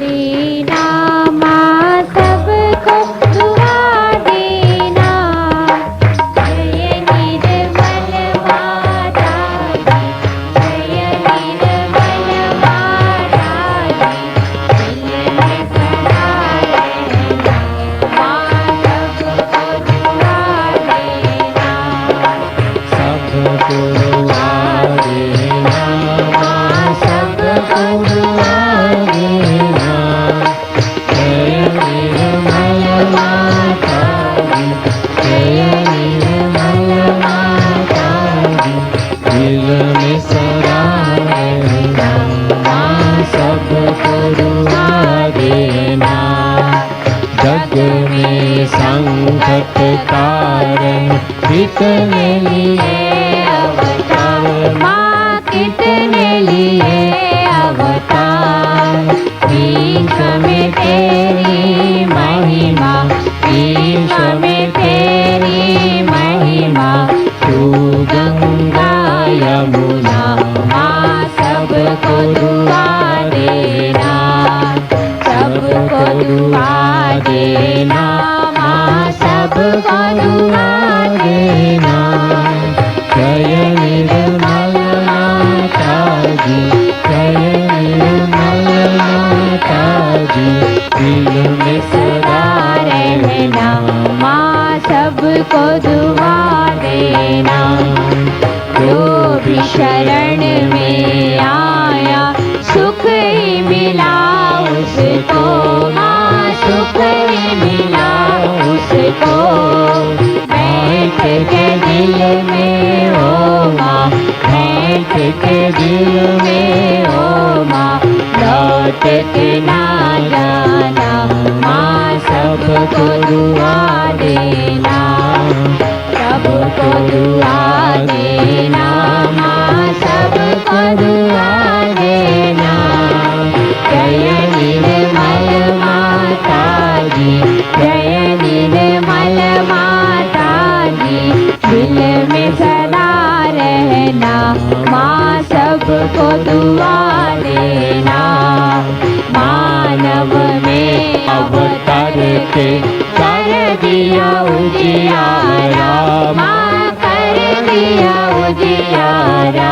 देना माँ सबको दुआ देना। जय निर्मल माता दी, जय निर्मल माता दी, दिल में सदा रहना माँ सबको दुआ देना। सबको दुआ देना माँ सबको दुआ देना। जय निर्मल माता दी, जय निर्मल माता दी, दिल में सदा रहना माँ सबको दुआ देना। जग में संकट कारण कितने लिए अवतार माँ कितने लिए अवतार। ईश में तेरी महिमा, ईश में तेरी महिमा, तू गंगा यमुना माँ सबको दुआ देना। सबको दुआ देना माँ सबको दुआ देना। जय निर्मल माता जी, जय निर्मल माता जी, दिल में सदा रहना माँ सबको दुआ देना। जो भी शरण में आया सुख ही मिला उसको माँ, सुख ही मिला उसको। बैठ के दिल में ओ माँ, बैठ के दिल में ओ माँ, लौट के ना जाना माँ सबको दुआ देना। सबको दुआ देना माँ सबको दुआ देना। जय निर्मल माता जी, जय निर्मल माता जी, दिल में सदा रहना माँ सबको दुआ देना। मानव में अवतार के कर दिया उजियारा माँ, कर दिया उजियारा।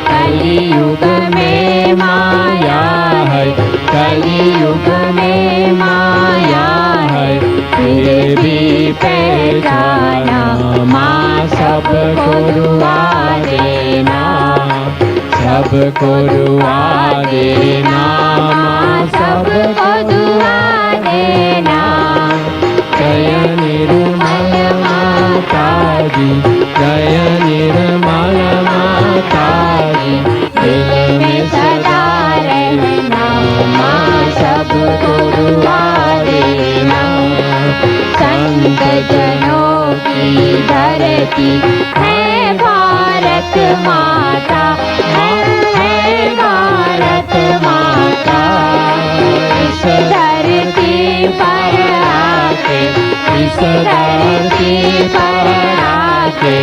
कलियुग में माया है, कलियुग में माया है, फिर भी पहचाना माँ सबको दुआ देना। सबको दुआ देना माँ सबको दुआ देना। जय निर्मल माता जी, जय निर्मल माता जी, दिल में सदा रहना माँ सबको दुआ देना। संत जनों की धरती है भारत माता, है भारत माता। इस धरती पर आके, इस धरती पर आके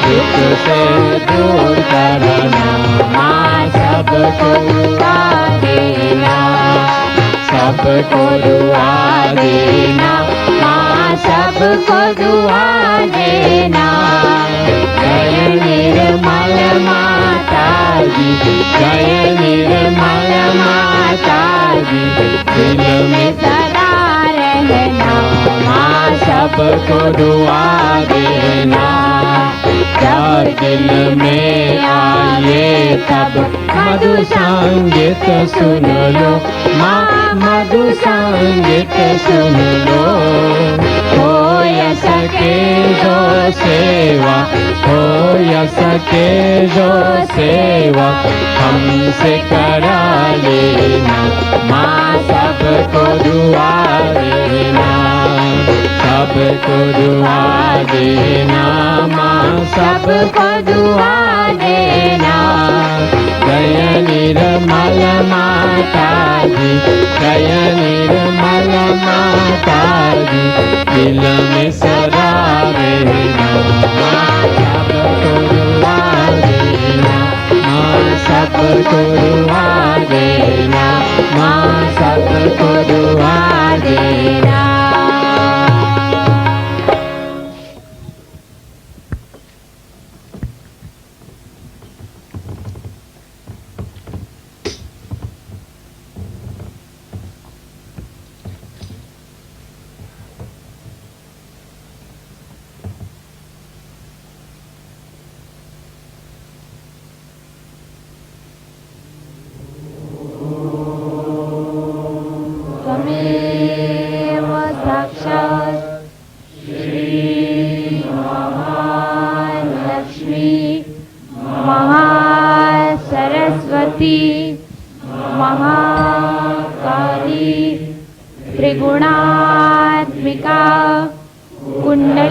दुख से दूर करना माँ सबको दुआ देना। सबको दुआ देना माँ सबको दुआ देना। जय निर्मल माता जी, जय निर्मल माता जी, दिल में सदा रहना माँ सबको दुआ देना। जब दिल में आए तब मधु संगीत सुन लो माँ, मधु संगीत सुन लो। हो या सके जो सेवा, हो या सके जो सेवा, हमसे करा लेना माँ सबको दुआ देना। सबको दुआ देना माँ सबको दुआ देना। जय निर्मल माता जी, जय निर्मल माता जी, दिल में सदा रहना माँ सबको दुआ देना। माँ सबको दुआ देना माँ सब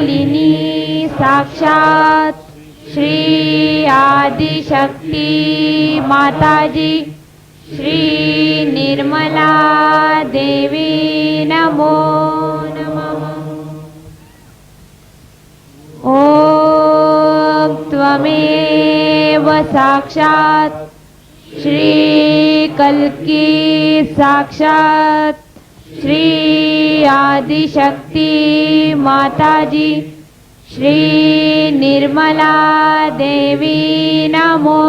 मालिनी साक्षात श्री आदिशक्ती माताजी श्री निर्मला देवी नमो नमः। ॐ त्वमेव साक्षात् श्री कल्की साक्षात् श्री आदिशक्ती माताजी श्री निर्मला देवी नमो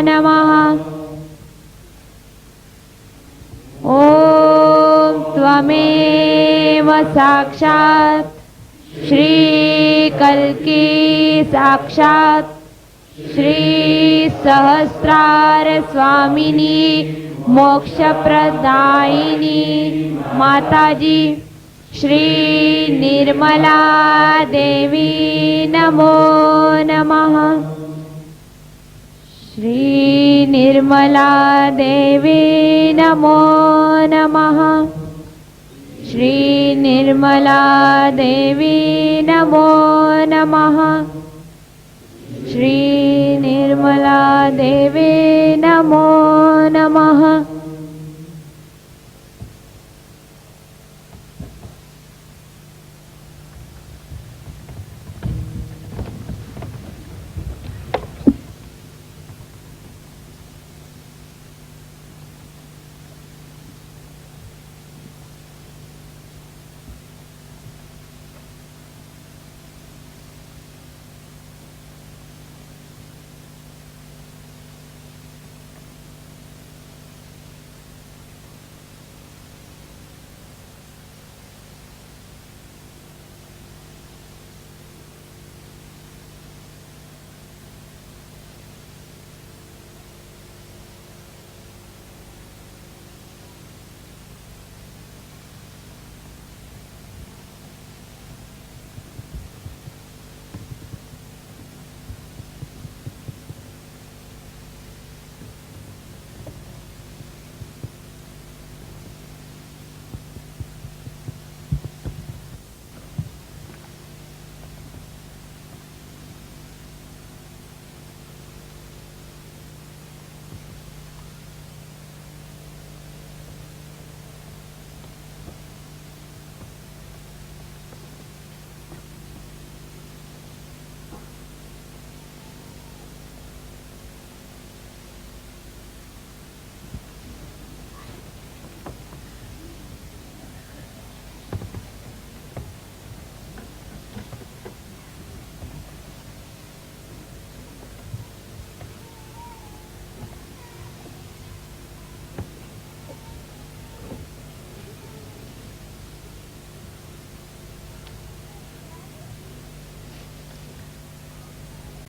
नमः। ॐ त्वमेव साक्षात् श्री कल्की साक्षात् श्री सहस्रार स्वामिनी मोक्षप्रदायिनी माताजी श्री निर्मला देवी नमो नमः। श्री निर्मला देवी नमो नमः। श्री निर्मला देवी नमो नमः। श्री निर्मला देवी नमो नमः।